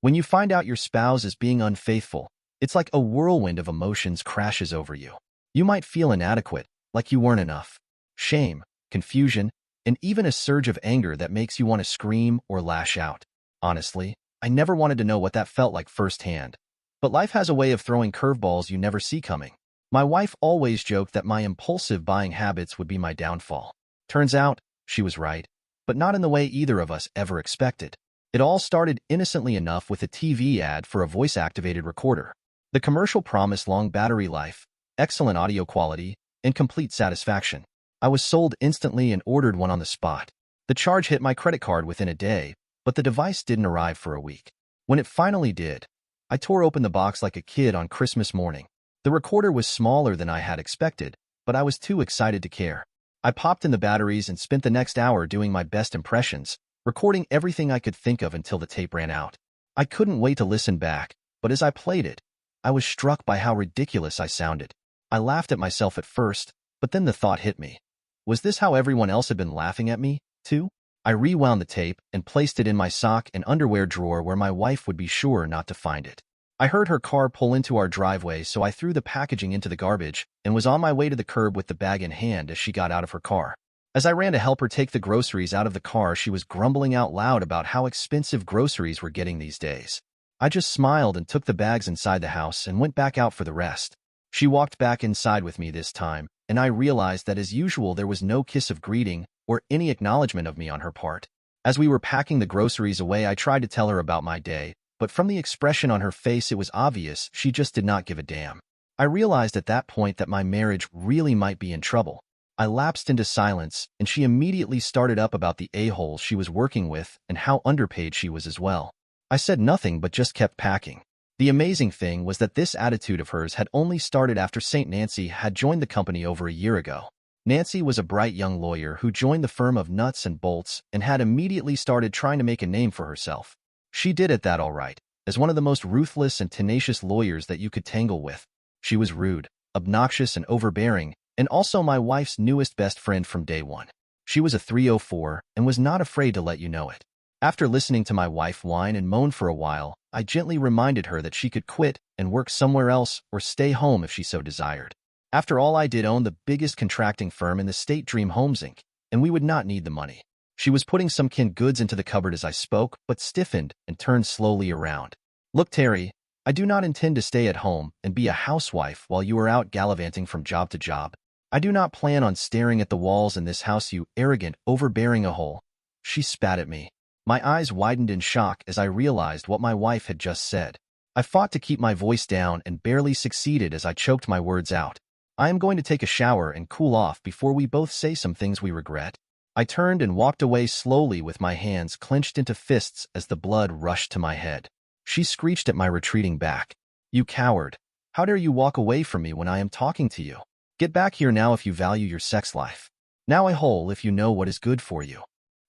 When you find out your spouse is being unfaithful, it's like a whirlwind of emotions crashes over you. You might feel inadequate, like you weren't enough. Shame, confusion, and even a surge of anger that makes you want to scream or lash out. Honestly, I never wanted to know what that felt like firsthand. But life has a way of throwing curveballs you never see coming. My wife always joked that my impulsive buying habits would be my downfall. Turns out, she was right, but not in the way either of us ever expected. It all started innocently enough with a TV ad for a voice-activated recorder. The commercial promised long battery life, excellent audio quality, and complete satisfaction. I was sold instantly and ordered one on the spot. The charge hit my credit card within a day, but the device didn't arrive for a week. When it finally did, I tore open the box like a kid on Christmas morning. The recorder was smaller than I had expected, but I was too excited to care. I popped in the batteries and spent the next hour doing my best impressions, recording everything I could think of until the tape ran out. I couldn't wait to listen back, but as I played it, I was struck by how ridiculous I sounded. I laughed at myself at first, but then the thought hit me. Was this how everyone else had been laughing at me, too? I rewound the tape and placed it in my sock and underwear drawer where my wife would be sure not to find it. I heard her car pull into our driveway, so I threw the packaging into the garbage and was on my way to the curb with the bag in hand as she got out of her car. As I ran to help her take the groceries out of the car, she was grumbling out loud about how expensive groceries were getting these days. I just smiled and took the bags inside the house and went back out for the rest. She walked back inside with me this time, and I realized that as usual there was no kiss of greeting or any acknowledgement of me on her part. As we were packing the groceries away, I tried to tell her about my day, but from the expression on her face it was obvious she just did not give a damn. I realized at that point that my marriage really might be in trouble. I lapsed into silence, and she immediately started up about the a-hole she was working with and how underpaid she was as well. I said nothing but just kept packing. The amazing thing was that this attitude of hers had only started after St. Nancy had joined the company over a year ago. Nancy was a bright young lawyer who joined the firm of Nuts and Bolts and had immediately started trying to make a name for herself. She did it that all right, as one of the most ruthless and tenacious lawyers that you could tangle with. She was rude, obnoxious, and overbearing, and also my wife's newest best friend from day one. She was a 304 and was not afraid to let you know it. After listening to my wife whine and moan for a while, I gently reminded her that she could quit and work somewhere else or stay home if she so desired. After all, I did own the biggest contracting firm in the state, Dream Homes Inc., and we would not need the money. She was putting some canned goods into the cupboard as I spoke, but stiffened and turned slowly around. Look, Terry, I do not intend to stay at home and be a housewife while you are out gallivanting from job to job. I do not plan on staring at the walls in this house, you arrogant, overbearing a hole. She spat at me. My eyes widened in shock as I realized what my wife had just said. I fought to keep my voice down and barely succeeded as I choked my words out. I am going to take a shower and cool off before we both say some things we regret. I turned and walked away slowly with my hands clenched into fists as the blood rushed to my head. She screeched at my retreating back. You coward! How dare you walk away from me when I am talking to you? Get back here now if you value your sex life. Now a hole if you know what is good for you.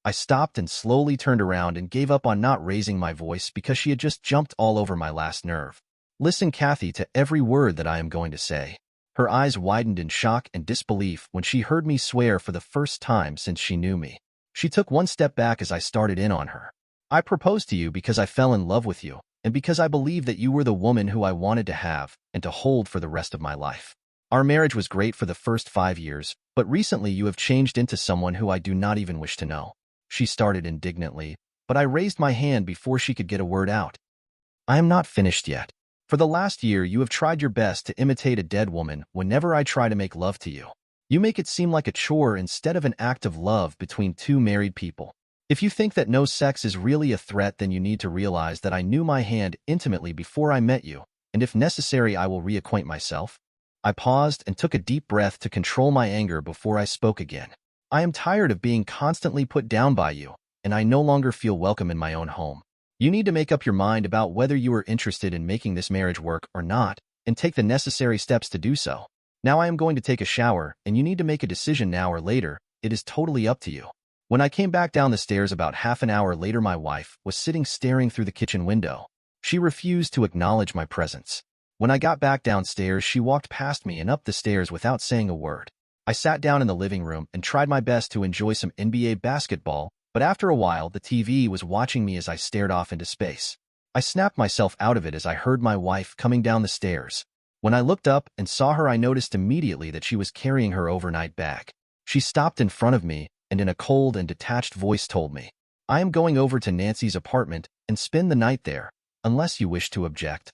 I stopped and slowly turned around and gave up on not raising my voice because she had just jumped all over my last nerve. Listen, Kathy, to every word that I am going to say. Her eyes widened in shock and disbelief when she heard me swear for the first time since she knew me. She took one step back as I started in on her. I proposed to you because I fell in love with you, and because I believed that you were the woman who I wanted to have and to hold for the rest of my life. Our marriage was great for the first 5 years, but recently you have changed into someone who I do not even wish to know. She started indignantly, but I raised my hand before she could get a word out. I am not finished yet. For the last year, you have tried your best to imitate a dead woman whenever I try to make love to you. You make it seem like a chore instead of an act of love between two married people. If you think that no sex is really a threat, then you need to realize that I knew my hand intimately before I met you, and if necessary, I will reacquaint myself. I paused and took a deep breath to control my anger before I spoke again. I am tired of being constantly put down by you, and I no longer feel welcome in my own home. You need to make up your mind about whether you are interested in making this marriage work or not, and take the necessary steps to do so. Now I am going to take a shower, and you need to make a decision now or later. It is totally up to you. When I came back down the stairs about half an hour later, my wife was sitting staring through the kitchen window. She refused to acknowledge my presence. When I got back downstairs, she walked past me and up the stairs without saying a word. I sat down in the living room and tried my best to enjoy some NBA basketball, but after a while, the TV was watching me as I stared off into space. I snapped myself out of it as I heard my wife coming down the stairs. When I looked up and saw her, I noticed immediately that she was carrying her overnight bag. She stopped in front of me and in a cold and detached voice told me, I am going over to Nancy's apartment and spend the night there, unless you wish to object.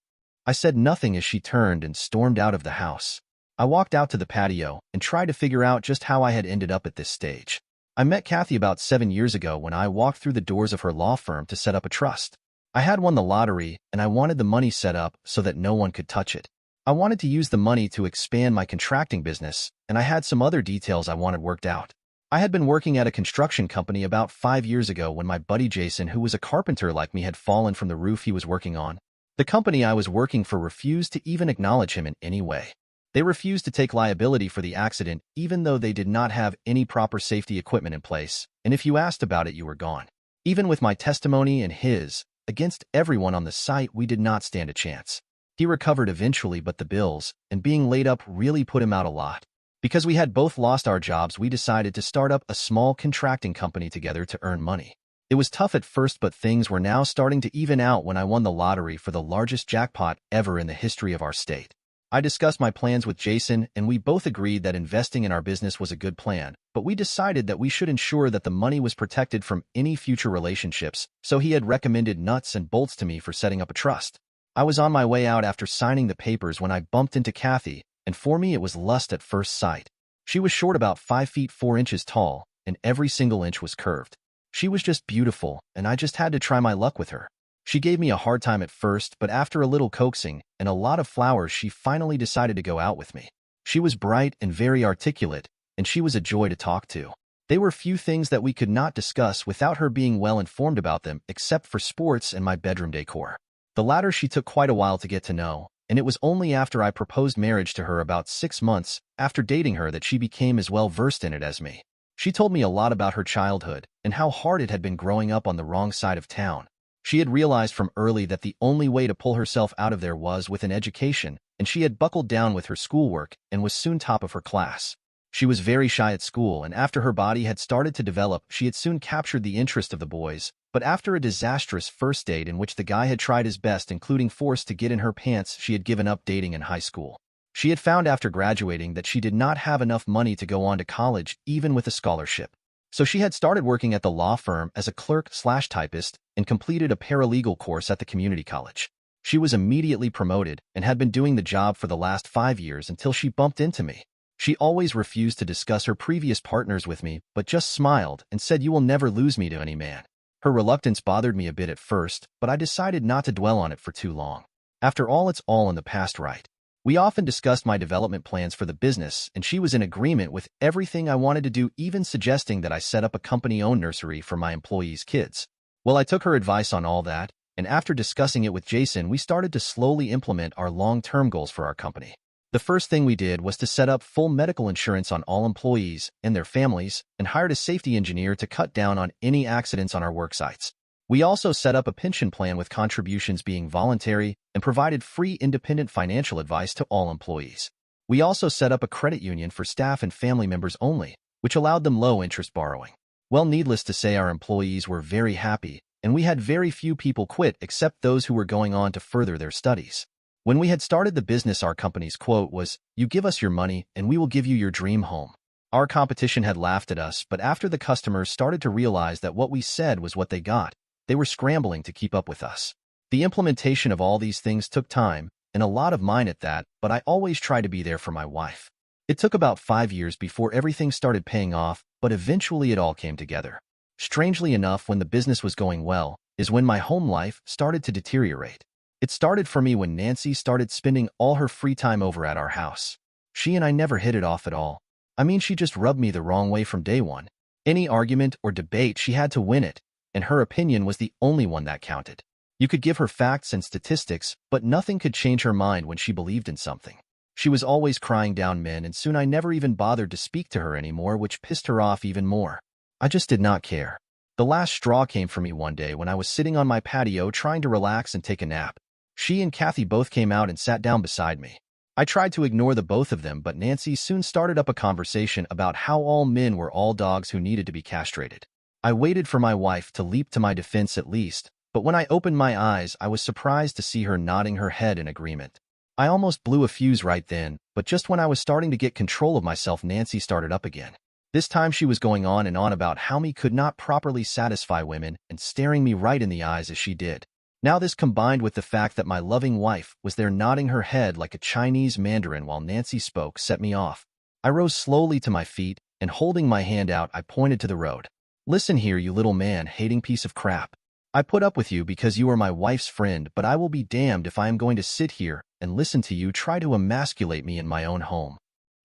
I said nothing as she turned and stormed out of the house. I walked out to the patio and tried to figure out just how I had ended up at this stage. I met Kathy about 7 years ago when I walked through the doors of her law firm to set up a trust. I had won the lottery and I wanted the money set up so that no one could touch it. I wanted to use the money to expand my contracting business, and I had some other details I wanted worked out. I had been working at a construction company about 5 years ago when my buddy Jason, who was a carpenter like me, had fallen from the roof he was working on. The company I was working for refused to even acknowledge him in any way. They refused to take liability for the accident even though they did not have any proper safety equipment in place, and if you asked about it, you were gone. Even with my testimony and his, against everyone on the site, we did not stand a chance. He recovered eventually, but the bills and being laid up really put him out a lot. Because we had both lost our jobs, we decided to start up a small contracting company together to earn money. It was tough at first, but things were now starting to even out when I won the lottery for the largest jackpot ever in the history of our state. I discussed my plans with Jason, and we both agreed that investing in our business was a good plan, but we decided that we should ensure that the money was protected from any future relationships, so he had recommended nuts and bolts to me for setting up a trust. I was on my way out after signing the papers when I bumped into Kathy, and for me it was lust at first sight. She was short, about 5 feet 4 inches tall, and every single inch was curved. She was just beautiful, and I just had to try my luck with her. She gave me a hard time at first, but after a little coaxing and a lot of flowers, she finally decided to go out with me. She was bright and very articulate, and she was a joy to talk to. There were few things that we could not discuss without her being well informed about them, except for sports and my bedroom decor. The latter she took quite a while to get to know, and it was only after I proposed marriage to her about 6 months after dating her that she became as well versed in it as me. She told me a lot about her childhood and how hard it had been growing up on the wrong side of town. She had realized from early that the only way to pull herself out of there was with an education, and she had buckled down with her schoolwork and was soon top of her class. She was very shy at school, and after her body had started to develop, she had soon captured the interest of the boys. But after a disastrous first date in which the guy had tried his best, including force to get in her pants, she had given up dating in high school. She had found after graduating that she did not have enough money to go on to college, even with a scholarship. So she had started working at the law firm as a clerk/typist and completed a paralegal course at the community college. She was immediately promoted and had been doing the job for the last 5 years until she bumped into me. She always refused to discuss her previous partners with me, but just smiled and said, "You will never lose me to any man." Her reluctance bothered me a bit at first, but I decided not to dwell on it for too long. After all, it's all in the past, right? We often discussed my development plans for the business, and she was in agreement with everything I wanted to do, even suggesting that I set up a company-owned nursery for my employees' kids. Well, I took her advice on all that, and after discussing it with Jason, we started to slowly implement our long-term goals for our company. The first thing we did was to set up full medical insurance on all employees and their families, and hired a safety engineer to cut down on any accidents on our work sites. We also set up a pension plan with contributions being voluntary and provided free independent financial advice to all employees. We also set up a credit union for staff and family members only, which allowed them low-interest borrowing. Well, needless to say, our employees were very happy, and we had very few people quit except those who were going on to further their studies. When we had started the business, our company's quote was, "You give us your money, and we will give you your dream home." Our competition had laughed at us, but after the customers started to realize that what we said was what they got, they were scrambling to keep up with us. The implementation of all these things took time, and a lot of mine at that, but I always try to be there for my wife. It took about 5 years before everything started paying off, but eventually it all came together. Strangely enough, when the business was going well, is when my home life started to deteriorate. It started for me when Nancy started spending all her free time over at our house. She and I never hit it off at all. I mean, she just rubbed me the wrong way from day one. Any argument or debate, she had to win it, and her opinion was the only one that counted. You could give her facts and statistics, but nothing could change her mind when she believed in something. She was always crying down men, and soon I never even bothered to speak to her anymore, which pissed her off even more. I just did not care. The last straw came for me one day when I was sitting on my patio trying to relax and take a nap. She and Kathy both came out and sat down beside me. I tried to ignore the both of them, but Nancy soon started up a conversation about how all men were all dogs who needed to be castrated. I waited for my wife to leap to my defense at least, but when I opened my eyes, I was surprised to see her nodding her head in agreement. I almost blew a fuse right then, but just when I was starting to get control of myself, Nancy started up again. This time she was going on and on about how me could not properly satisfy women and staring me right in the eyes as she did. Now this, combined with the fact that my loving wife was there nodding her head like a Chinese mandarin while Nancy spoke, set me off. I rose slowly to my feet, and holding my hand out, I pointed to the road. "Listen here, you little man-hating piece of crap. I put up with you because you are my wife's friend, but I will be damned if I am going to sit here and listen to you try to emasculate me in my own home."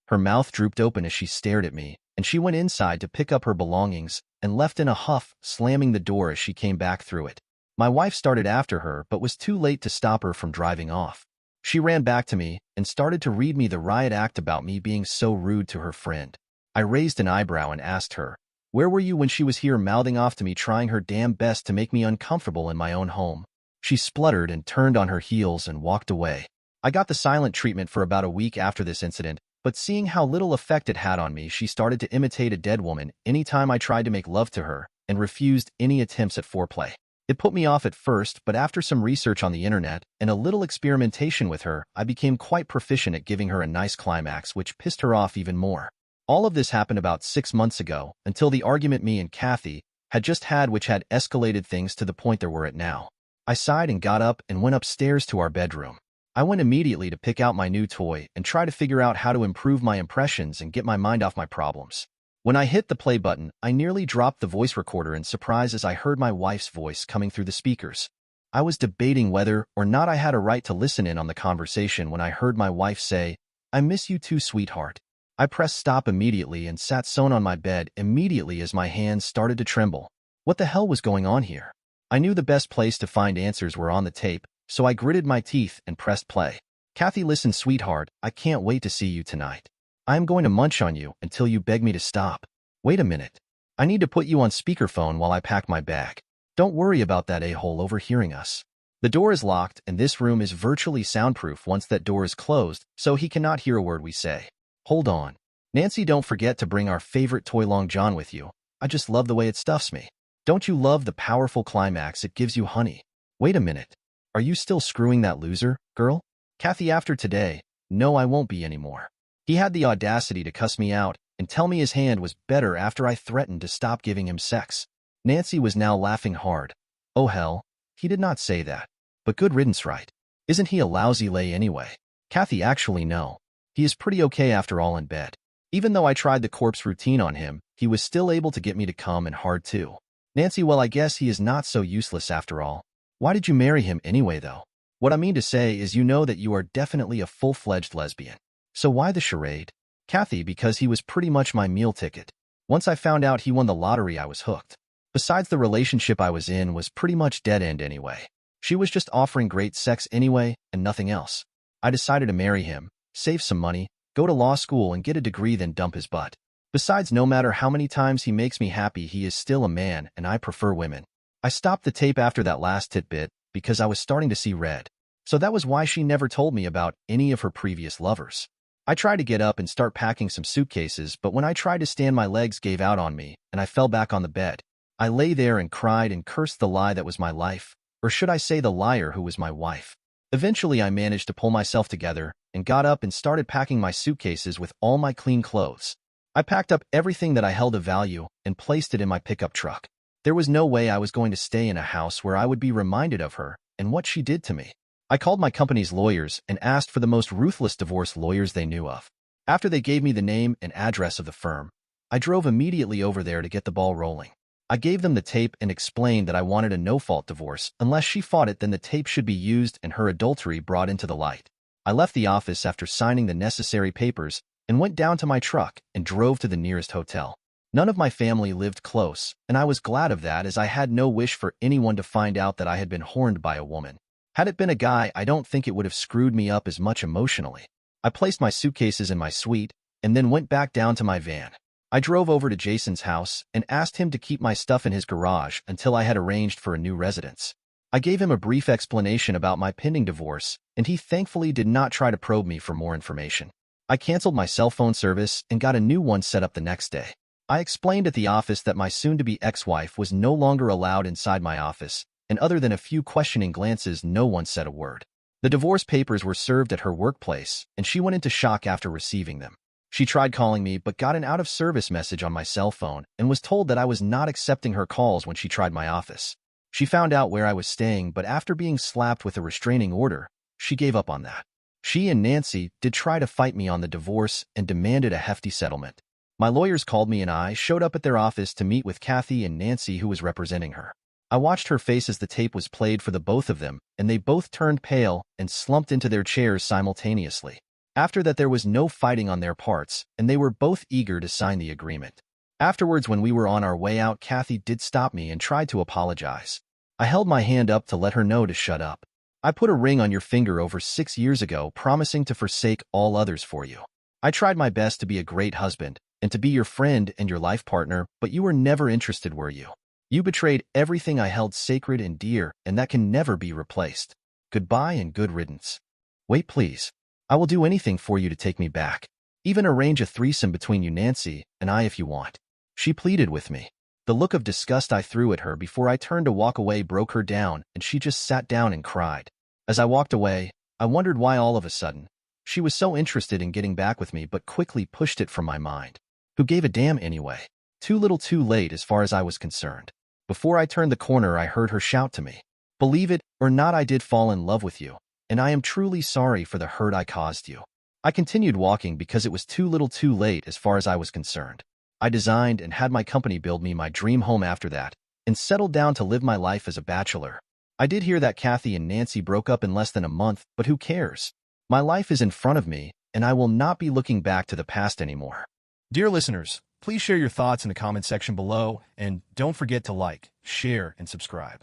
Her mouth drooped open as she stared at me, and she went inside to pick up her belongings and left in a huff, slamming the door as she came back through it. My wife started after her, but was too late to stop her from driving off. She ran back to me and started to read me the riot act about me being so rude to her friend. I raised an eyebrow and asked her, "Where were you when she was here mouthing off to me, trying her damn best to make me uncomfortable in my own home?" She spluttered and turned on her heels and walked away. I got the silent treatment for about a week after this incident, but seeing how little effect it had on me, she started to imitate a dead woman anytime I tried to make love to her and refused any attempts at foreplay. It put me off at first, but after some research on the internet and a little experimentation with her, I became quite proficient at giving her a nice climax, which pissed her off even more. All of this happened about 6 months ago, until the argument me and Kathy had just had, which had escalated things to the point they're were at now. I sighed and got up and went upstairs to our bedroom. I went immediately to pick out my new toy and try to figure out how to improve my impressions and get my mind off my problems. When I hit the play button, I nearly dropped the voice recorder in surprise as I heard my wife's voice coming through the speakers. I was debating whether or not I had a right to listen in on the conversation when I heard my wife say, "I miss you too, sweetheart." I pressed stop immediately and sat sewn on my bed immediately as my hands started to tremble. What the hell was going on here? I knew the best place to find answers were on the tape, so I gritted my teeth and pressed play. "Kathy, listen, sweetheart, I can't wait to see you tonight. I am going to munch on you until you beg me to stop. Wait a minute. I need to put you on speakerphone while I pack my bag. Don't worry about that a-hole overhearing us. The door is locked and this room is virtually soundproof once that door is closed, so he cannot hear a word we say. Hold on. Nancy, don't forget to bring our favorite toy Long John with you. I just love the way it stuffs me. Don't you love the powerful climax it gives you, honey? Wait a minute. Are you still screwing that loser, girl? Kathy, after today, no, I won't be anymore. He had the audacity to cuss me out and tell me his hand was better after I threatened to stop giving him sex. Nancy was now laughing hard. Oh hell, he did not say that. But good riddance, right? Isn't he a lousy lay anyway? Kathy, actually no. He is pretty okay after all in bed. Even though I tried the corpse routine on him, he was still able to get me to come and hard too. Nancy, well, I guess he is not so useless after all. Why did you marry him anyway though? What I mean to say is you know that you are definitely a full-fledged lesbian. So why the charade? Kathy, because he was pretty much my meal ticket. Once I found out he won the lottery, I was hooked. Besides, the relationship I was in was pretty much dead end anyway. She was just offering great sex anyway and nothing else. I decided to marry him, save some money, go to law school and get a degree, then dump his butt. Besides, no matter how many times he makes me happy, he is still a man and I prefer women. I stopped the tape after that last tidbit because I was starting to see red. So that was why she never told me about any of her previous lovers. I tried to get up and start packing some suitcases, but when I tried to stand, my legs gave out on me and I fell back on the bed. I lay there and cried and cursed the lie that was my life, or should I say the liar who was my wife. Eventually, I managed to pull myself together and got up and started packing my suitcases with all my clean clothes. I packed up everything that I held of value and placed it in my pickup truck. There was no way I was going to stay in a house where I would be reminded of her and what she did to me. I called my company's lawyers and asked for the most ruthless divorce lawyers they knew of. After they gave me the name and address of the firm, I drove immediately over there to get the ball rolling. I gave them the tape and explained that I wanted a no-fault divorce. Unless she fought it, then the tape should be used and her adultery brought into the light. I left the office after signing the necessary papers and went down to my truck and drove to the nearest hotel. None of my family lived close, and I was glad of that, as I had no wish for anyone to find out that I had been horned by a woman. Had it been a guy, I don't think it would have screwed me up as much emotionally. I placed my suitcases in my suite and then went back down to my van. I drove over to Jason's house and asked him to keep my stuff in his garage until I had arranged for a new residence. I gave him a brief explanation about my pending divorce, and he thankfully did not try to probe me for more information. I canceled my cell phone service and got a new one set up the next day. I explained at the office that my soon-to-be ex-wife was no longer allowed inside my office, and other than a few questioning glances, no one said a word. The divorce papers were served at her workplace, and she went into shock after receiving them. She tried calling me but got an out-of-service message on my cell phone and was told that I was not accepting her calls when she tried my office. She found out where I was staying, but after being slapped with a restraining order, she gave up on that. She and Nancy did try to fight me on the divorce and demanded a hefty settlement. My lawyers called me and I showed up at their office to meet with Kathy and Nancy, who was representing her. I watched her face as the tape was played for the both of them, and they both turned pale and slumped into their chairs simultaneously. After that, there was no fighting on their parts, and they were both eager to sign the agreement. Afterwards, when we were on our way out, Kathy did stop me and tried to apologize. I held my hand up to let her know to shut up. I put a ring on your finger over 6 years ago, promising to forsake all others for you. I tried my best to be a great husband and to be your friend and your life partner, but you were never interested, were you? You betrayed everything I held sacred and dear, and that can never be replaced. Goodbye and good riddance. Wait, please. I will do anything for you to take me back. Even arrange a threesome between you, Nancy, and I if you want. She pleaded with me. The look of disgust I threw at her before I turned to walk away broke her down, and she just sat down and cried. As I walked away, I wondered why all of a sudden she was so interested in getting back with me, but quickly pushed it from my mind. Who gave a damn anyway? Too little too late as far as I was concerned. Before I turned the corner, I heard her shout to me, "Believe it or not, I did fall in love with you, and I am truly sorry for the hurt I caused you." I continued walking because it was too little too late as far as I was concerned. I designed and had my company build me my dream home after that, and settled down to live my life as a bachelor. I did hear that Kathy and Nancy broke up in less than a month, but who cares? My life is in front of me, and I will not be looking back to the past anymore. Dear listeners, please share your thoughts in the comment section below, and don't forget to like, share, and subscribe.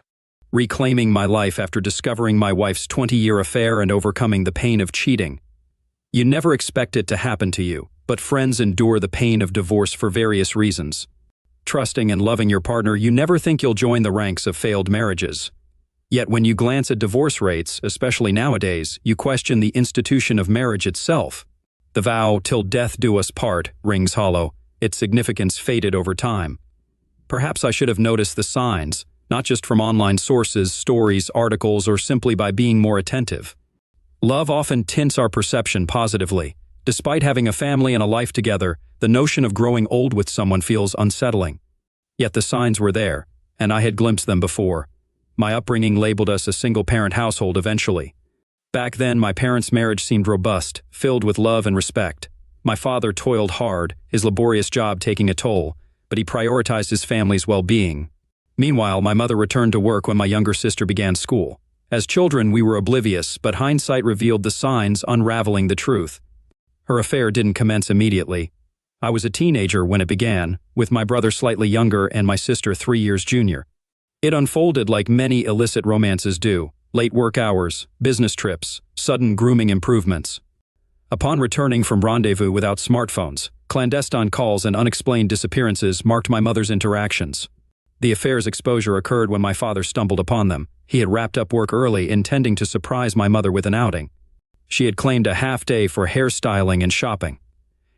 Reclaiming my life after discovering my wife's 20-year affair and overcoming the pain of cheating. You never expect it to happen to you, but friends endure the pain of divorce for various reasons. Trusting and loving your partner, you never think you'll join the ranks of failed marriages. Yet when you glance at divorce rates, especially nowadays, you question the institution of marriage itself. The vow, "till death do us part," rings hollow. Its significance faded over time. Perhaps I should have noticed the signs, not just from online sources, stories, articles, or simply by being more attentive. Love often tints our perception positively. Despite having a family and a life together, the notion of growing old with someone feels unsettling. Yet the signs were there, and I had glimpsed them before. My upbringing labeled us a single-parent household eventually. Back then, my parents' marriage seemed robust, filled with love and respect. My father toiled hard, his laborious job taking a toll, but he prioritized his family's well-being. Meanwhile, my mother returned to work when my younger sister began school. As children, we were oblivious, but hindsight revealed the signs, unraveling the truth. Her affair didn't commence immediately. I was a teenager when it began, with my brother slightly younger and my sister 3 years junior. It unfolded like many illicit romances do: late work hours, business trips, sudden grooming improvements. Upon returning from rendezvous without smartphones, clandestine calls and unexplained disappearances marked my mother's interactions. The affair's exposure occurred when my father stumbled upon them. He had wrapped up work early, intending to surprise my mother with an outing. She had claimed a half-day for hairstyling and shopping.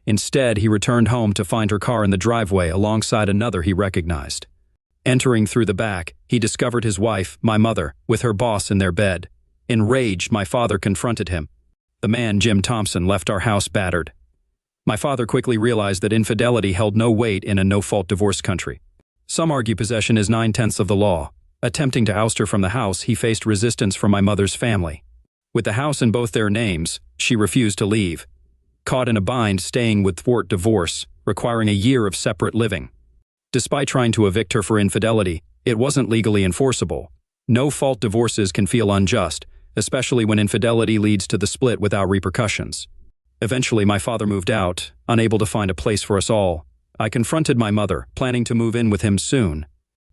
Instead, he returned home to find her car in the driveway alongside another he recognized. Entering through the back, he discovered his wife, my mother, with her boss in their bed. Enraged, my father confronted him. The man, Jim Thompson, left our house battered. My father quickly realized that infidelity held no weight in a no-fault divorce country. Some argue possession is 9/10 of the law. Attempting to oust her from the house, he faced resistance from my mother's family. With the house in both their names, she refused to leave. Caught in a bind, staying would thwart divorce, requiring a year of separate living. Despite trying to evict her for infidelity, it wasn't legally enforceable. No-fault divorces can feel unjust, especially when infidelity leads to the split without repercussions. Eventually, my father moved out, unable to find a place for us all. I confronted my mother, planning to move in with him soon.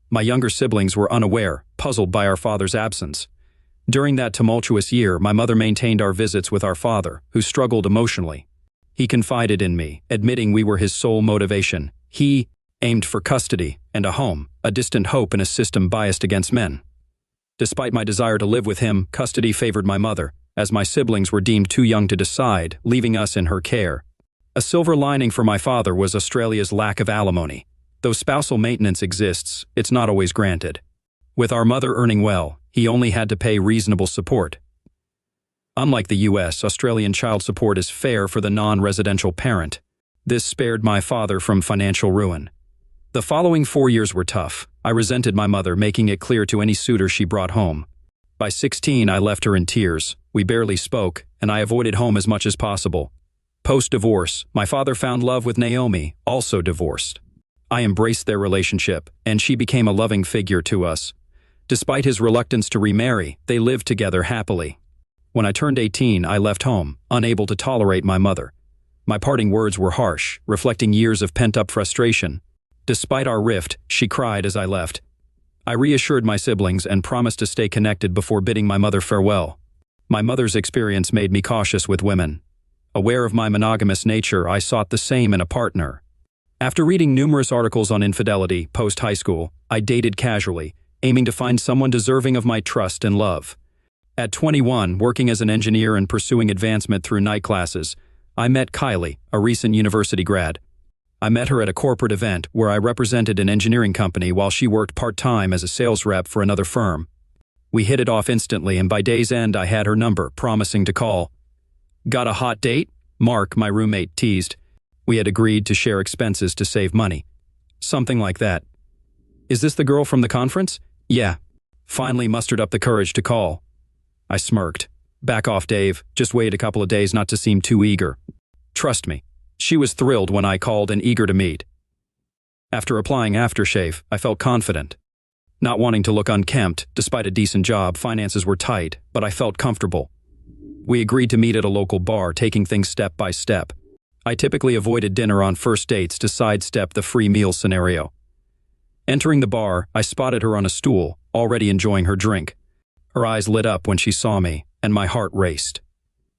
My younger siblings were unaware, puzzled by our father's absence. During that tumultuous year, my mother maintained our visits with our father, who struggled emotionally. He confided in me, admitting we were his sole motivation. He aimed for custody and a home, a distant hope in a system biased against men. Despite my desire to live with him, custody favored my mother, as my siblings were deemed too young to decide, leaving us in her care. A silver lining for my father was Australia's lack of alimony. Though spousal maintenance exists, it's not always granted. With our mother earning well, he only had to pay reasonable support. Unlike the US, Australian child support is fair for the non-residential parent. This spared my father from financial ruin. The following 4 years were tough. I resented my mother, making it clear to any suitor she brought home. By 16, I left her in tears. We barely spoke, and I avoided home as much as possible. Post-divorce, my father found love with Naomi, also divorced. I embraced their relationship, and she became a loving figure to us. Despite his reluctance to remarry, they lived together happily. When I turned 18, I left home, unable to tolerate my mother. My parting words were harsh, reflecting years of pent-up frustration. Despite our rift, she cried as I left. I reassured my siblings and promised to stay connected before bidding my mother farewell. My mother's experience made me cautious with women. Aware of my monogamous nature, I sought the same in a partner. After reading numerous articles on infidelity post-high school, I dated casually, aiming to find someone deserving of my trust and love. At 21, working as an engineer and pursuing advancement through night classes, I met Kylie, a recent university grad. I met her at a corporate event where I represented an engineering company while she worked part-time as a sales rep for another firm. We hit it off instantly, and by day's end I had her number, promising to call. "Got a hot date?" Mark, my roommate, teased. We had agreed to share expenses to save money. Something like that. "Is this the girl from the conference?" "Yeah." Finally mustered up the courage to call. I smirked. "Back off, Dave. Just wait a couple of days not to seem too eager." Trust me. She was thrilled when I called and eager to meet. After applying aftershave, I felt confident. Not wanting to look unkempt, despite a decent job, finances were tight, but I felt comfortable. We agreed to meet at a local bar, taking things step by step. I typically avoided dinner on first dates to sidestep the free meal scenario. Entering the bar, I spotted her on a stool, already enjoying her drink. Her eyes lit up when she saw me, and my heart raced.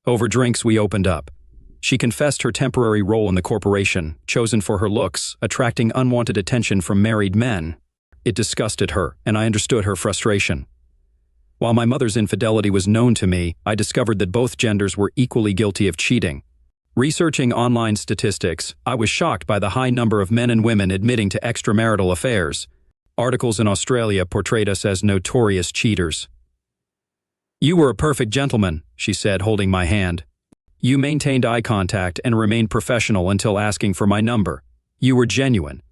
Over drinks, we opened up. She confessed her temporary role in the corporation, chosen for her looks, attracting unwanted attention from married men. It disgusted her, and I understood her frustration. While my mother's infidelity was known to me, I discovered that both genders were equally guilty of cheating. Researching online statistics, I was shocked by the high number of men and women admitting to extramarital affairs. Articles in Australia portrayed us as notorious cheaters. "You were a perfect gentleman," she said, holding my hand. "You maintained eye contact and remained professional until asking for my number. You were genuine.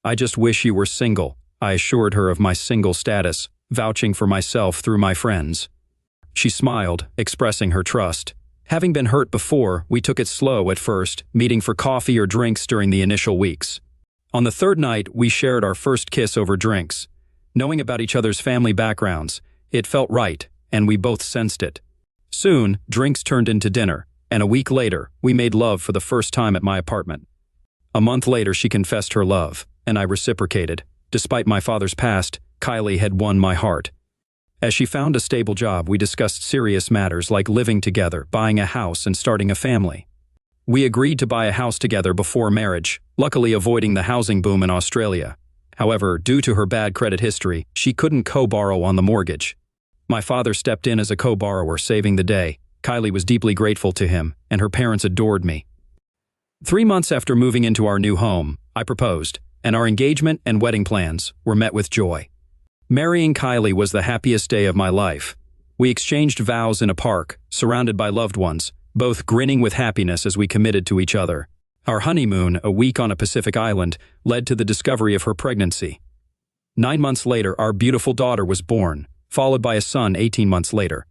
I just wish you were single," I assured her of my single status, vouching for myself through my friends. She smiled, expressing her trust. Having been hurt before, we took it slow at first, meeting for coffee or drinks during the initial weeks. On the third night, we shared our first kiss over drinks. Knowing about each other's family backgrounds, it felt right, and we both sensed it. Soon, drinks turned into dinner, and a week later, we made love for the first time at my apartment. A month later, she confessed her love, and I reciprocated. Despite my father's past, Kylie had won my heart. As she found a stable job, we discussed serious matters like living together, buying a house, and starting a family. We agreed to buy a house together before marriage, luckily avoiding the housing boom in Australia. However, due to her bad credit history, she couldn't co-borrow on the mortgage. My father stepped in as a co-borrower, saving the day. Kylie was deeply grateful to him, and her parents adored me. 3 months after moving into our new home, I proposed, and our engagement and wedding plans were met with joy. Marrying Kylie was the happiest day of my life. We exchanged vows in a park, surrounded by loved ones, both grinning with happiness as we committed to each other. Our honeymoon, a week on a Pacific island, led to the discovery of her pregnancy. 9 months later, our beautiful daughter was born, followed by a son 18 months later.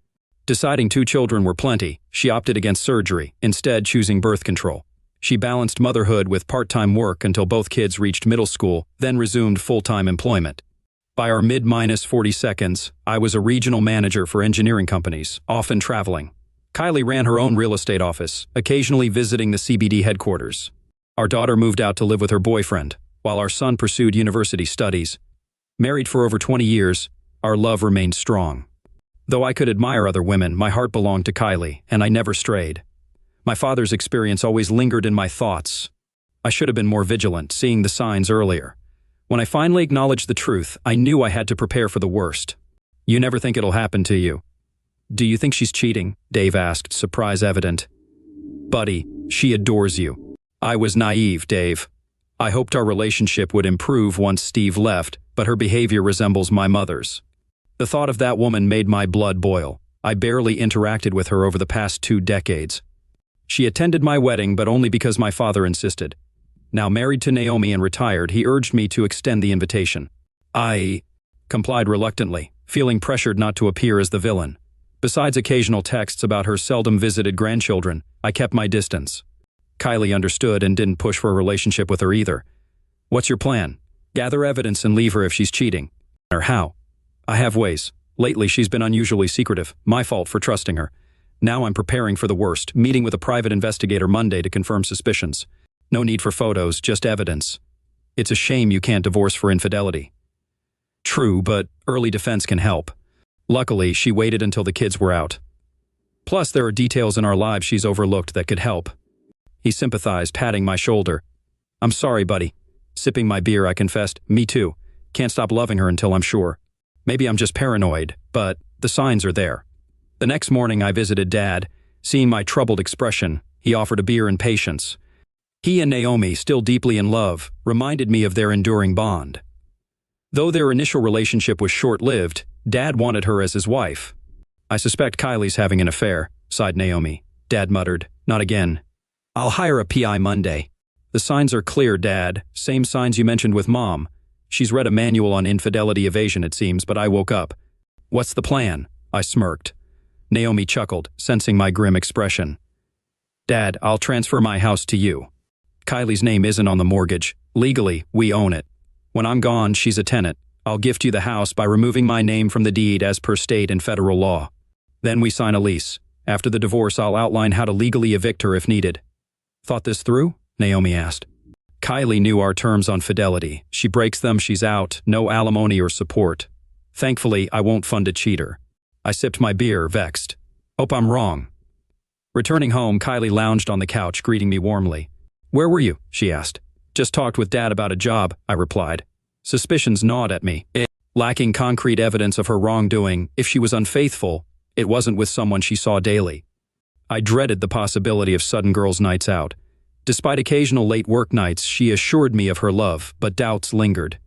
Deciding 2 children were plenty, she opted against surgery, instead choosing birth control. She balanced motherhood with part-time work until both kids reached middle school, then resumed full-time employment. By our mid-40 seconds, I was a regional manager for engineering companies, often traveling. Kylie ran her own real estate office, occasionally visiting the CBD headquarters. Our daughter moved out to live with her boyfriend, while our son pursued university studies. Married for over 20 years, our love remained strong. Though I could admire other women, my heart belonged to Kylie, and I never strayed. My father's experience always lingered in my thoughts. I should have been more vigilant, seeing the signs earlier. When I finally acknowledged the truth, I knew I had to prepare for the worst. "You never think it'll happen to you." "Do you think she's cheating?" Dave asked, surprise evident. "Buddy, she adores you." I was naive, Dave. I hoped our relationship would improve once Steve left, but her behavior resembles my mother's. The thought of that woman made my blood boil. I barely interacted with her over the past 2 decades. She attended my wedding, but only because my father insisted. Now married to Naomi and retired, he urged me to extend the invitation. I complied reluctantly, feeling pressured not to appear as the villain. Besides occasional texts about her seldom visited grandchildren, I kept my distance. Kylie understood and didn't push for a relationship with her either. "What's your plan?" "Gather evidence and leave her if she's cheating." "Or how?" "I have ways. Lately she's been unusually secretive. My fault for trusting her. Now I'm preparing for the worst, meeting with a private investigator Monday to confirm suspicions. No need for photos, just evidence. It's a shame you can't divorce for infidelity." "True, but early defense can help." Luckily, she waited until the kids were out. "Plus, there are details in our lives she's overlooked that could help." He sympathized, patting my shoulder. "I'm sorry, buddy." Sipping my beer, I confessed, "Me too. Can't stop loving her until I'm sure. Maybe I'm just paranoid, but the signs are there." The next morning, I visited Dad. Seeing my troubled expression, he offered a beer and patience. He and Naomi, still deeply in love, reminded me of their enduring bond. Though their initial relationship was short-lived, Dad wanted her as his wife. "I suspect Kylie's having an affair," sighed Naomi. Dad muttered, "Not again. I'll hire a PI Monday." "The signs are clear, Dad. Same signs you mentioned with Mom. She's read a manual on infidelity evasion, it seems, but I woke up." "What's the plan?" I smirked. Naomi chuckled, sensing my grim expression. "Dad, I'll transfer my house to you. Kylie's name isn't on the mortgage. Legally, we own it. When I'm gone, she's a tenant. I'll gift you the house by removing my name from the deed as per state and federal law. Then we sign a lease. After the divorce, I'll outline how to legally evict her if needed." "Thought this through?" Naomi asked. "Kylie knew our terms on fidelity. She breaks them, she's out, no alimony or support. Thankfully, I won't fund a cheater." I sipped my beer, vexed. "Hope I'm wrong." Returning home, Kylie lounged on the couch, greeting me warmly. "Where were you?" she asked. "Just talked with Dad about a job," I replied. Suspicions gnawed at me. Lacking concrete evidence of her wrongdoing, if she was unfaithful, it wasn't with someone she saw daily. I dreaded the possibility of sudden girls' nights out. Despite occasional late work nights, she assured me of her love, but doubts lingered.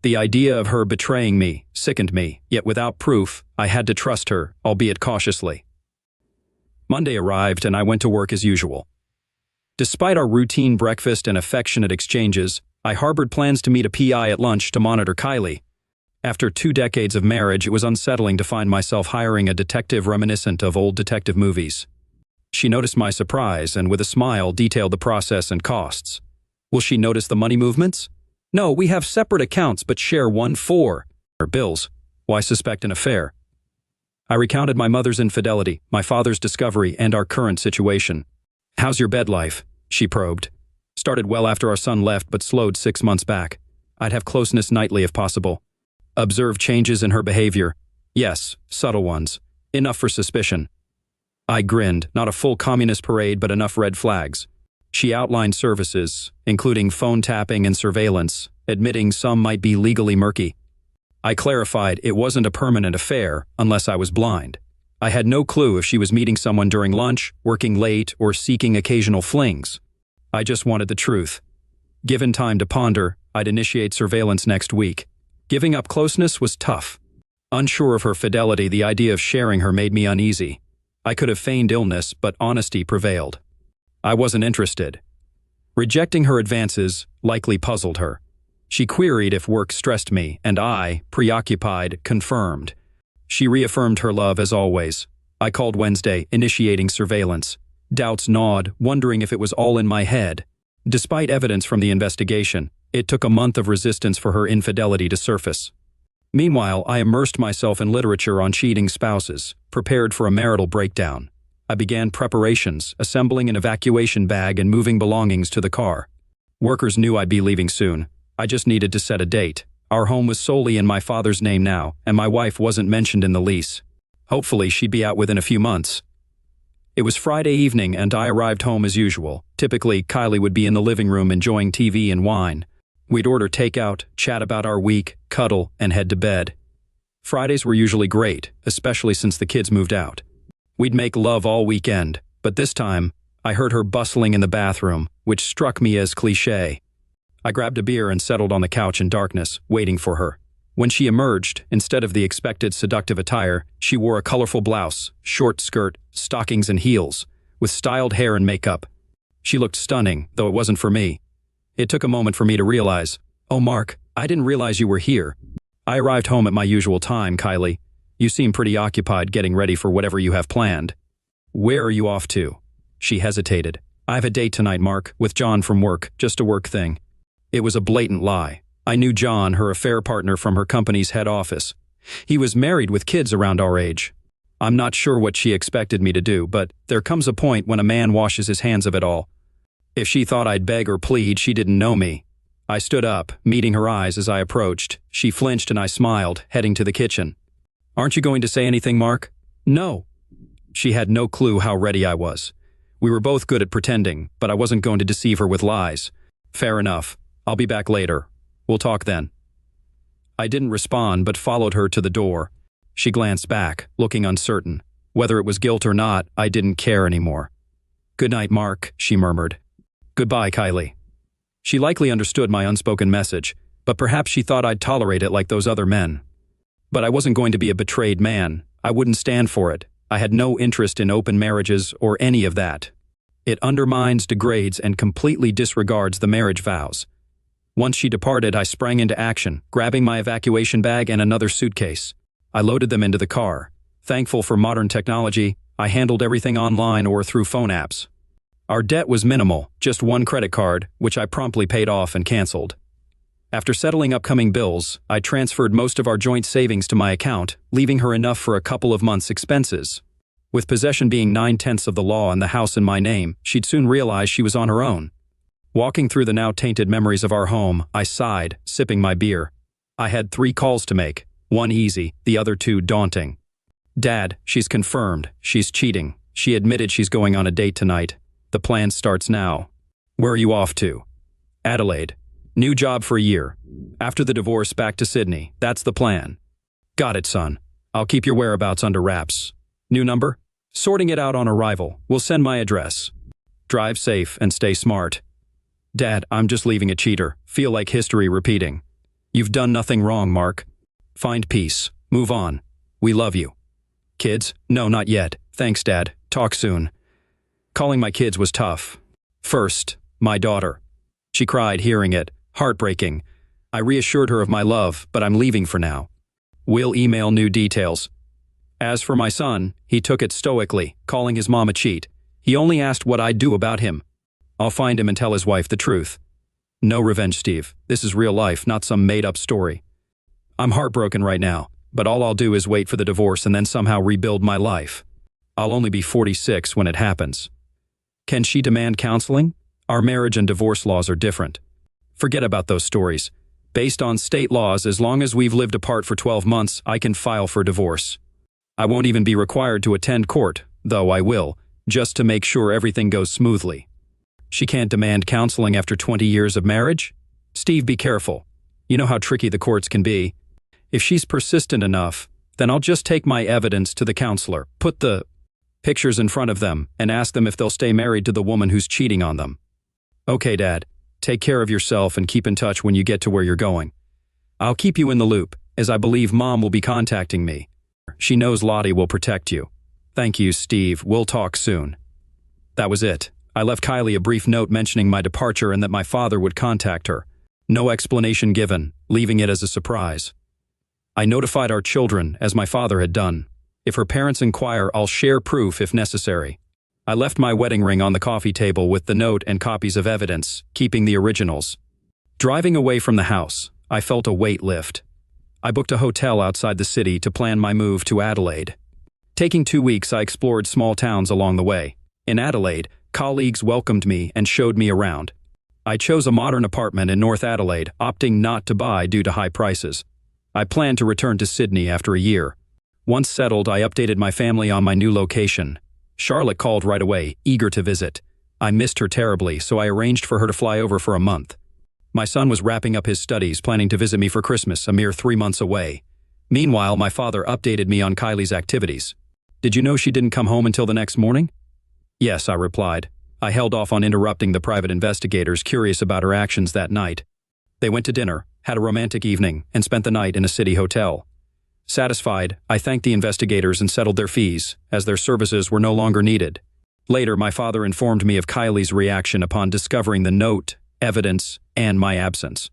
The idea of her betraying me sickened me, yet without proof, I had to trust her, albeit cautiously. Monday arrived and I went to work as usual. Despite our routine breakfast and affectionate exchanges, I harbored plans to meet a PI at lunch to monitor Kylie. After 2 decades of marriage, it was unsettling to find myself hiring a detective reminiscent of old detective movies. She noticed my surprise and with a smile detailed the process and costs. Will she notice the money movements? No, we have separate accounts but share one for her bills. Why suspect an affair? I recounted my mother's infidelity, my father's discovery, and our current situation. How's your bed life? She probed. Started well after our son left but slowed 6 months back. I'd have closeness nightly if possible. Observe changes in her behavior. Yes, subtle ones. Enough for suspicion. I grinned, not a full communist parade but enough red flags. She outlined services, including phone tapping and surveillance, admitting some might be legally murky. I clarified it wasn't a permanent affair unless I was blind. I had no clue if she was meeting someone during lunch, working late, or seeking occasional flings. I just wanted the truth. Given time to ponder, I'd initiate surveillance next week. Giving up closeness was tough. Unsure of her fidelity, the idea of sharing her made me uneasy. I could have feigned illness, but honesty prevailed. I wasn't interested. Rejecting her advances likely puzzled her. She queried if work stressed me, and I, preoccupied, confirmed. She reaffirmed her love as always. I called Wednesday, initiating surveillance. Doubts gnawed, wondering if it was all in my head. Despite evidence from the investigation, it took a month of resistance for her infidelity to surface. Meanwhile, I immersed myself in literature on cheating spouses, prepared for a marital breakdown. I began preparations, assembling an evacuation bag and moving belongings to the car. Workers knew I'd be leaving soon. I just needed to set a date. Our home was solely in my father's name now, and my wife wasn't mentioned in the lease. Hopefully, she'd be out within a few months. It was Friday evening and I arrived home as usual. Typically, Kylie would be in the living room enjoying TV and wine. We'd order takeout, chat about our week, cuddle, and head to bed. Fridays were usually great, especially since the kids moved out. We'd make love all weekend, but this time, I heard her bustling in the bathroom, which struck me as cliché. I grabbed a beer and settled on the couch in darkness, waiting for her. When she emerged, instead of the expected seductive attire, she wore a colorful blouse, short skirt, stockings and heels, with styled hair and makeup. She looked stunning, though it wasn't for me. It took a moment for me to realize, "Oh, Mark, I didn't realize you were here." I arrived home at my usual time, Kylie. You seem pretty occupied getting ready for whatever you have planned. Where are you off to? She hesitated. I have a date tonight, Mark, with John from work, just a work thing. It was a blatant lie. I knew John, her affair partner, from her company's head office. He was married with kids around our age. I'm not sure what she expected me to do, but there comes a point when a man washes his hands of it all. If she thought I'd beg or plead, she didn't know me. I stood up, meeting her eyes as I approached. She flinched and I smiled, heading to the kitchen. Aren't you going to say anything, Mark? No. She had no clue how ready I was. We were both good at pretending, but I wasn't going to deceive her with lies. Fair enough. I'll be back later. We'll talk then. I didn't respond, but followed her to the door. She glanced back, looking uncertain. Whether it was guilt or not, I didn't care anymore. Good night, Mark, she murmured. Goodbye, Kylie. She likely understood my unspoken message, but perhaps she thought I'd tolerate it like those other men. But I wasn't going to be a betrayed man. I wouldn't stand for it. I had no interest in open marriages or any of that. It undermines, degrades, and completely disregards the marriage vows. Once she departed, I sprang into action, grabbing my evacuation bag and another suitcase. I loaded them into the car. Thankful for modern technology, I handled everything online or through phone apps. Our debt was minimal, just one credit card, which I promptly paid off and canceled. After settling upcoming bills, I transferred most of our joint savings to my account, leaving her enough for a couple of months' expenses. With possession being 9/10 of the law and the house in my name, she'd soon realize she was on her own. Walking through the now tainted memories of our home, I sighed, sipping my beer. I had 3 calls to make, one easy, the other 2 daunting. Dad, she's confirmed. She's cheating. She admitted she's going on a date tonight. The plan starts now. Where are you off to? Adelaide. New job for a year. After the divorce, back to Sydney. That's the plan. Got it, son. I'll keep your whereabouts under wraps. New number? Sorting it out on arrival. Will send my address. Drive safe and stay smart. Dad, I'm just leaving a cheater. Feel like history repeating. You've done nothing wrong, Mark. Find peace. Move on. We love you. Kids? No, not yet. Thanks, Dad. Talk soon. Calling my kids was tough. First, my daughter. She cried hearing it. Heartbreaking. I reassured her of my love, but I'm leaving for now. We'll email new details. As for my son, he took it stoically, calling his mom a cheat. He only asked what I'd do about him. I'll find him and tell his wife the truth. No revenge, Steve. This is real life, not some made-up story. I'm heartbroken right now, but all I'll do is wait for the divorce and then somehow rebuild my life. I'll only be 46 when it happens. Can she demand counseling? Our marriage and divorce laws are different. Forget about those stories. Based on state laws, as long as we've lived apart for 12 months, I can file for divorce. I won't even be required to attend court, though I will, just to make sure everything goes smoothly. She can't demand counseling after 20 years of marriage? Steve, be careful. You know how tricky the courts can be. If she's persistent enough, then I'll just take my evidence to the counselor, put the pictures in front of them, and ask them if they'll stay married to the woman who's cheating on them. Okay, Dad. Take care of yourself and keep in touch when you get to where you're going. I'll keep you in the loop, as I believe Mom will be contacting me. She knows Lottie will protect you. Thank you, Steve. We'll talk soon. That was it. I left Kylie a brief note mentioning my departure and that my father would contact her. No explanation given, leaving it as a surprise. I notified our children, as my father had done. If her parents inquire, I'll share proof if necessary. I left my wedding ring on the coffee table with the note and copies of evidence, keeping the originals. Driving away from the house, I felt a weight lift. I booked a hotel outside the city to plan my move to Adelaide. Taking 2 weeks, I explored small towns along the way. In Adelaide, colleagues welcomed me and showed me around. I chose a modern apartment in North Adelaide, opting not to buy due to high prices. I planned to return to Sydney after a year. Once settled, I updated my family on my new location. Charlotte called right away, eager to visit. I missed her terribly, so I arranged for her to fly over for a month. My son was wrapping up his studies, planning to visit me for Christmas, a mere 3 months away. Meanwhile, my father updated me on Kylie's activities. Did you know she didn't come home until the next morning? Yes, I replied. I held off on interrupting the private investigators curious about her actions that night. They went to dinner, had a romantic evening, and spent the night in a city hotel. Satisfied, I thanked the investigators and settled their fees, as their services were no longer needed. Later, my father informed me of Kylie's reaction upon discovering the note, evidence, and my absence.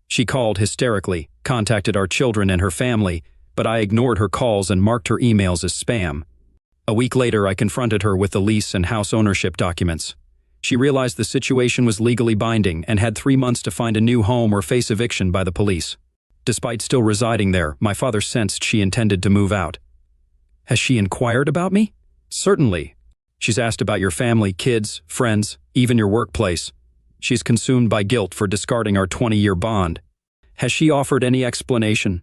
She called hysterically, contacted our children and her family, but I ignored her calls and marked her emails as spam. A week later, I confronted her with the lease and house ownership documents. She realized the situation was legally binding and had 3 months to find a new home or face eviction by the police. Despite still residing there, my father sensed she intended to move out. Has she inquired about me? Certainly. She's asked about your family, kids, friends, even your workplace. She's consumed by guilt for discarding our 20-year bond. Has she offered any explanation?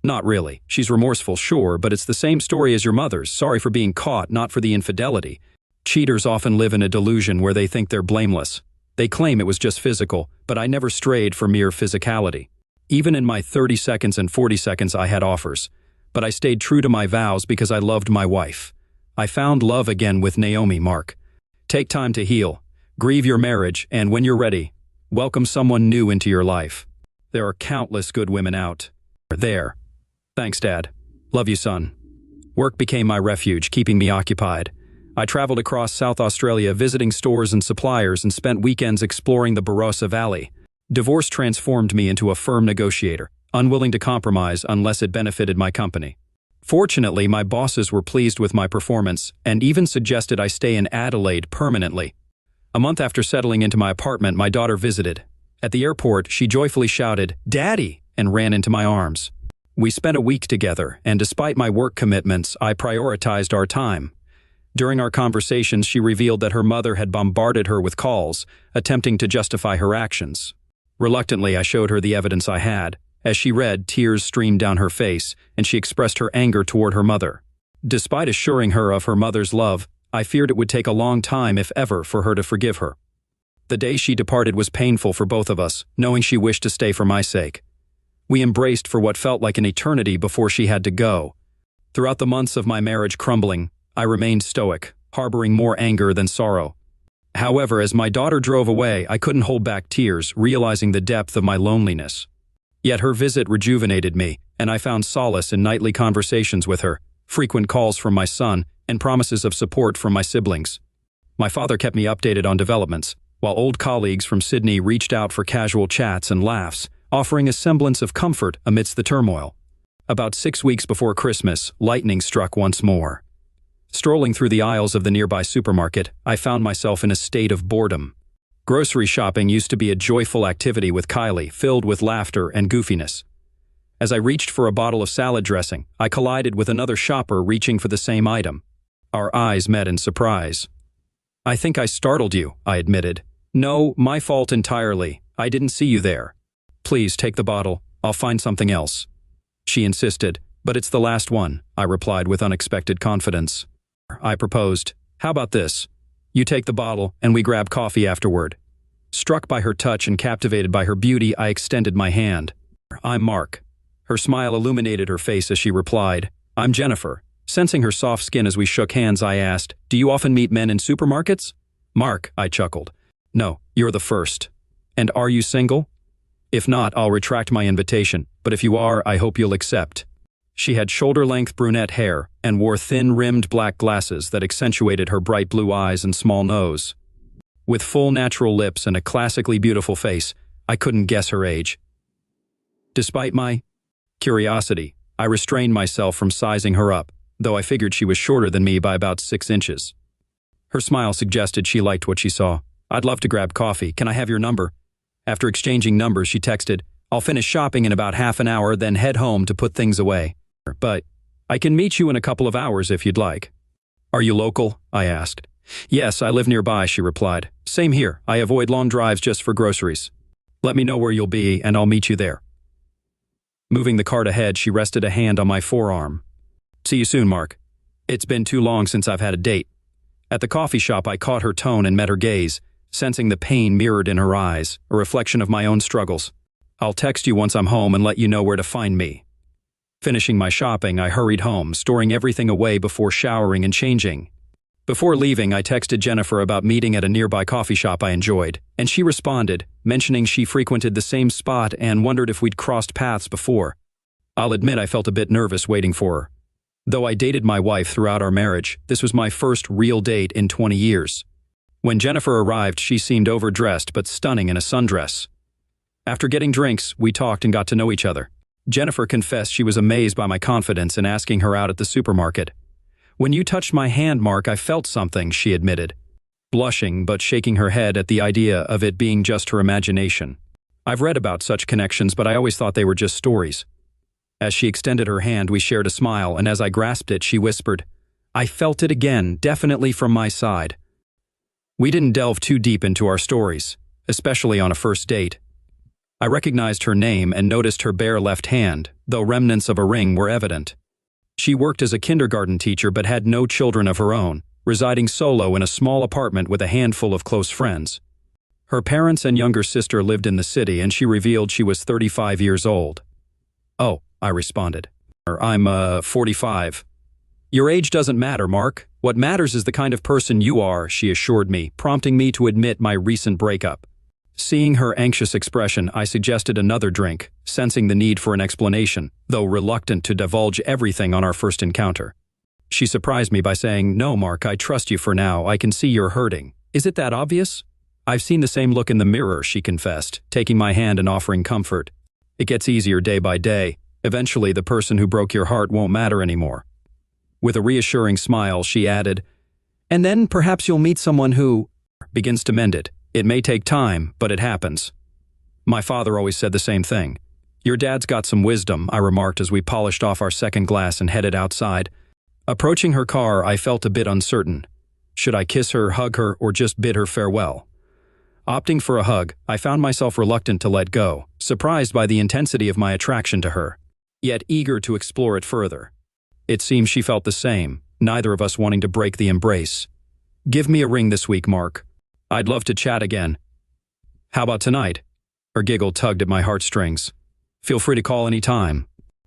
Not really. She's remorseful, sure, but it's the same story as your mother's. Sorry for being caught, not for the infidelity. Cheaters often live in a delusion where they think they're blameless. They claim it was just physical, but I never strayed for mere physicality. Even in my 30 seconds and 40 seconds, I had offers. But I stayed true to my vows because I loved my wife. I found love again with Naomi, Mark. Take time to heal. Grieve your marriage, and when you're ready, welcome someone new into your life. There are countless good women out there. Thanks, Dad. Love you, son. Work became my refuge, keeping me occupied. I traveled across South Australia visiting stores and suppliers and spent weekends exploring the Barossa Valley. Divorce transformed me into a firm negotiator, unwilling to compromise unless it benefited my company. Fortunately, my bosses were pleased with my performance and even suggested I stay in Adelaide permanently. A month after settling into my apartment, my daughter visited. At the airport, she joyfully shouted, "Daddy!" and ran into my arms. We spent a week together, and despite my work commitments, I prioritized our time. During our conversations, she revealed that her mother had bombarded her with calls, attempting to justify her actions. Reluctantly, I showed her the evidence I had. As she read, tears streamed down her face, and she expressed her anger toward her mother. Despite assuring her of her mother's love, I feared it would take a long time, if ever, for her to forgive her. The day she departed was painful for both of us, knowing she wished to stay for my sake. We embraced for what felt like an eternity before she had to go. Throughout the months of my marriage crumbling, I remained stoic, harboring more anger than sorrow. However, as my daughter drove away, I couldn't hold back tears, realizing the depth of my loneliness. Yet her visit rejuvenated me, and I found solace in nightly conversations with her, frequent calls from my son, and promises of support from my siblings. My father kept me updated on developments, while old colleagues from Sydney reached out for casual chats and laughs, offering a semblance of comfort amidst the turmoil. About 6 weeks before Christmas, lightning struck once more. Strolling through the aisles of the nearby supermarket, I found myself in a state of boredom. Grocery shopping used to be a joyful activity with Kylie, filled with laughter and goofiness. As I reached for a bottle of salad dressing, I collided with another shopper reaching for the same item. Our eyes met in surprise. "I think I startled you," I admitted. "No, my fault entirely. I didn't see you there." "Please take the bottle. I'll find something else." She insisted. "But it's the last one," I replied with unexpected confidence. I proposed, "How about this? You take the bottle and we grab coffee afterward." Struck by her touch and captivated by her beauty, I extended my hand. "I'm Mark." Her smile illuminated her face as she replied, "I'm Jennifer." Sensing her soft skin as we shook hands, I asked, "Do you often meet men in supermarkets?" "Mark," I chuckled. "No, you're the first." "And are you single?" "If not, I'll retract my invitation, but if you are, I hope you'll accept." She had shoulder-length brunette hair and wore thin-rimmed black glasses that accentuated her bright blue eyes and small nose. With full natural lips and a classically beautiful face, I couldn't guess her age. Despite my curiosity, I restrained myself from sizing her up, though I figured she was shorter than me by about 6 inches. Her smile suggested she liked what she saw. "I'd love to grab coffee. Can I have your number?" After exchanging numbers, she texted, "I'll finish shopping in about half an hour, then head home to put things away. But I can meet you in a couple of hours if you'd like." "Are you local?" I asked. "Yes, I live nearby," she replied. "Same here. I avoid long drives just for groceries. Let me know where you'll be, and I'll meet you there." Moving the cart ahead, she rested a hand on my forearm. "See you soon, Mark. It's been too long since I've had a date." At the coffee shop, I caught her tone and met her gaze, sensing the pain mirrored in her eyes, a reflection of my own struggles. "I'll text you once I'm home and let you know where to find me." Finishing my shopping, I hurried home, storing everything away before showering and changing. Before leaving, I texted Jennifer about meeting at a nearby coffee shop I enjoyed, and she responded, mentioning she frequented the same spot and wondered if we'd crossed paths before. I'll admit I felt a bit nervous waiting for her. Though I dated my wife throughout our marriage, this was my first real date in 20 years. When Jennifer arrived, she seemed overdressed but stunning in a sundress. After getting drinks, we talked and got to know each other. Jennifer confessed she was amazed by my confidence in asking her out at the supermarket. "When you touched my hand, Mark, I felt something," she admitted, blushing but shaking her head at the idea of it being just her imagination. I've read about such connections, but I always thought they were just stories. As she extended her hand, we shared a smile, and as I grasped it, she whispered, "I felt it again, definitely from my side." We didn't delve too deep into our stories, especially on a first date. I recognized her name and noticed her bare left hand, though remnants of a ring were evident. She worked as a kindergarten teacher but had no children of her own, residing solo in a small apartment with a handful of close friends. Her parents and younger sister lived in the city, and she revealed she was 35 years old. "Oh," I responded. "I'm 45. "Your age doesn't matter, Mark. What matters is the kind of person you are," she assured me, prompting me to admit my recent breakup. Seeing her anxious expression, I suggested another drink, sensing the need for an explanation, though reluctant to divulge everything on our first encounter. She surprised me by saying, "No, Mark, I trust you for now. I can see you're hurting. Is it that obvious?" "I've seen the same look in the mirror," she confessed, taking my hand and offering comfort. "It gets easier day by day. Eventually, the person who broke your heart won't matter anymore." With a reassuring smile, she added, "And then perhaps you'll meet someone who begins to mend it. It may take time, but it happens." My father always said the same thing. "Your dad's got some wisdom," I remarked as we polished off our second glass and headed outside. Approaching her car, I felt a bit uncertain. Should I kiss her, hug her, or just bid her farewell? Opting for a hug, I found myself reluctant to let go, surprised by the intensity of my attraction to her, yet eager to explore it further. It seemed she felt the same, neither of us wanting to break the embrace. "Give me a ring this week, Mark. I'd love to chat again." "How about tonight?" Her giggle tugged at my heartstrings. "Feel free to call any time."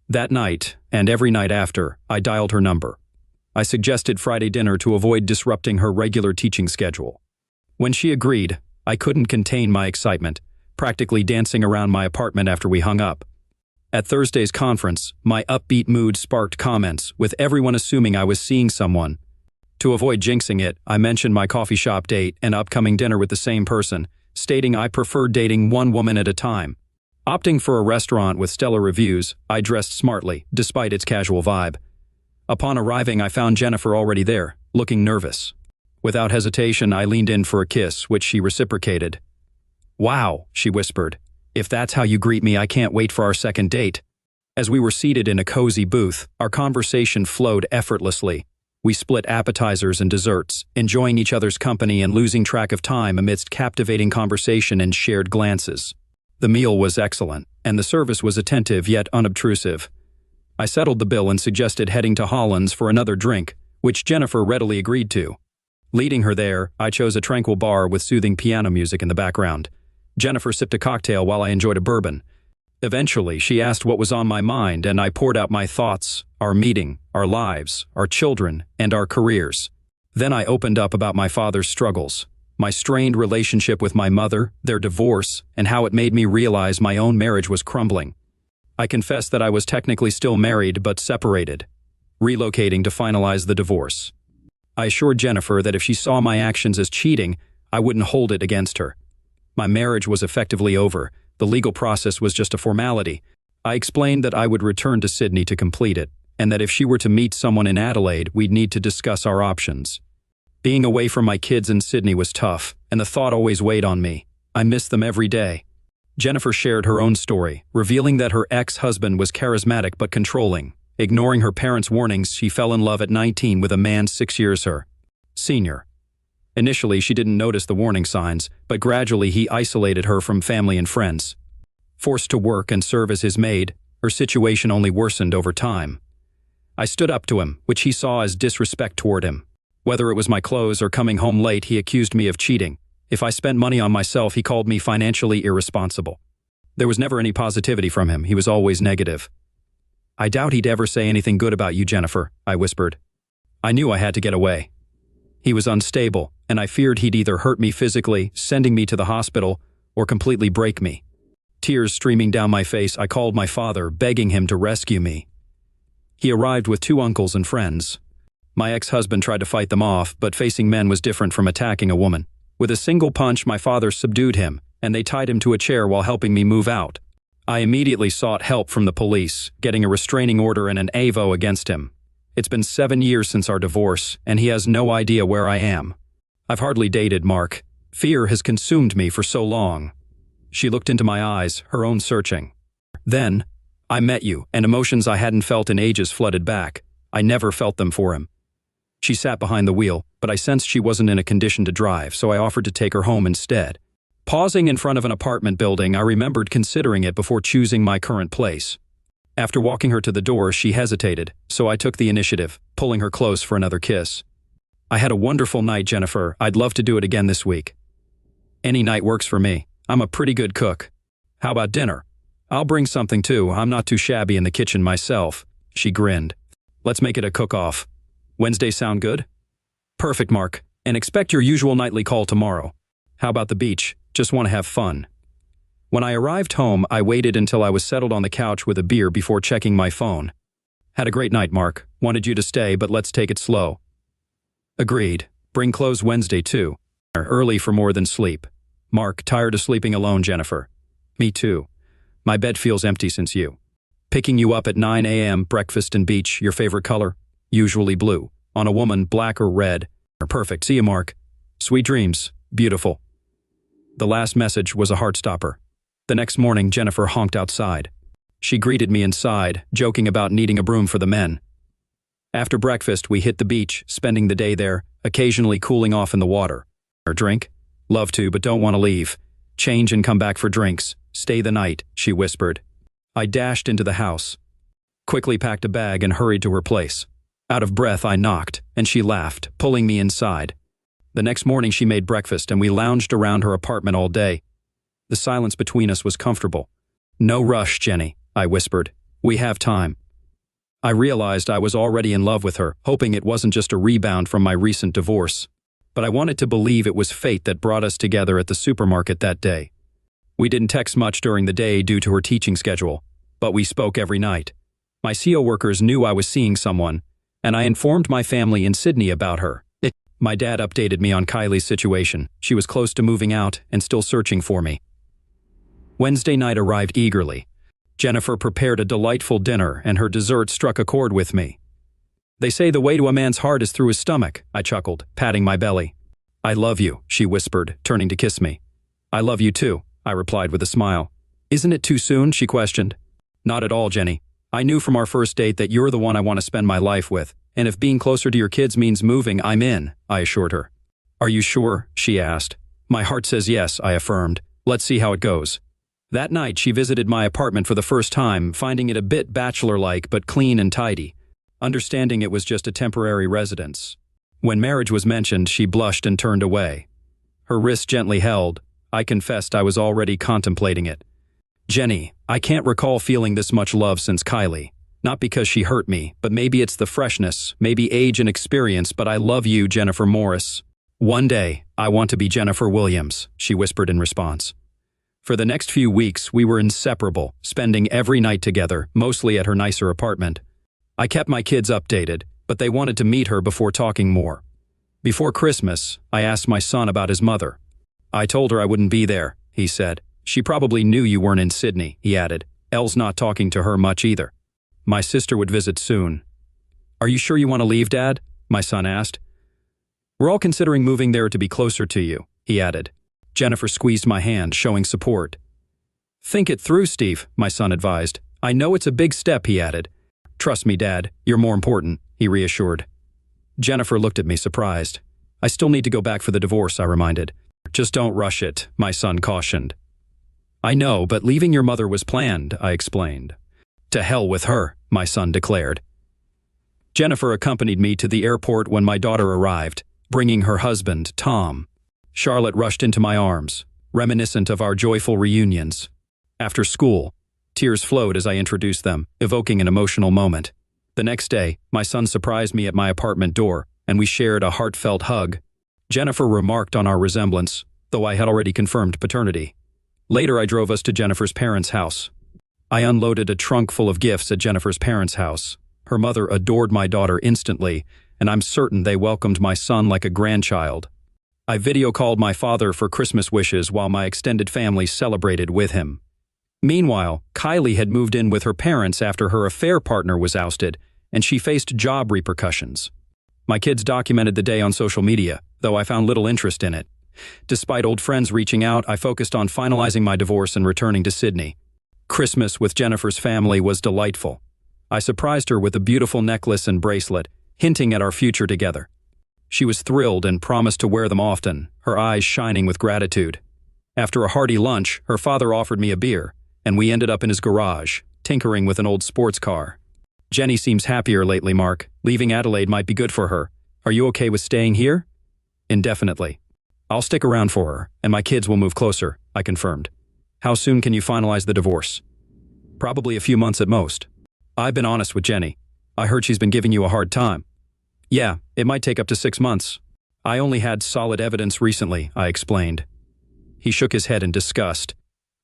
That night, and every night after, I dialed her number. I suggested Friday dinner to avoid disrupting her regular teaching schedule. When she agreed, I couldn't contain my excitement, practically dancing around my apartment after we hung up. At Thursday's conference, my upbeat mood sparked comments, with everyone assuming I was seeing someone. To avoid jinxing it, I mentioned my coffee shop date and upcoming dinner with the same person, stating I prefer dating one woman at a time. Opting for a restaurant with stellar reviews, I dressed smartly, despite its casual vibe. Upon arriving, I found Jennifer already there, looking nervous. Without hesitation, I leaned in for a kiss, which she reciprocated. "Wow," she whispered. "If that's how you greet me, I can't wait for our second date." As we were seated in a cozy booth, our conversation flowed effortlessly. We split appetizers and desserts, enjoying each other's company and losing track of time amidst captivating conversation and shared glances. The meal was excellent, and the service was attentive yet unobtrusive. I settled the bill and suggested heading to Holland's for another drink, which Jennifer readily agreed to. Leading her there, I chose a tranquil bar with soothing piano music in the background. Jennifer sipped a cocktail while I enjoyed a bourbon. Eventually, she asked what was on my mind, and I poured out my thoughts, our meeting, our lives, our children, and our careers. Then I opened up about my father's struggles, my strained relationship with my mother, their divorce, and how it made me realize my own marriage was crumbling. I confessed that I was technically still married but separated, relocating to finalize the divorce. I assured Jennifer that if she saw my actions as cheating, I wouldn't hold it against her. My marriage was effectively over. The legal process was just a formality. I explained that I would return to Sydney to complete it, and that if she were to meet someone in Adelaide, we'd need to discuss our options. Being away from my kids in Sydney was tough, and the thought always weighed on me. I missed them every day. Jennifer shared her own story, revealing that her ex-husband was charismatic but controlling. Ignoring her parents' warnings, she fell in love at 19 with a man 6 years her senior. Initially, she didn't notice the warning signs, but gradually he isolated her from family and friends. Forced to work and serve as his maid, her situation only worsened over time. I stood up to him, which he saw as disrespect toward him. Whether it was my clothes or coming home late, he accused me of cheating. If I spent money on myself, he called me financially irresponsible. There was never any positivity from him. He was always negative. "I doubt he'd ever say anything good about you, Jennifer," I whispered. I knew I had to get away. He was unstable, and I feared he'd either hurt me physically, sending me to the hospital, or completely break me. Tears streaming down my face, I called my father, begging him to rescue me. He arrived with 2 uncles and friends. My ex-husband tried to fight them off, but facing men was different from attacking a woman. With a single punch, my father subdued him, and they tied him to a chair while helping me move out. I immediately sought help from the police, getting a restraining order and an AVO against him. It's been 7 years since our divorce, and he has no idea where I am. I've hardly dated Mark. Fear has consumed me for so long. She looked into my eyes, her own searching. Then, I met you, and emotions I hadn't felt in ages flooded back. I never felt them for him. She sat behind the wheel, but I sensed she wasn't in a condition to drive, so I offered to take her home instead. Pausing in front of an apartment building, I remembered considering it before choosing my current place. After walking her to the door, she hesitated, so I took the initiative, pulling her close for another kiss. "I had a wonderful night, Jennifer. I'd love to do it again this week." "Any night works for me. I'm a pretty good cook." "How about dinner?" "I'll bring something too. I'm not too shabby in the kitchen myself." She grinned. "Let's make it a cook-off. Wednesday sound good?" "Perfect, Mark. And expect your usual nightly call tomorrow." "How about the beach? Just want to have fun." When I arrived home, I waited until I was settled on the couch with a beer before checking my phone. "Had a great night, Mark. Wanted you to stay, but let's take it slow." "Agreed. Bring clothes Wednesday, too. Early for more than sleep." "Mark, tired of sleeping alone, Jennifer." "Me too. My bed feels empty since you." "Picking you up at 9 a.m., breakfast and beach. Your favorite color?" "Usually blue. On a woman, black or red." "Perfect. See you, Mark." "Sweet dreams. Beautiful." The last message was a heart-stopper. The next morning, Jennifer honked outside. She greeted me inside, joking about needing a broom for the men. After breakfast, we hit the beach, spending the day there, occasionally cooling off in the water. "Or drink?" "Love to, but don't want to leave. Change and come back for drinks. Stay the night," she whispered. I dashed into the house, quickly packed a bag and hurried to her place. Out of breath, I knocked, and she laughed, pulling me inside. The next morning, she made breakfast, and we lounged around her apartment all day. The silence between us was comfortable. "No rush, Jenny," I whispered. "We have time." I realized I was already in love with her, hoping it wasn't just a rebound from my recent divorce. But I wanted to believe it was fate that brought us together at the supermarket that day. We didn't text much during the day due to her teaching schedule, but we spoke every night. My CO workers knew I was seeing someone, and I informed my family in Sydney about her. My dad updated me on Kylie's situation. She was close to moving out and still searching for me. Wednesday night arrived eagerly. Jennifer prepared a delightful dinner, and her dessert struck a chord with me. They say the way to a man's heart is through his stomach, I chuckled, patting my belly. I love you, she whispered, turning to kiss me. I love you too, I replied with a smile. Isn't it too soon, she questioned. Not at all, Jenny. I knew from our first date that you're the one I want to spend my life with, and if being closer to your kids means moving, I'm in, I assured her. Are you sure? She asked. My heart says yes, I affirmed. Let's see how it goes. That night, she visited my apartment for the first time, finding it a bit bachelor-like but clean and tidy, understanding it was just a temporary residence. When marriage was mentioned, she blushed and turned away. Her wrist gently held. I confessed I was already contemplating it. Jenny, I can't recall feeling this much love since Kylie. Not because she hurt me, but maybe it's the freshness, maybe age and experience, but I love you, Jennifer Morris. One day, I want to be Jennifer Williams, she whispered in response. For the next few weeks, we were inseparable, spending every night together, mostly at her nicer apartment. I kept my kids updated, but they wanted to meet her before talking more. Before Christmas, I asked my son about his mother. I told her I wouldn't be there, he said. She probably knew you weren't in Sydney, he added. Elle's not talking to her much either. My sister would visit soon. Are you sure you want to leave, Dad? My son asked. We're all considering moving there to be closer to you, he added. Jennifer squeezed my hand, showing support. Think it through, Steve, my son advised. I know it's a big step, he added. Trust me, Dad, you're more important, he reassured. Jennifer looked at me surprised. I still need to go back for the divorce, I reminded. Just don't rush it, my son cautioned. I know, but leaving your mother was planned, I explained. To hell with her, my son declared. Jennifer accompanied me to the airport when my daughter arrived, bringing her husband, Tom. Charlotte rushed into my arms, reminiscent of our joyful reunions. After school, tears flowed as I introduced them, evoking an emotional moment. The next day, my son surprised me at my apartment door, and we shared a heartfelt hug. Jennifer remarked on our resemblance, though I had already confirmed paternity. Later, I drove us to Jennifer's parents' house. I unloaded a trunk full of gifts at Jennifer's parents' house. Her mother adored my daughter instantly, and I'm certain they welcomed my son like a grandchild. I video-called my father for Christmas wishes while my extended family celebrated with him. Meanwhile, Kylie had moved in with her parents after her affair partner was ousted, and she faced job repercussions. My kids documented the day on social media, though I found little interest in it. Despite old friends reaching out, I focused on finalizing my divorce and returning to Sydney. Christmas with Jennifer's family was delightful. I surprised her with a beautiful necklace and bracelet, hinting at our future together. She was thrilled and promised to wear them often, her eyes shining with gratitude. After a hearty lunch, her father offered me a beer, and we ended up in his garage, tinkering with an old sports car. Jenny seems happier lately, Mark. Leaving Adelaide might be good for her. Are you okay with staying here? Indefinitely. I'll stick around for her, and my kids will move closer, I confirmed. How soon can you finalize the divorce? Probably a few months at most. I've been honest with Jenny. I heard she's been giving you a hard time. Yeah, it might take up to 6 months. I only had solid evidence recently, I explained. He shook his head in disgust.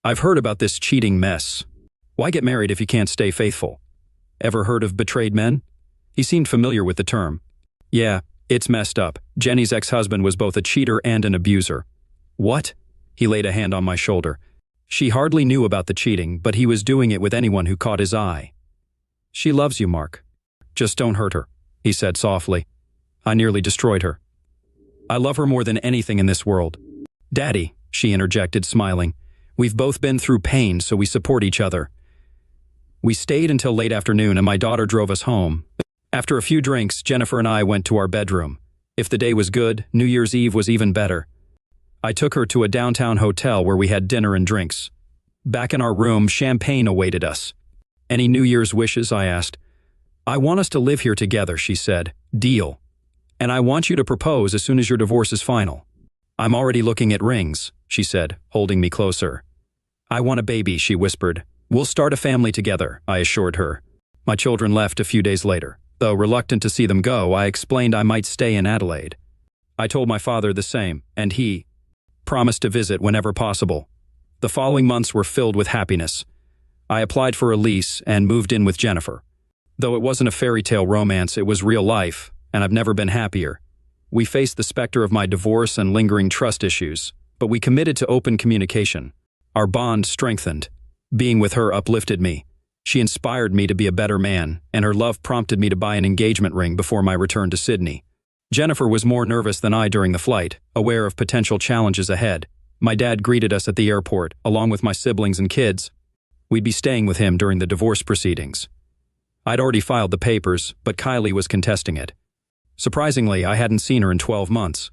I've heard about this cheating mess. Why get married if you can't stay faithful? Ever heard of betrayed men? He seemed familiar with the term. Yeah, it's messed up. Jenny's ex-husband was both a cheater and an abuser. What? He laid a hand on my shoulder. She hardly knew about the cheating, but he was doing it with anyone who caught his eye. She loves you, Mark. Just don't hurt her, he said softly. I nearly destroyed her. I love her more than anything in this world. Daddy, she interjected, smiling. We've both been through pain, so we support each other. We stayed until late afternoon and my daughter drove us home. After a few drinks, Jennifer and I went to our bedroom. If the day was good, New Year's Eve was even better. I took her to a downtown hotel where we had dinner and drinks. Back in our room, champagne awaited us. Any New Year's wishes? I asked. I want us to live here together, she said. Deal. And I want you to propose as soon as your divorce is final. I'm already looking at rings, she said, holding me closer. I want a baby, she whispered. We'll start a family together, I assured her. My children left a few days later. Though reluctant to see them go, I explained I might stay in Adelaide. I told my father the same, and he promised to visit whenever possible. The following months were filled with happiness. I applied for a lease and moved in with Jennifer. Though it wasn't a fairy tale romance, it was real life, and I've never been happier. We faced the specter of my divorce and lingering trust issues, but we committed to open communication. Our bond strengthened. Being with her uplifted me. She inspired me to be a better man, and her love prompted me to buy an engagement ring before my return to Sydney. Jennifer was more nervous than I during the flight, aware of potential challenges ahead. My dad greeted us at the airport, along with my siblings and kids. We'd be staying with him during the divorce proceedings. I'd already filed the papers, but Kylie was contesting it. Surprisingly, I hadn't seen her in 12 months.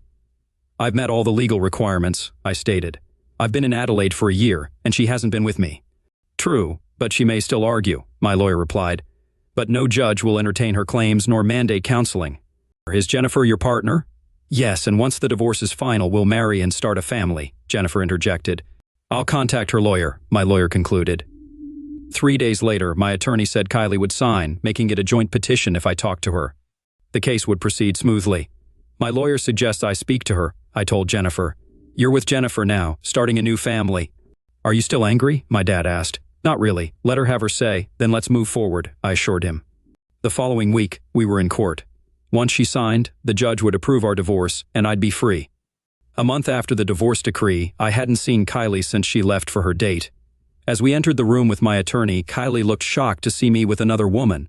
I've met all the legal requirements, I stated. I've been in Adelaide for a year, and she hasn't been with me. True, but she may still argue, my lawyer replied. But no judge will entertain her claims nor mandate counseling. Is Jennifer your partner? Yes, and once the divorce is final, we'll marry and start a family, Jennifer interjected. I'll contact her lawyer, my lawyer concluded. 3 days later, my attorney said Kylie would sign, making it a joint petition if I talked to her. The case would proceed smoothly. My lawyer suggests I speak to her, I told Jennifer. You're with Jennifer now, starting a new family. Are you still angry? My dad asked. Not really. Let her have her say, then let's move forward, I assured him. The following week, we were in court. Once she signed, the judge would approve our divorce, and I'd be free. A month after the divorce decree, I hadn't seen Kylie since she left for her date. As we entered the room with my attorney, Kylie looked shocked to see me with another woman.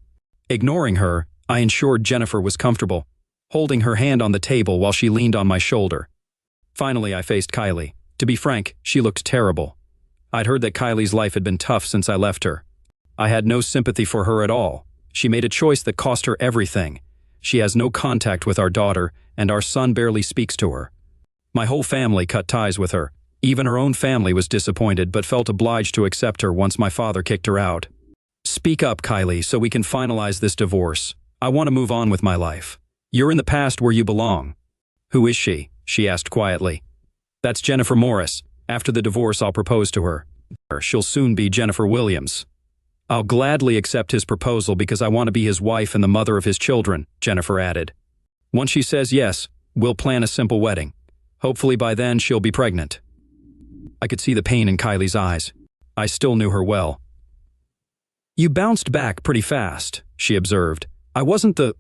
Ignoring her, I ensured Jennifer was comfortable, holding her hand on the table while she leaned on my shoulder. Finally, I faced Kylie. To be frank, she looked terrible. I'd heard that Kylie's life had been tough since I left her. I had no sympathy for her at all. She made a choice that cost her everything. She has no contact with our daughter, and our son barely speaks to her. My whole family cut ties with her. Even her own family was disappointed but felt obliged to accept her once my father kicked her out. Speak up, Kylie, so we can finalize this divorce. I want to move on with my life. You're in the past where you belong. Who is she? She asked quietly. That's Jennifer Morris. After the divorce, I'll propose to her. She'll soon be Jennifer Williams. I'll gladly accept his proposal because I want to be his wife and the mother of his children, Jennifer added. Once she says yes, we'll plan a simple wedding. Hopefully by then she'll be pregnant. I could see the pain in Kylie's eyes. I still knew her well. You bounced back pretty fast, she observed. I wasn't the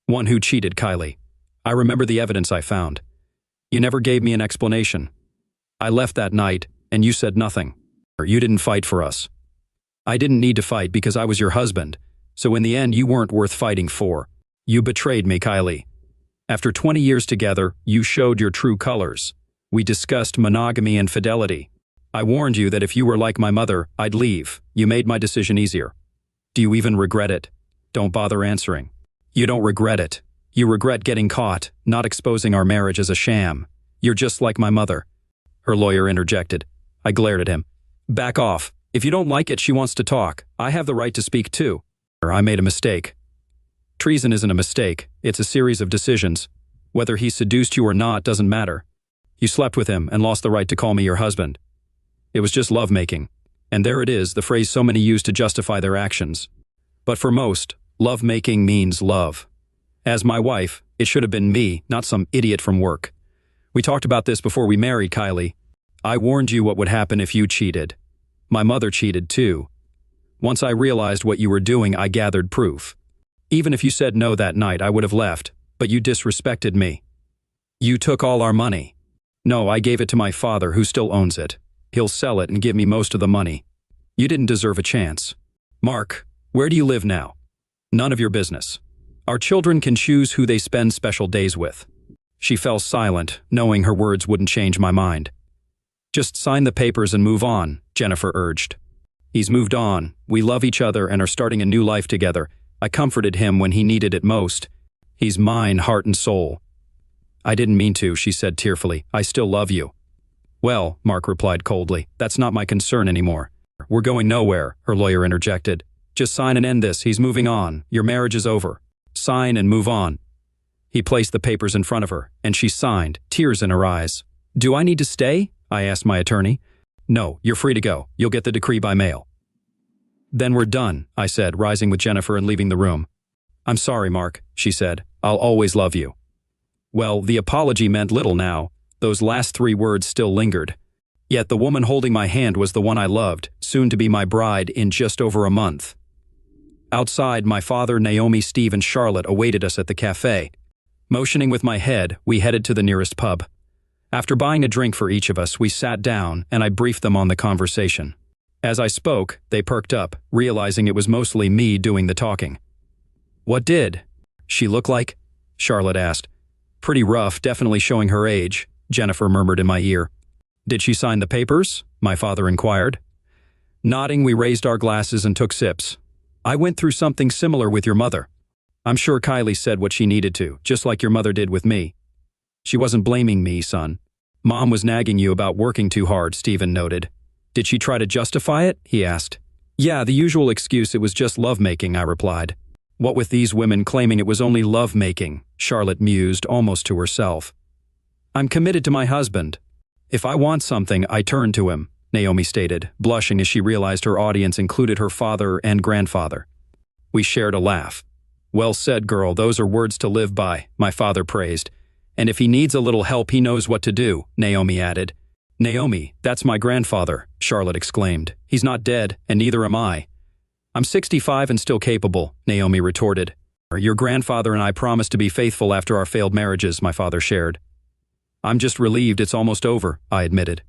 one who cheated, Kylie. I remember the evidence I found. You never gave me an explanation. I left that night, and you said nothing. You didn't fight for us. I didn't need to fight because I was your husband, so in the end you weren't worth fighting for. You betrayed me, Kylie. After 20 years together, you showed your true colors. We discussed monogamy and fidelity. I warned you that if you were like my mother, I'd leave. You made my decision easier. Do you even regret it? Don't bother answering. You don't regret it. You regret getting caught, not exposing our marriage as a sham. You're just like my mother. Her lawyer interjected. I glared at him. Back off. If you don't like it, she wants to talk. I have the right to speak too. I made a mistake. Treason isn't a mistake. It's a series of decisions. Whether he seduced you or not doesn't matter. You slept with him and lost the right to call me your husband. It was just lovemaking. And there it is, the phrase so many use to justify their actions. But for most, lovemaking means love. As my wife, it should have been me, not some idiot from work. We talked about this before we married, Kylie. I warned you what would happen if you cheated. My mother cheated too. Once I realized what you were doing, I gathered proof. Even if you said no that night, I would have left, but you disrespected me. You took all our money. No, I gave it to my father, who still owns it. He'll sell it and give me most of the money. You didn't deserve a chance. Mark, where do you live now? None of your business. Our children can choose who they spend special days with. She fell silent, knowing her words wouldn't change my mind. Just sign the papers and move on, Jennifer urged. He's moved on. We love each other and are starting a new life together. I comforted him when he needed it most. He's mine, heart and soul. I didn't mean to, she said tearfully. I still love you. Well, Mark replied coldly, that's not my concern anymore. We're going nowhere, her lawyer interjected. Just sign and end this. He's moving on. Your marriage is over. Sign and move on. He placed the papers in front of her, and she signed, tears in her eyes. Do I need to stay? I asked my attorney. No, you're free to go. You'll get the decree by mail. Then we're done, I said, rising with Jennifer and leaving the room. I'm sorry, Mark, she said. I'll always love you. Well, the apology meant little now. Those last 3 words still lingered. Yet the woman holding my hand was the one I loved, soon to be my bride in just over a month. Outside, my father, Naomi, Steve, and Charlotte awaited us at the cafe. Motioning with my head, we headed to the nearest pub. After buying a drink for each of us, we sat down, and I briefed them on the conversation. As I spoke, they perked up, realizing it was mostly me doing the talking. What did she look like? Charlotte asked. Pretty rough, definitely showing her age, Jennifer murmured in my ear. Did she sign the papers? My father inquired. Nodding, we raised our glasses and took sips. I went through something similar with your mother. I'm sure Kylie said what she needed to, just like your mother did with me. She wasn't blaming me, son. Mom was nagging you about working too hard, Stephen noted. Did she try to justify it? He asked. Yeah, the usual excuse, it was just lovemaking, I replied. What with these women claiming it was only lovemaking, Charlotte mused almost to herself. I'm committed to my husband. If I want something, I turn to him, Naomi stated, blushing as she realized her audience included her father and grandfather. We shared a laugh. Well said, girl, those are words to live by, my father praised. And if he needs a little help, he knows what to do, Naomi added. Naomi, that's my grandfather, Charlotte exclaimed. He's not dead, and neither am I. I'm 65 and still capable, Naomi retorted. Your grandfather and I promised to be faithful after our failed marriages, my father shared. I'm just relieved it's almost over, I admitted.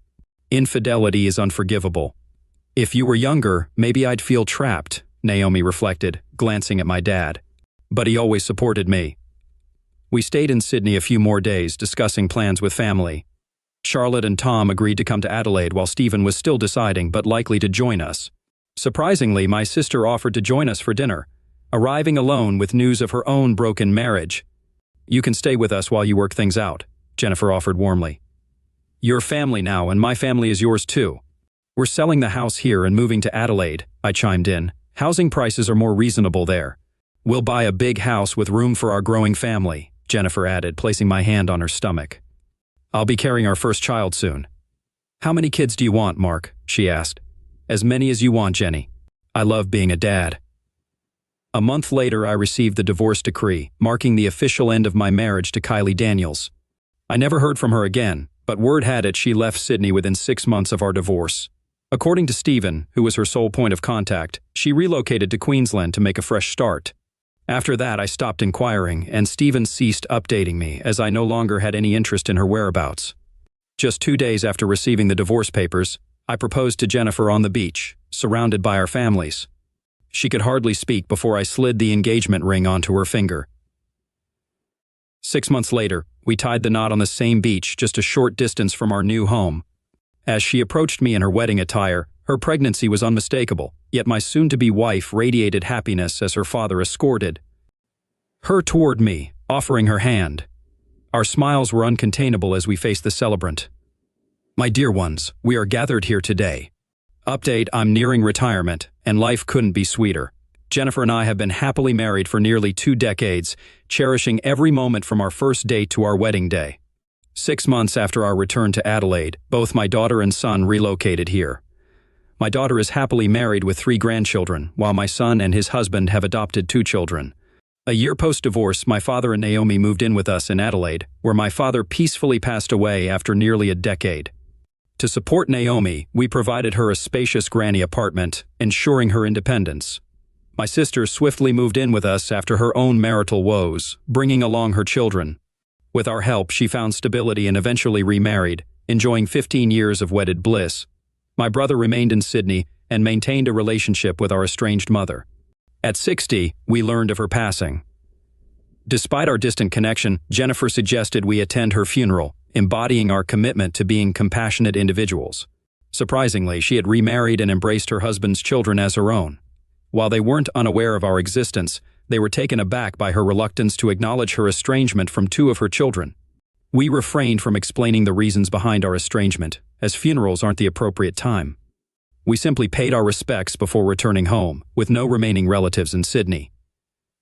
Infidelity is unforgivable. If you were younger, maybe I'd feel trapped, Naomi reflected, glancing at my dad. But he always supported me. We stayed in Sydney a few more days, discussing plans with family. Charlotte and Tom agreed to come to Adelaide while Stephen was still deciding but likely to join us. Surprisingly, my sister offered to join us for dinner, arriving alone with news of her own broken marriage. You can stay with us while you work things out, Jennifer offered warmly. You're family now, and my family is yours too. We're selling the house here and moving to Adelaide, I chimed in. Housing prices are more reasonable there. We'll buy a big house with room for our growing family, Jennifer added, placing my hand on her stomach. I'll be carrying our first child soon. How many kids do you want, Mark? She asked. As many as you want, Jenny. I love being a dad. A month later, I received the divorce decree, marking the official end of my marriage to Kylie Daniels. I never heard from her again, but word had it she left Sydney within 6 months of our divorce. According to Stephen, who was her sole point of contact, she relocated to Queensland to make a fresh start. After that, I stopped inquiring, and Stephen ceased updating me as I no longer had any interest in her whereabouts. Just 2 days after receiving the divorce papers, I proposed to Jennifer on the beach, surrounded by our families. She could hardly speak before I slid the engagement ring onto her finger. 6 months later, we tied the knot on the same beach just a short distance from our new home. As she approached me in her wedding attire, her pregnancy was unmistakable, yet my soon-to-be wife radiated happiness as her father escorted her toward me, offering her hand. Our smiles were uncontainable as we faced the celebrant. My dear ones, we are gathered here today. Update, I'm nearing retirement, and life couldn't be sweeter. Jennifer and I have been happily married for nearly 2 decades, cherishing every moment from our first date to our wedding day. 6 months after our return to Adelaide, both my daughter and son relocated here. My daughter is happily married with 3 grandchildren, while my son and his husband have adopted 2 children. A year post-divorce, my father and Naomi moved in with us in Adelaide, where my father peacefully passed away after nearly a decade. To support Naomi, we provided her a spacious granny apartment, ensuring her independence. My sister swiftly moved in with us after her own marital woes, bringing along her children. With our help, she found stability and eventually remarried, enjoying 15 years of wedded bliss. My brother remained in Sydney and maintained a relationship with our estranged mother. At 60, we learned of her passing. Despite our distant connection, Jennifer suggested we attend her funeral, embodying our commitment to being compassionate individuals. Surprisingly, she had remarried and embraced her husband's children as her own. While they weren't unaware of our existence, they were taken aback by her reluctance to acknowledge her estrangement from 2 of her children. We refrained from explaining the reasons behind our estrangement, as funerals aren't the appropriate time. We simply paid our respects before returning home, with no remaining relatives in Sydney.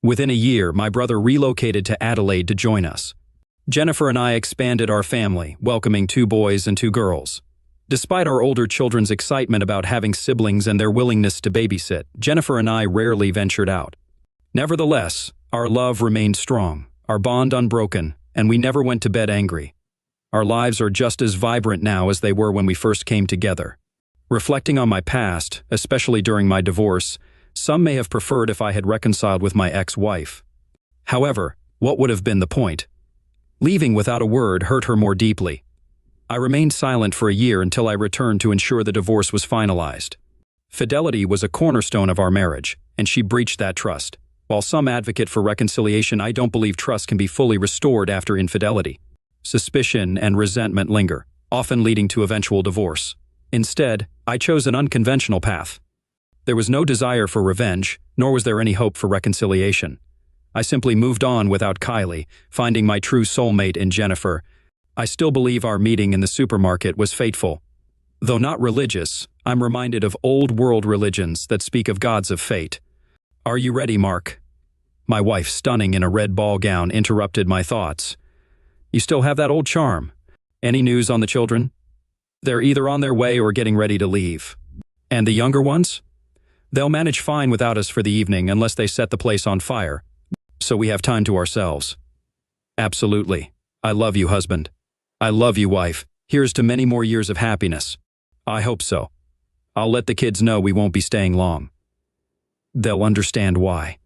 Within a year, my brother relocated to Adelaide to join us. Jennifer and I expanded our family, welcoming 2 boys and 2 girls. Despite our older children's excitement about having siblings and their willingness to babysit, Jennifer and I rarely ventured out. Nevertheless, our love remained strong, our bond unbroken, and we never went to bed angry. Our lives are just as vibrant now as they were when we first came together. Reflecting on my past, especially during my divorce, some may have preferred if I had reconciled with my ex-wife. However, what would have been the point? Leaving without a word hurt her more deeply. I remained silent for a year until I returned to ensure the divorce was finalized. Fidelity was a cornerstone of our marriage, and she breached that trust. While some advocate for reconciliation, I don't believe trust can be fully restored after infidelity. Suspicion and resentment linger, often leading to eventual divorce. Instead, I chose an unconventional path. There was no desire for revenge, nor was there any hope for reconciliation. I simply moved on without Kylie, finding my true soulmate in Jennifer. I still believe our meeting in the supermarket was fateful. Though not religious, I'm reminded of old-world religions that speak of gods of fate. Are you ready, Mark? My wife, stunning in a red ball gown, interrupted my thoughts. You still have that old charm. Any news on the children? They're either on their way or getting ready to leave. And the younger ones? They'll manage fine without us for the evening unless they set the place on fire. So we have time to ourselves. Absolutely. I love you, husband. I love you, wife. Here's to many more years of happiness. I hope so. I'll let the kids know we won't be staying long. They'll understand why.